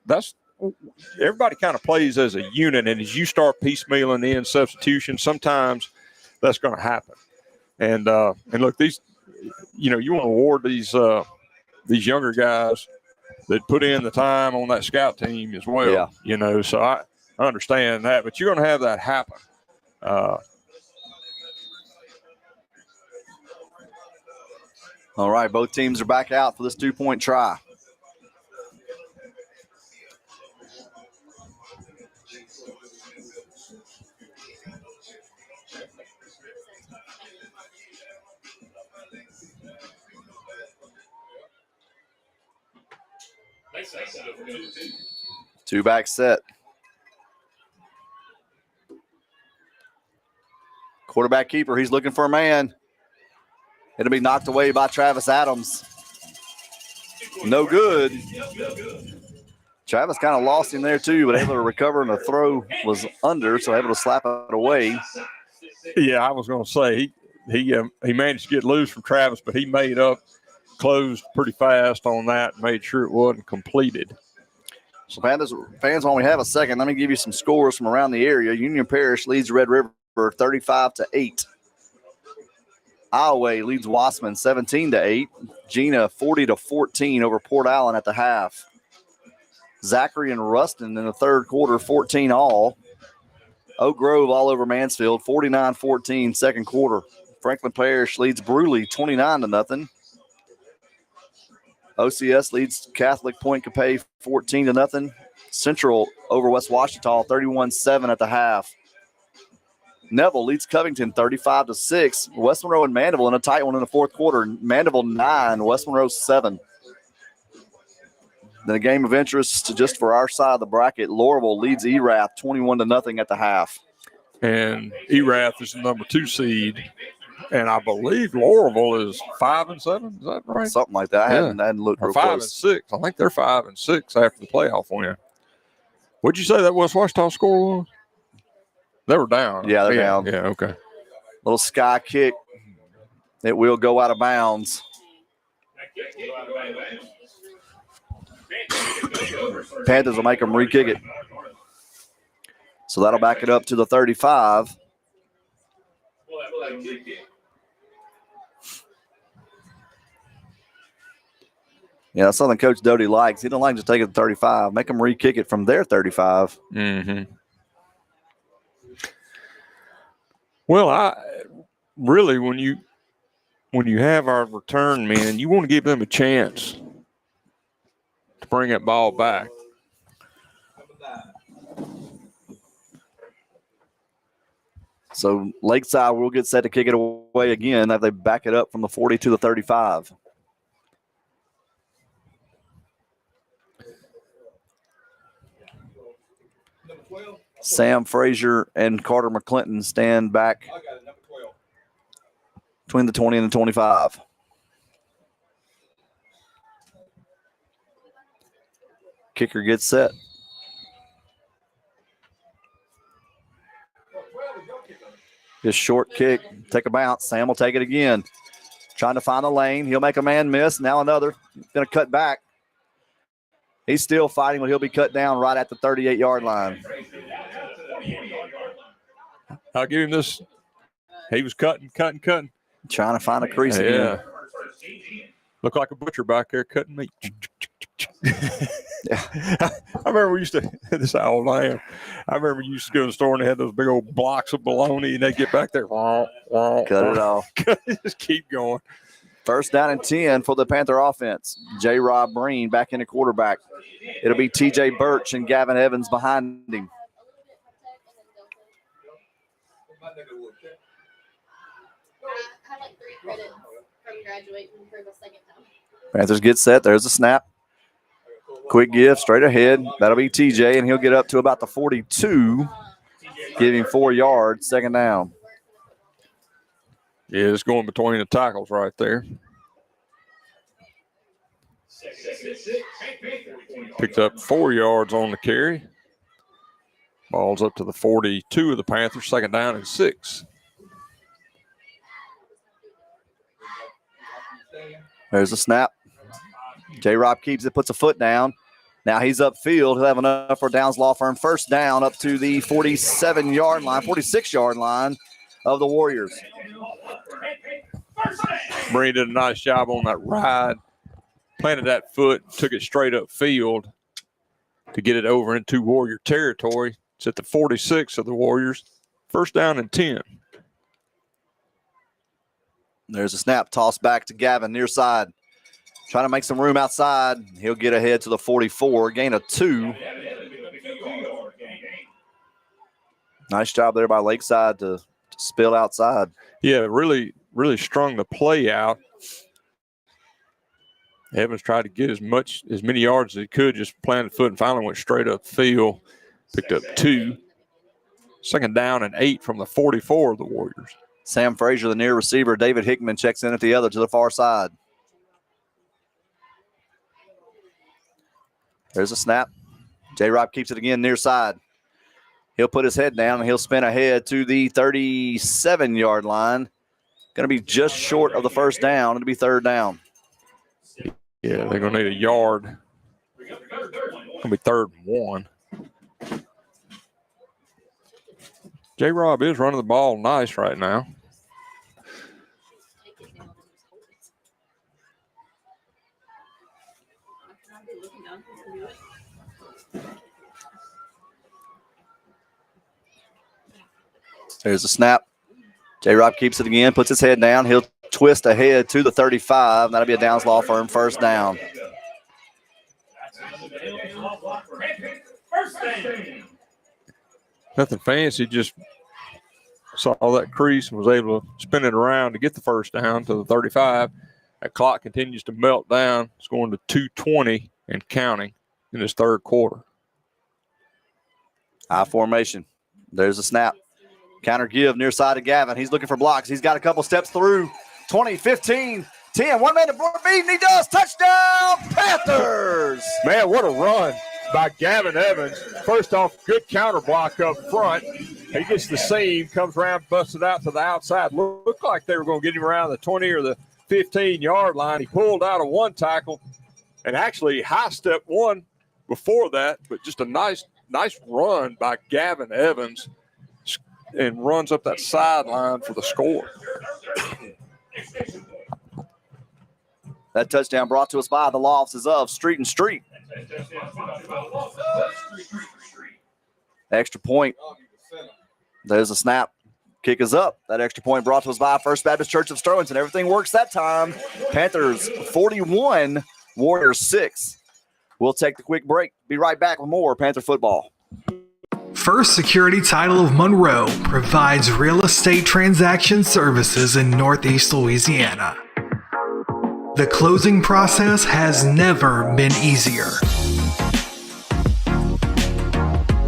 everybody kind of plays as a unit, and as you start piecemealing in substitution, sometimes that's going to happen. And look, these, you want to award these younger guys that put in the time on that scout team as well. Yeah. So I understand that, but you're going to have that happen. All right, both teams are back out for this 2-point try. Two-back set. Quarterback keeper, he's looking for a man. It'll be knocked away by Travis Adams. No good. Travis kind of lost him there too, but able to recover, and the throw was under, so able to slap it away. Yeah, I was going to say he managed to get loose from Travis, but he made up, closed pretty fast on that, made sure it wasn't completed. So Panthers fans, while we have a second, let me give you some scores from around the area. Union Parish leads Red River 35-8. Iowa leads Wassman 17-8. Gina 40-14 over Port Allen at the half. Zachary and Ruston in the third quarter 14 all. Oak Grove all over Mansfield 49-14 second quarter. Franklin Parish leads Bruley 29-0. OCS leads Catholic Point Capay 14-0. Central over West Washita 31-7 at the half. Neville leads Covington 35-6. West Monroe and Mandeville in a tight one in the fourth quarter. Mandeville 9, West Monroe 7. The game of interest, just for our side of the bracket, Laurelville leads Erath 21-0 at the half. And Erath is the number 2 seed. And I believe Laurelville is 5-7. Is that right? Something like that. I hadn't looked real close. 5-6. I think they're 5-6 after the playoff win. What'd you say that West Washita score was? They were down. Yeah, they're down. Yeah, okay. Little sky kick. It will go out of bounds. Panthers will make them re-kick it. So that'll back it up to the 35. Yeah, that's something Coach Doty likes. He don't like to take it to 35. Make them re-kick it from their 35. Mm-hmm. Well, I really, when you have our return men, you want to give them a chance to bring that ball back. So Lakeside will get set to kick it away again as they back it up from the 40 to the 35. Sam Frazier and Carter McClinton stand back between the 20 and the 25. Kicker gets set. This short kick, take a bounce. Sam will take it again. Trying to find the lane. He'll make a man miss. Now another. Going to cut back. He's still fighting, but he'll be cut down right at the 38-yard line. I'll give him this. He was cutting. Trying to find a crease again. Looked like a butcher back there cutting meat. I remember we used to, this is how old I am. I remember we used to go to the store and they had those big old blocks of bologna and they'd get back there. Cut it off. Just keep going. First down and 10 for the Panther offense. J. Rob Breen back in the quarterback. It'll be T.J. Birch and Gavin Evans behind him. Panthers get set. There's a snap. Quick give straight ahead. That'll be TJ, and he'll get up to about the 42, giving 4 yards, second down. Yeah, it's going between the tackles right there. Picked up 4 yards on the carry. Ball's up to the 42 of the Panthers, second down and 6. There's a snap. J-Rob keeps it, puts a foot down. Now he's upfield. He'll have enough for Downs Law Firm. First down up to the 47-yard line, 46-yard line of the Warriors. Breen did a nice job on that ride. Planted that foot, took it straight upfield to get it over into Warrior territory. It's at the 46 of the Warriors. First down and 10. There's a snap, toss back to Gavin, near side. Trying to make some room outside. He'll get ahead to the 44, gain of 2. Nice job there by Lakeside to spill outside. Yeah, really strung the play out. Evans tried to get as many yards as he could, just planted foot and finally went straight up field. Picked up 2. Second down and 8 from the 44 of the Warriors. Sam Frazier, the near receiver. David Hickman checks in at the other to the far side. There's a snap. J-Rob keeps it again near side. He'll put his head down and he'll spin ahead to the 37-yard line. Going to be just short of the first down. It'll be third down. Yeah, they're going to need a yard. Going to be third and 1. J-Rob is running the ball nice right now. There's a snap. J-Rob keeps it again, puts his head down. He'll twist ahead to the 35. That'll be a Downs Law Firm first down. Nothing fancy, just saw that crease and was able to spin it around to get the first down to the 35. That clock continues to melt down. It's going to 2:20 and counting in this third quarter. High formation. There's a snap. Counter give near side of Gavin. He's looking for blocks. He's got a couple steps through. 20, 15, 10. 1 minute for beat, and he does. Touchdown, Panthers! Man, what a run by Gavin Evans. First off, good counter block up front. He gets the seam, comes around, busts it out to the outside. Looked like they were going to get him around the 20 or the 15-yard line. He pulled out of one tackle and actually high step one before that, but just a nice run by Gavin Evans and runs up that sideline for the score. That touchdown brought to us by the law offices of Street and Street. Extra point. There's a snap. Kick is up. That extra point brought to us by First Baptist Church of Sterlington. Everything works that time. Panthers 41, Warriors 6. We'll take the quick break. Be right back with more Panther football. First Security Title of Monroe provides real estate transaction services in Northeast Louisiana. The closing process has never been easier.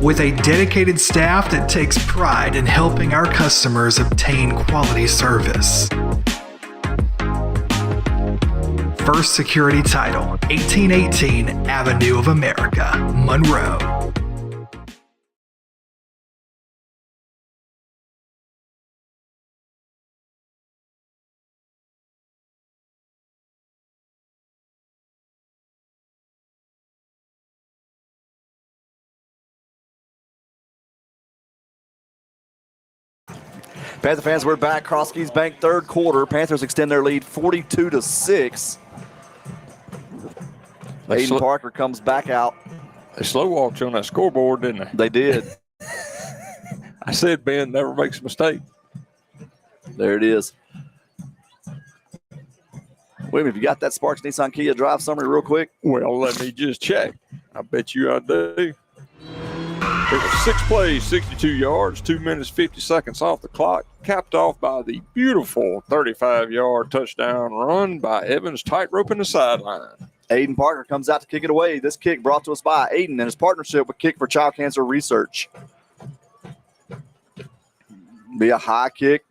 With a dedicated staff that takes pride in helping our customers obtain quality service. First Security Title, 1818 Avenue of America, Monroe. Panther fans, we're back. Cross Keys Bank third quarter. Panthers extend their lead 42-6. Aiden Parker comes back out. They slow walked you on that scoreboard, didn't they? They did. I said Ben never makes a mistake. There it is. Wait a minute, you got that Sparks Nissan Kia drive summary real quick? Well, let me just check. I bet you I do. There were 6 plays, 62 yards, 2 minutes, 50 seconds off the clock, capped off by the beautiful 35-yard touchdown run by Evans, tightrope in the sideline. Aiden Parker comes out to kick it away. This kick brought to us by Aiden and his partnership with Kick for Child Cancer Research. Be a high kick.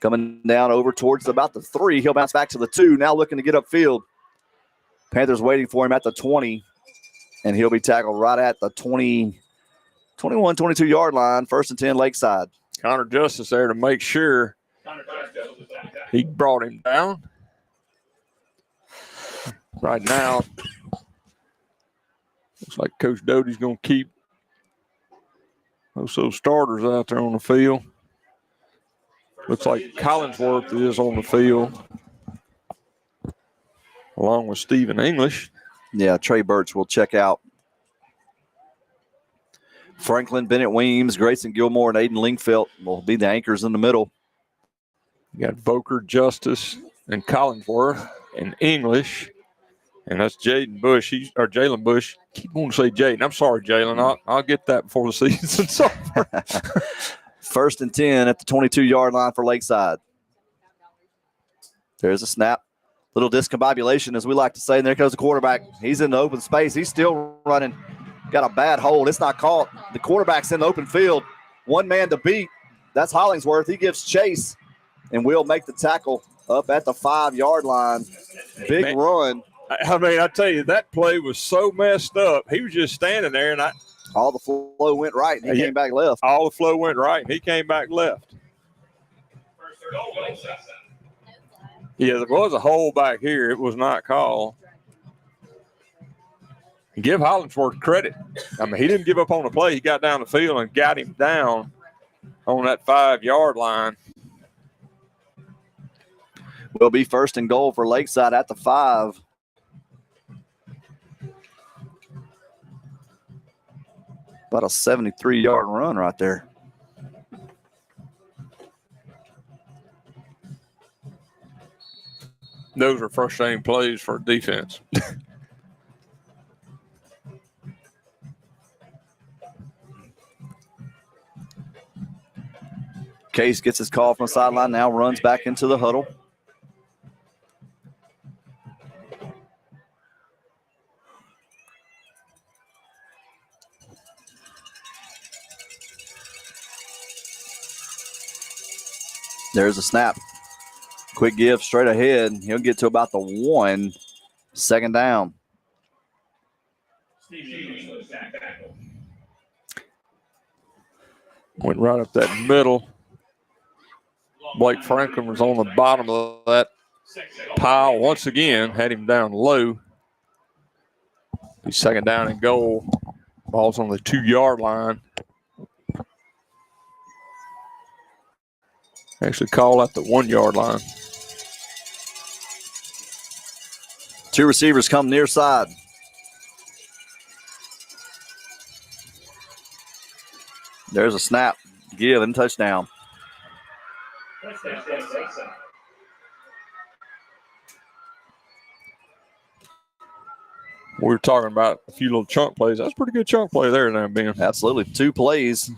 Coming down over towards about the 3. He'll bounce back to the 2. Now looking to get upfield. Panthers waiting for him at the 20. And he'll be tackled right at the 21, 22-yard line. 1st and 10, Lakeside. Connor Justice there to make sure he brought him down. Right now, looks like Coach Doty's going to keep those starters out there on the field. Looks like Collinsworth is on the field along with Stephen English. Yeah, Trey Birch will check out. Franklin, Bennett Weems, Grayson Gilmore, and Aiden Lingfelt will be the anchors in the middle. You got Voker, Justice, and Collinsworth, and English. And that's Jalen Bush. Jalen Bush. Keep wanting to say Jaden. I'm sorry, Jalen. I'll get that before the season's over. 1st and 10 at the 22-yard line for Lakeside. There's a snap. Little discombobulation, as we like to say, and there goes the quarterback. He's in the open space. He's still running. Got a bad hold. It's not caught. The quarterback's in the open field. One man to beat. That's Hollingsworth. He gives chase, and will make the tackle up at the 5-yard line. Big run. I mean, I tell you, that play was so messed up. He was just standing there, and all the flow went right, and he came back left. All the flow went right, and he came back left. Yeah, there was a hole back here. It was not called. Give Hollingsworth credit. I mean, he didn't give up on the play. He got down the field and got him down on that 5-yard line. Will be 1st and goal for Lakeside at the 5. About a 73-yard run right there. Those are frustrating plays for defense. Case gets his call from the sideline, now runs back into the huddle. There's a snap. Quick give straight ahead. He'll get to about the 1. Second down. Went right up that middle. Blake Franklin was on the bottom of that pile once again, had him down low. He's second down and goal. Ball's on the 2-yard line. Actually call at the 1-yard line. 2 receivers come near side. There's a snap, give, and touchdown. We were talking about a few little chunk plays. That's a pretty good chunk play there now, Ben. Absolutely. 2 plays.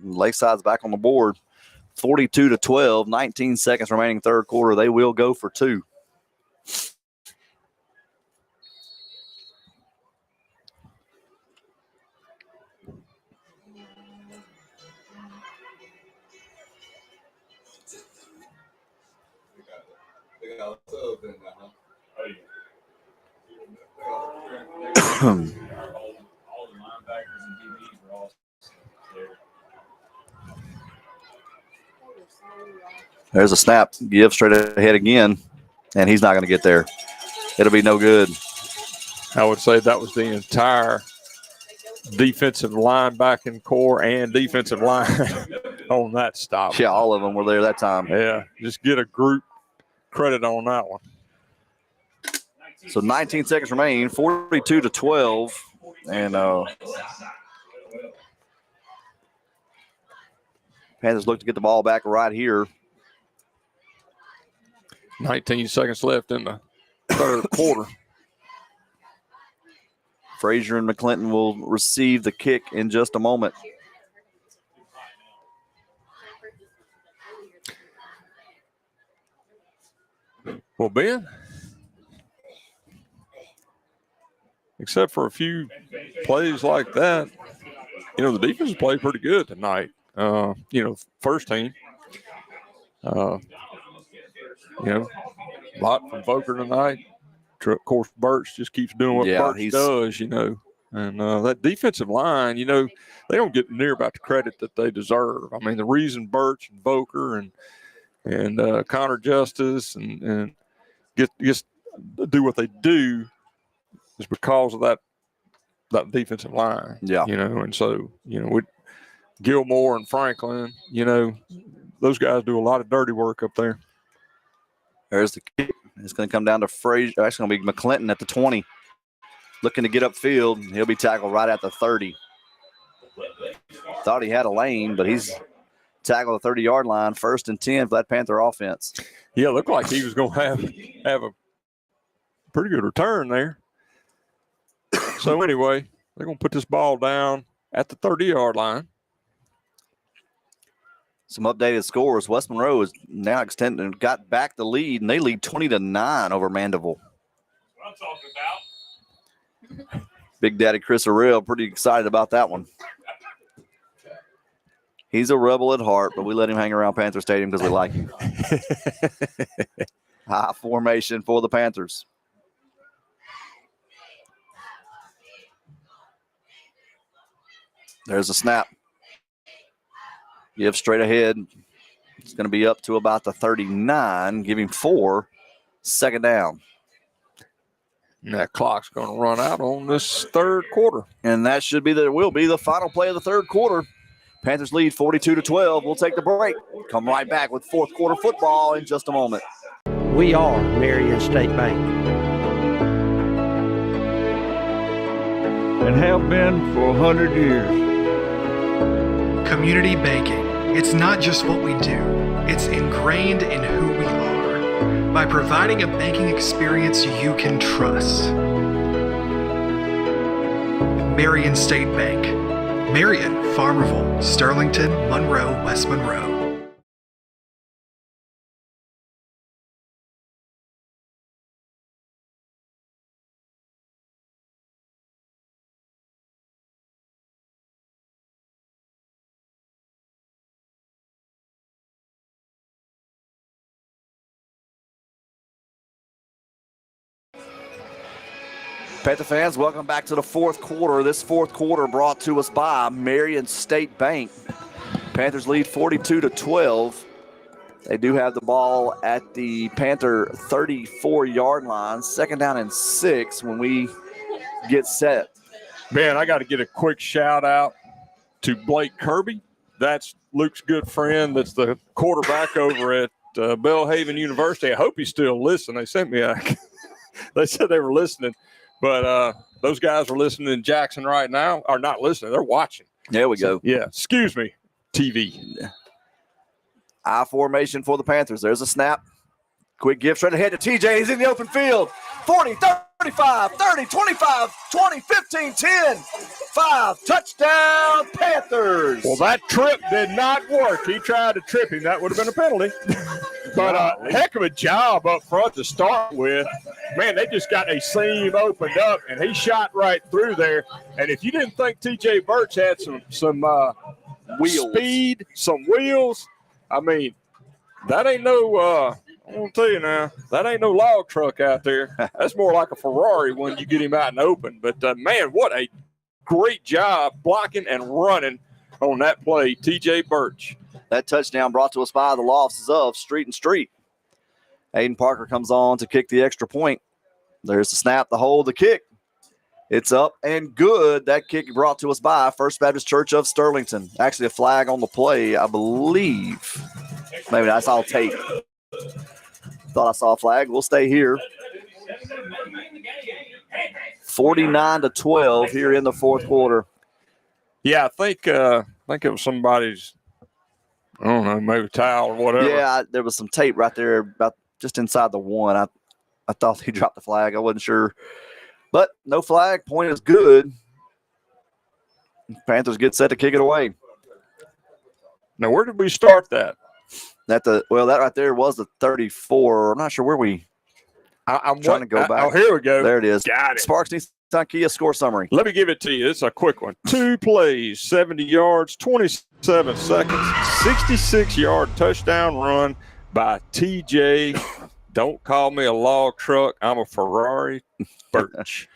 Lakeside's back on the board. 42-12, 19 seconds remaining third quarter. They will go for 2. There's a snap. Give straight ahead again, and he's not going to get there. It'll be no good. I would say that was the entire defensive linebacking core and defensive line on that stop. Yeah, all of them were there that time. Yeah, just get a group credit on that one. So 19 seconds remaining, 42-12, and Panthers look to get the ball back right here. 19 seconds left in the third quarter. Frazier and McClinton will receive the kick in just a moment. Well, Ben, except for a few plays like that, the defense played pretty good tonight. First team. A lot from Voker tonight. Of course, Birch just keeps doing what Birch does, And that defensive line, they don't get near about the credit that they deserve. I mean, the reason Birch and Voker and Connor Justice and get do what they do is because of that defensive line. Yeah. And so, with Gilmore and Franklin, those guys do a lot of dirty work up there. There's the kick. It's going to come down to Frazier. Actually, going to be McClinton at the 20. Looking to get upfield. He'll be tackled right at the 30. Thought he had a lane, but he's tackled the 30-yard line. 1st and 10 for that Panther offense. Yeah, looked like he was going to have a pretty good return there. So anyway, they're going to put this ball down at the 30-yard line. Some updated scores. West Monroe is now extended and got back the lead, and they lead 20-9 over Mandeville. What I'm talking about. Big Daddy Chris Arrell pretty excited about that one. He's a rebel at heart, but we let him hang around Panther Stadium because we like him. High formation for the Panthers. There's a snap. Give straight ahead. It's going to be up to about the 39, giving 4. Second down. And that clock's going to run out on this third quarter. And that will be the final play of the third quarter. Panthers lead 42-12. We'll take the break. Come right back with fourth quarter football in just a moment. We are Marion State Bank. And have been for 100 years. Community banking. It's not just what we do, it's ingrained in who we are. By providing a banking experience you can trust. Marion State Bank. Marion, Farmerville, Sterlington, Monroe, West Monroe. Panther fans, welcome back to the fourth quarter. This fourth quarter brought to us by Marion State Bank. Panthers lead 42-12. They do have the ball at the Panther 34-yard line. Second down and 6 when we get set. Man, I got to get a quick shout out to Blake Kirby. That's Luke's good friend. That's the quarterback over at Belhaven University. I hope he's still listening. They sent me they said they were listening, but those guys are listening in Jackson right now. Or not listening, they're watching. There we go. Yeah, excuse me, TV. I formation for the Panthers. There's a snap. Quick give straight ahead to TJ. He's in the open field. 40, 35, 30, 25, 20, 15, 10, 5. Touchdown, Panthers. Well, that trip did not work. He tried to trip him. That would have been a penalty. But heck of a job up front to start with. Man, they just got a seam opened up, and he shot right through there. And if you didn't think T.J. Birch had some speed, some wheels, I mean, that ain't no I'm going to tell you now, that ain't no log truck out there. That's more like a Ferrari when you get him out in the open. But, man, what a great job blocking and running on that play, T.J. Birch. That touchdown brought to us by the losses of Street and Street. Aiden Parker comes on to kick the extra point. There's the snap, the hold, the kick. It's up and good. That kick brought to us by First Baptist Church of Sterlington. Actually, a flag on the play, I believe. Maybe that's all tape. Thought I saw a flag. We'll stay here. 49-12 here in the fourth quarter. Yeah, I think it was somebody's, I don't know, maybe towel or whatever. Yeah, there was some tape right there about just inside the one. I thought he dropped the flag. I wasn't sure. But no flag. Point is good. Panthers get set to kick it away. Now, where did we start that? That right there was the 34. I'm not sure where I'm trying to go back. Oh, here we go. There it is. Got it. Sparks Nissan Kia score summary. Let me give it to you. It's a quick one. 2 plays, 70 yards, 27 seconds, 66-yard touchdown run by TJ. Don't call me a log truck. I'm a Ferrari Birch.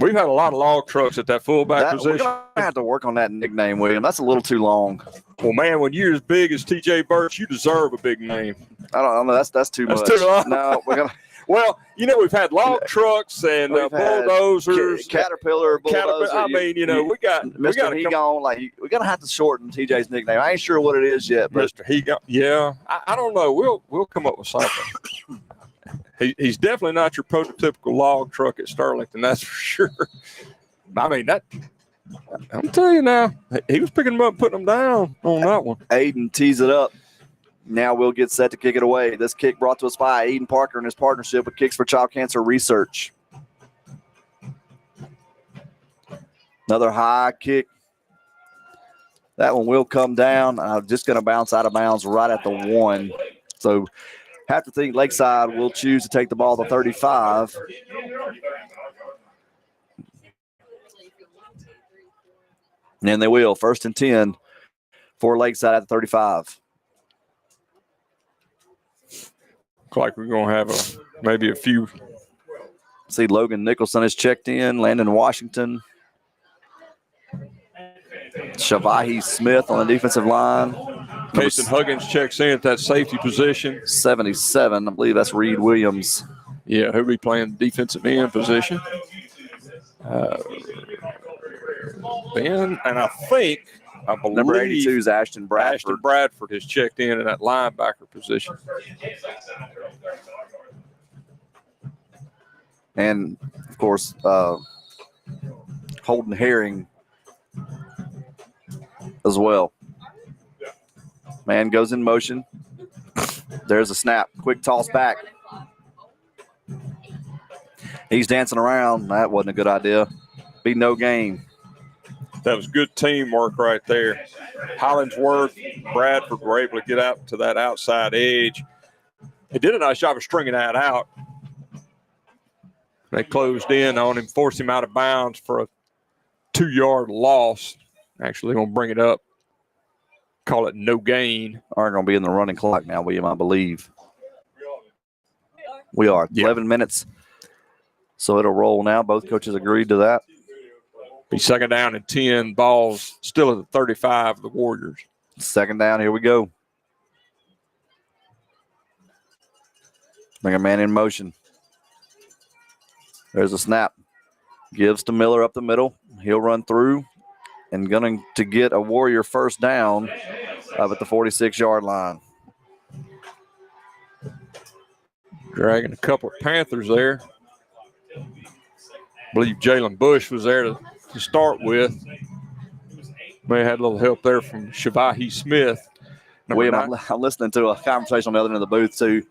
We've had a lot of log trucks at that fullback position. We're going to have to work on that nickname, William. That's a little too long. Well, man, when you're as big as T.J. Birch, you deserve a big name. I don't know. That's too much. Too long. No, we're going to. Well, we've had log trucks and bulldozers. Caterpillar, bulldozer. I mean, we got Mr. He-Gone. We're going to have to shorten TJ's nickname. I ain't sure what it is yet. But Mr. He-Gone. Yeah, I don't know. We'll come up with something. He's definitely not your prototypical log truck at Sterlington, that's for sure. I mean, I'm telling you now, he was picking them up and putting them down on that one. Aiden tees it up. Now we'll get set to kick it away. This kick brought to us by Aiden Parker and his partnership with Kicks for Child Cancer Research. Another high kick. That one will come down. I'm just going to bounce out of bounds right at the 1. So have to think Lakeside will choose to take the ball to 35. And they will. 1st and 10 for Lakeside at the 35. Looks like we're going to have maybe a few. See, Logan Nicholson has checked in. Landon Washington. Shavahi Smith on the defensive line. Mason Huggins checks in at that safety position. 77. I believe that's Reed Williams. Yeah, he'll be playing defensive end position. Ben, and I believe number 82 is Ashton Bradford. Ashton Bradford has checked in that linebacker position. And, of course, Holden Herring as well. Man goes in motion. There's a snap. Quick toss back. He's dancing around. That wasn't a good idea. Be no gain. That was good teamwork right there. Hollingsworth, Bradford were able to get out to that outside edge. He did a nice job of stringing that out. They closed in on him, forced him out of bounds for a 2-yard loss. Actually, they're going to bring it up. Call it no gain. Aren't going to be in the running clock now, William, I believe. We are. 11 minutes So it'll roll now. Both coaches agreed to that. Be second down and 10. Ball's still at the 35 of the Warriors. Second down. Here we go. Bring a man in motion. There's a snap. Gives to Miller up the middle. He'll run through and going to get a Warrior first down up at the 46-yard line. Dragging a couple of Panthers there. I believe Jalen Bush was there to start with. May have had a little help there from Shavahi Smith. William, I'm listening to a conversation on the other end of the booth, too.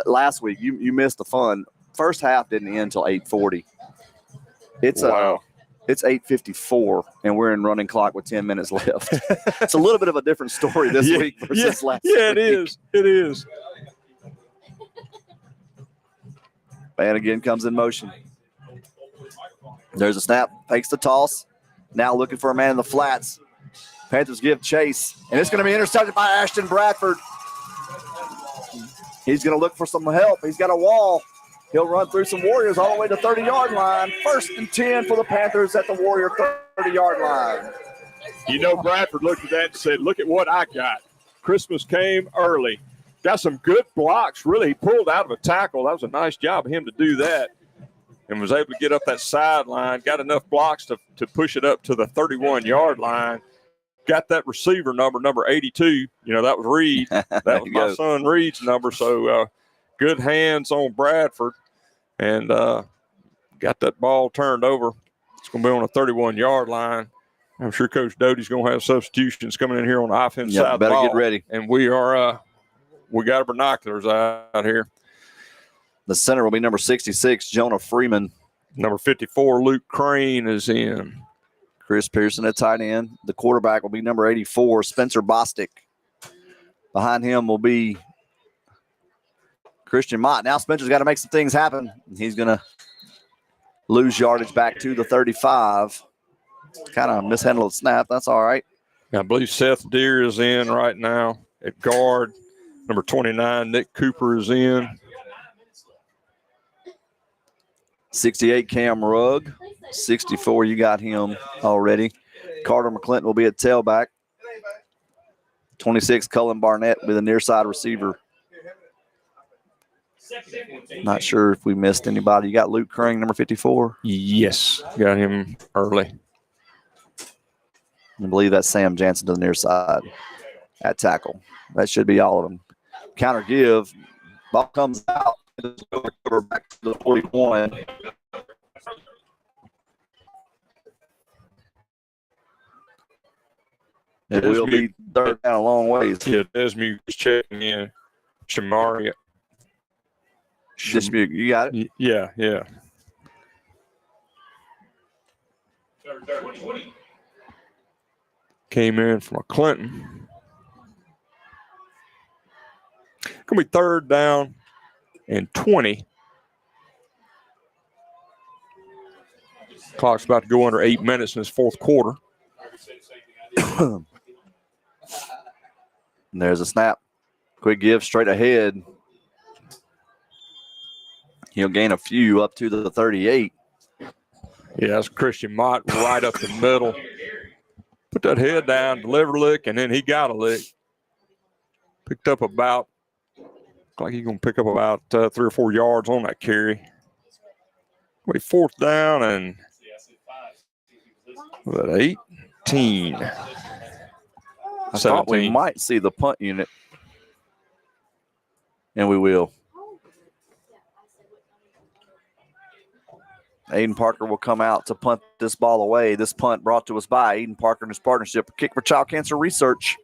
Last week, you missed the fun. First half didn't end until 8:40. It's 8:54, and we're in running clock with 10 minutes left. It's a little bit of a different story this week versus last week. Yeah, it is. It is. Man again comes in motion. There's a snap. Fakes the toss. Now looking for a man in the flats. Panthers give chase, and it's going to be intercepted by Ashton Bradford. He's going to look for some help. He's got a wall. He'll run through some Warriors all the way to the 30-yard line. First and 10 for the Panthers at the Warrior 30-yard line. You know, Bradford looked at that and said, look at what I got. Christmas came early. Got some good blocks, really. He pulled out of a tackle. That was a nice job of him to do that and was able to get up that sideline, got enough blocks to push it up to the 31-yard line. Got that receiver number 82. You know, that was Reed. That was my son Reed's number. So good hands on Bradford and got that ball turned over. It's going to be on a 31-yard line. I'm sure Coach Doty's going to have substitutions coming in here on the offense side of the ball. Better get ready. And we are we got our binoculars out here. The center will be number 66, Jonah Freeman. Number 54, Luke Crane is in. Chris Pearson at tight end. The quarterback will be number 84, Spencer Bostic. Behind him will be Christian Mott. Now Spencer's got to make some things happen. He's going to lose yardage back to the 35. Kind of mishandled the snap. That's all right. I believe Seth Deere is in right now at guard. Number 29, Nick Cooper is in. 68, Cam Rugg. 64, you got him already. Carter McClinton will be at tailback. 26, Cullen Barnett with a near side receiver. Not sure if we missed anybody. You got Luke Crane, number 54? Yes, got him early. I believe that's Sam Jansen to the near side at tackle. That should be all of them. Counter give. Ball comes out. Back to the 41. It will be third down a long ways. Yeah, Desmond is checking in. Shamari. Dismute, you got it? Yeah. Came in from a Clinton. Going to be third down and 20. Clock's about to go under 8 minutes in this fourth quarter. And there's a snap. Quick give straight ahead. He'll gain a few up to the 38. Yeah, that's Christian Mott right up the middle. Put that head down, deliver a lick, and then he got a lick. Picked up about, like he's going to pick up about 3 or 4 yards on that carry. Wait, fourth down and what, 18. I thought we might see the punt unit. And we will. Aiden Parker will come out to punt this ball away. This punt brought to us by Aiden Parker and his partnership with Kick for Child Cancer Research.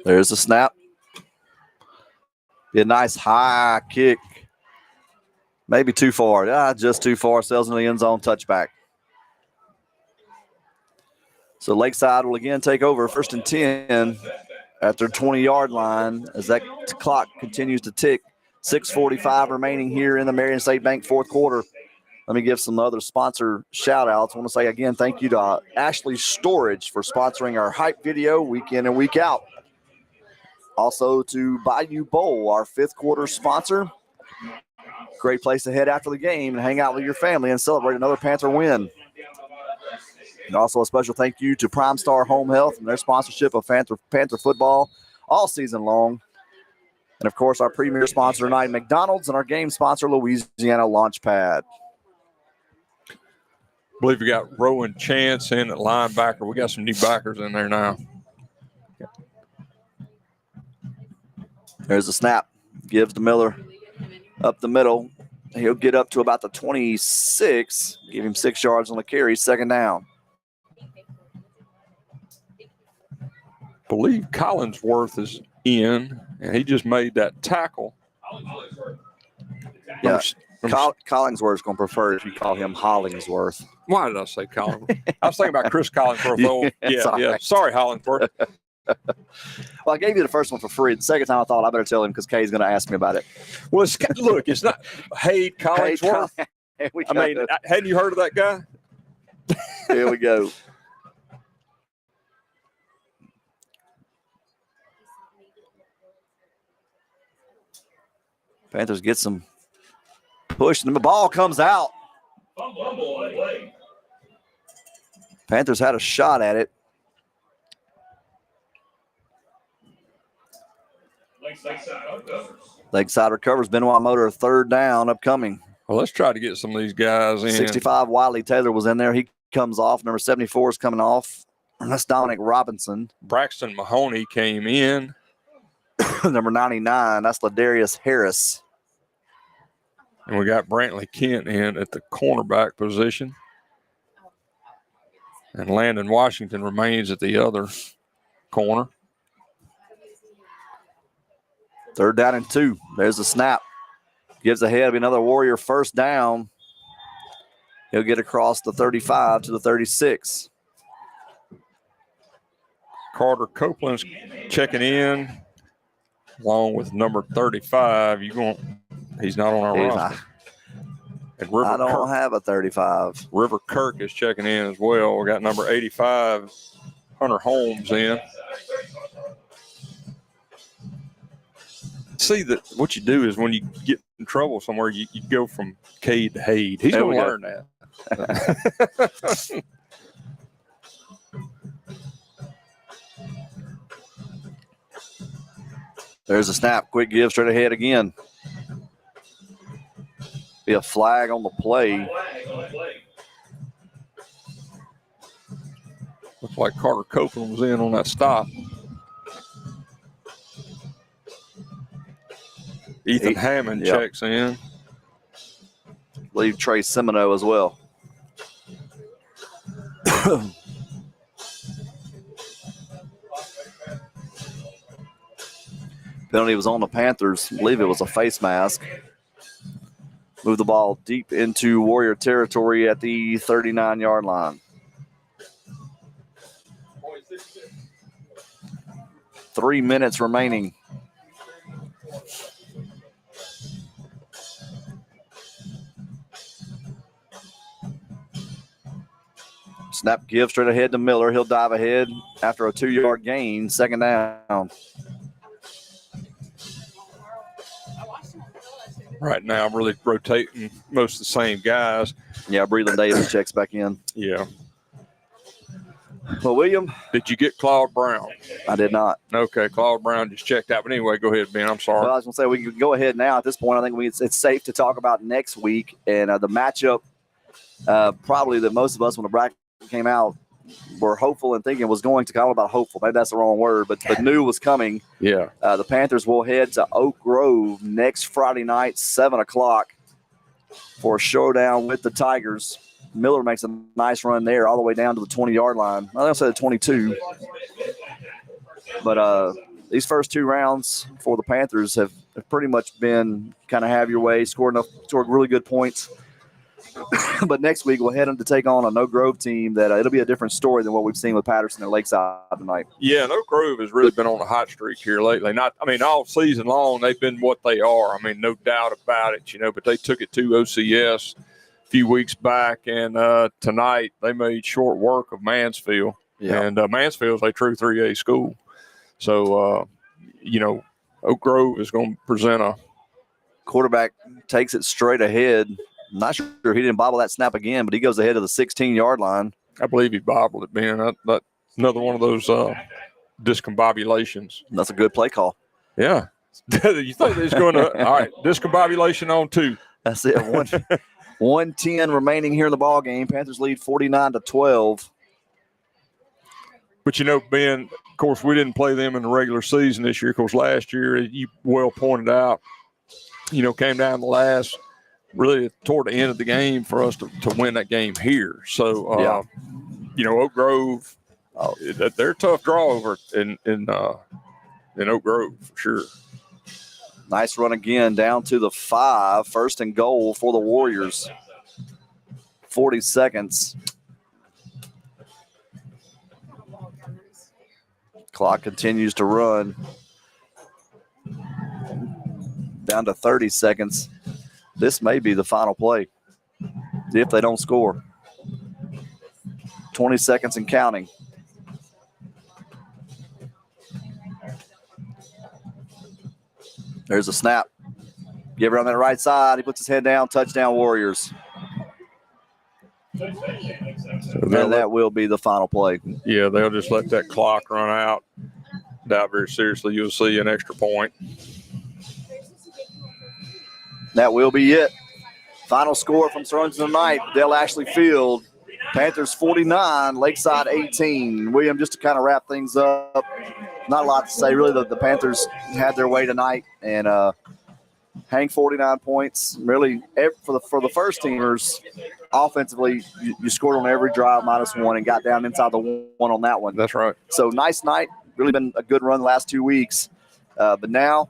There's the snap. Be a nice high kick. Maybe too far. Just too far. Sails into the end zone, touchback. So Lakeside will again take over first and 10 at their 20-yard line as that clock continues to tick. 6:45 remaining here in the Marion State Bank fourth quarter. Let me give some other sponsor shout-outs. I want to say again thank you to Ashley Storage for sponsoring our hype video week in and week out. Also to Bayou Bowl, our 5th quarter sponsor. Great place to head after the game and hang out with your family and celebrate another Panther win. And also a special thank you to Prime Star Home Health and their sponsorship of Panther football all season long. And, of course, our premier sponsor tonight, McDonald's, and our game sponsor, Louisiana Launchpad. I believe we got Rowan Chance in at linebacker. We got some new backers in there now. There's a snap. Gives to Miller up the middle. He'll get up to about the 26. Give him 6 yards on the carry. 2nd down. I believe Collinsworth is in, and he just made that tackle. Yeah, Collinsworth's going to prefer if you call him Hollingsworth. Why did I say Collinsworth? I was thinking about Chris Collinsworth. Yeah. Sorry, Hollingsworth. Well, I gave you the first one for free. The second time I thought I better tell him because Kay's going to ask me about it. Well, it's not Hayde Collinsworth. I mean, hadn't you heard of that guy? Here we go. Panthers get some push, and the ball comes out. Panthers had a shot at it. Lakeside recovers. Benoit Motor, 3rd down, upcoming. Well, let's try to get some of these guys in. 65, Wiley Taylor was in there. He comes off. Number 74 is coming off. And that's Dominic Robinson. Braxton Mahoney came in. Number 99, that's Ladarius Harris. And we got Brantley Kent in at the cornerback position. And Landon Washington remains at the other corner. 3rd down and 2. There's the snap. Gives ahead of another Warrior 1st down. He'll get across the 35 to the 36. Carter Copeland's checking in along with number 35. He's not on our roster. And I don't have a 35. River Kirk is checking in as well. We got number 85, Hunter Holmes in. See, that what you do is when you get in trouble somewhere, you go from Cade to Hayde. He's going to learn that. There's a snap. Quick give straight ahead again. Be a flag on the play. Looks like Carter Copeland was in on that stop. Ethan Hammond checks in. I believe Trey Semino as well. Penalty was on the Panthers. I believe it was a face mask. Move the ball deep into Warrior territory at the 39-yard line. 3 minutes remaining. Snap give straight ahead to Miller. He'll dive ahead after a 2-yard gain. 2nd down. Right now, I'm really rotating most of the same guys. Yeah, Breland Davis checks back in. Yeah. Well, William. Did you get Claude Brown? I did not. Okay, Claude Brown just checked out. But anyway, go ahead, Ben. I'm sorry. Well, I was going to say we can go ahead now. At this point, I think it's safe to talk about next week. And the matchup, probably that most of us, when the bracket came out, were hopeful and thinking was going to, I don't know about hopeful, maybe that's the wrong word, but knew was coming. Yeah. The Panthers will head to Oak Grove next Friday night, 7 o'clock, for a showdown with the Tigers. Miller makes a nice run there all the way down to the 20-yard line. I don't say the 22. But these first 2 rounds for the Panthers have pretty much been kind of have your way, scored really good points. But next week we'll head them to take on an Oak Grove team that it'll be a different story than what we've seen with Patterson and Lakeside tonight. Yeah, and Oak Grove has really been on a hot streak here lately. All season long they've been what they are. I mean, no doubt about it, but they took it to OCS a few weeks back, and tonight they made short work of Mansfield. Yeah. And Mansfield's a true 3A school. So Oak Grove is going to present a quarterback takes it straight ahead. I'm not sure he didn't bobble that snap again, but he goes ahead of the 16-yard line. I believe he bobbled it, Ben. That another one of those discombobulations. That's a good play call. Yeah. You think he's going to – all right, discombobulation on 2. That's it. 1:10 remaining here in the ball game. Panthers lead 49-12. But, Ben, of course, we didn't play them in the regular season this year. Of course, last year, you well pointed out, came down the last – really toward the end of the game for us to win that game here. So, Oak Grove, they're a tough draw over in Oak Grove for sure. Nice run again down to the 5. First and goal for the Warriors. 40 seconds. Clock continues to run. Down to 30 seconds. This may be the final play if they don't score. 20 seconds and counting. There's a snap. Give it on that right side. He puts his head down. Touchdown, Warriors. And that will be the final play. Yeah, they'll just let that clock run out. Doubt very seriously you'll see an extra point. That will be it. Final score from Sterlington tonight, Dale Ashley Field. Panthers 49, Lakeside 18. William, just to kind of wrap things up, not a lot to say. Really, the Panthers had their way tonight and hang 49 points. Really, for the first teamers, offensively, you scored on every drive -1 and got down inside the 1 on that one. That's right. So nice night. Really been a good run the last 2 weeks. But now,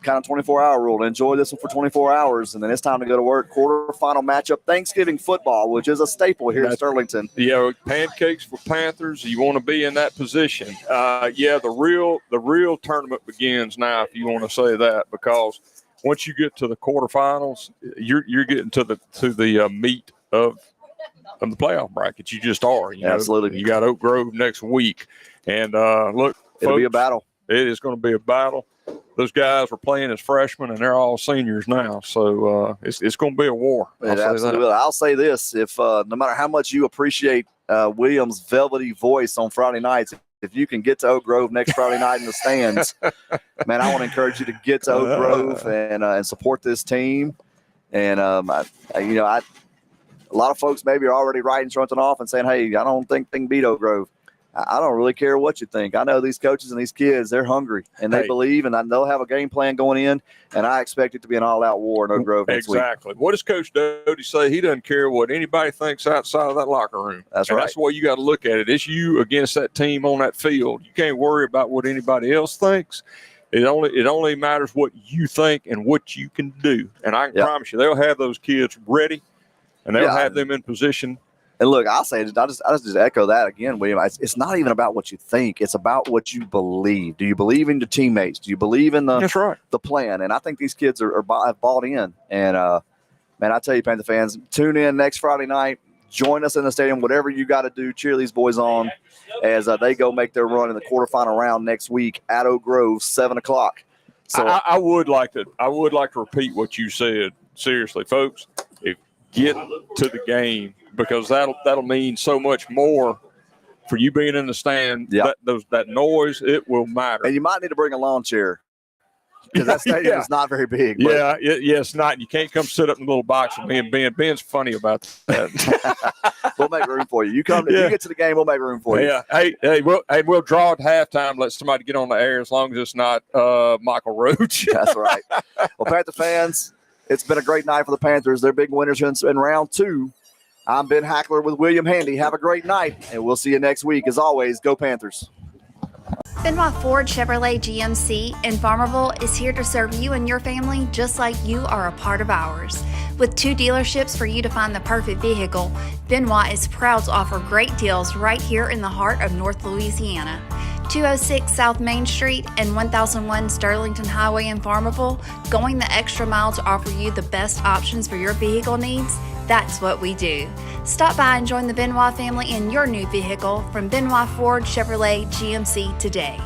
kind of 24-hour rule. Enjoy this one for 24 hours, and then it's time to go to work. Quarterfinal matchup, Thanksgiving football, which is a staple here in Sterlington. Yeah, pancakes for Panthers. You want to be in that position. The real tournament begins now, if you want to say that, because once you get to the quarterfinals, you're getting to the meat of the playoff bracket. You just are. Absolutely. You got Oak Grove next week, and look, it'll be a battle. It is going to be a battle. Those guys were playing as freshmen, and they're all seniors now. So it's going to be a war. I'll say this: if no matter how much you appreciate Williams' velvety voice on Friday nights, if you can get to Oak Grove next Friday night in the stands, man, I want to encourage you to get to Oak Grove and support this team. And a lot of folks maybe are already writing Sterlington off and saying, "Hey, I don't think they can beat Oak Grove." I don't really care what you think. I know these coaches and these kids, they're hungry, and they believe, and they'll have a game plan going in, and I expect it to be an all-out war in Oak Grove next week. Exactly. What does Coach Doty say? He doesn't care what anybody thinks outside of that locker room. That's right. That's the way you got to look at it. It's you against that team on that field. You can't worry about what anybody else thinks. It only matters what you think and what you can do. And I can promise you, they'll have those kids ready, and they'll have them in position. And look, I'll say it. I just echo that again, William. It's not even about what you think; it's about what you believe. Do you believe in your teammates? Do you believe in the plan? And I think these kids have bought in. And man, I tell you, Panther fans, tune in next Friday night. Join us in the stadium. Whatever you got to do, cheer these boys on as they go make their run in the quarterfinal round next week at Oak Grove, 7:00. So I would like to repeat what you said. Seriously, folks, get to the game. Because that'll mean so much more for you being in the stand. That noise, it will matter. And you might need to bring a lawn chair because that stadium is not very big. Yeah, it's not. You can't come sit up in a little box with me and Ben. Ben's funny about that. We'll make room for you. You come. If you get to the game, we'll make room for you. Yeah. Hey, we'll draw at halftime. Let somebody get on the air as long as it's not Michael Roach. That's right. Well, Panther fans, it's been a great night for the Panthers. They're big winners in round 2. I'm Ben Hackler with William Handy. Have a great night, and we'll see you next week. As always, go Panthers. Benoit Ford Chevrolet GMC in Farmerville is here to serve you and your family just like you are a part of ours. With 2 dealerships for you to find the perfect vehicle, Benoit is proud to offer great deals right here in the heart of North Louisiana. 206 South Main Street and 1001 Sterlington Highway in Farmerville, going the extra mile to offer you the best options for your vehicle needs. That's what we do. Stop by and join the Benoit family in your new vehicle from Benoit Ford Chevrolet GMC today.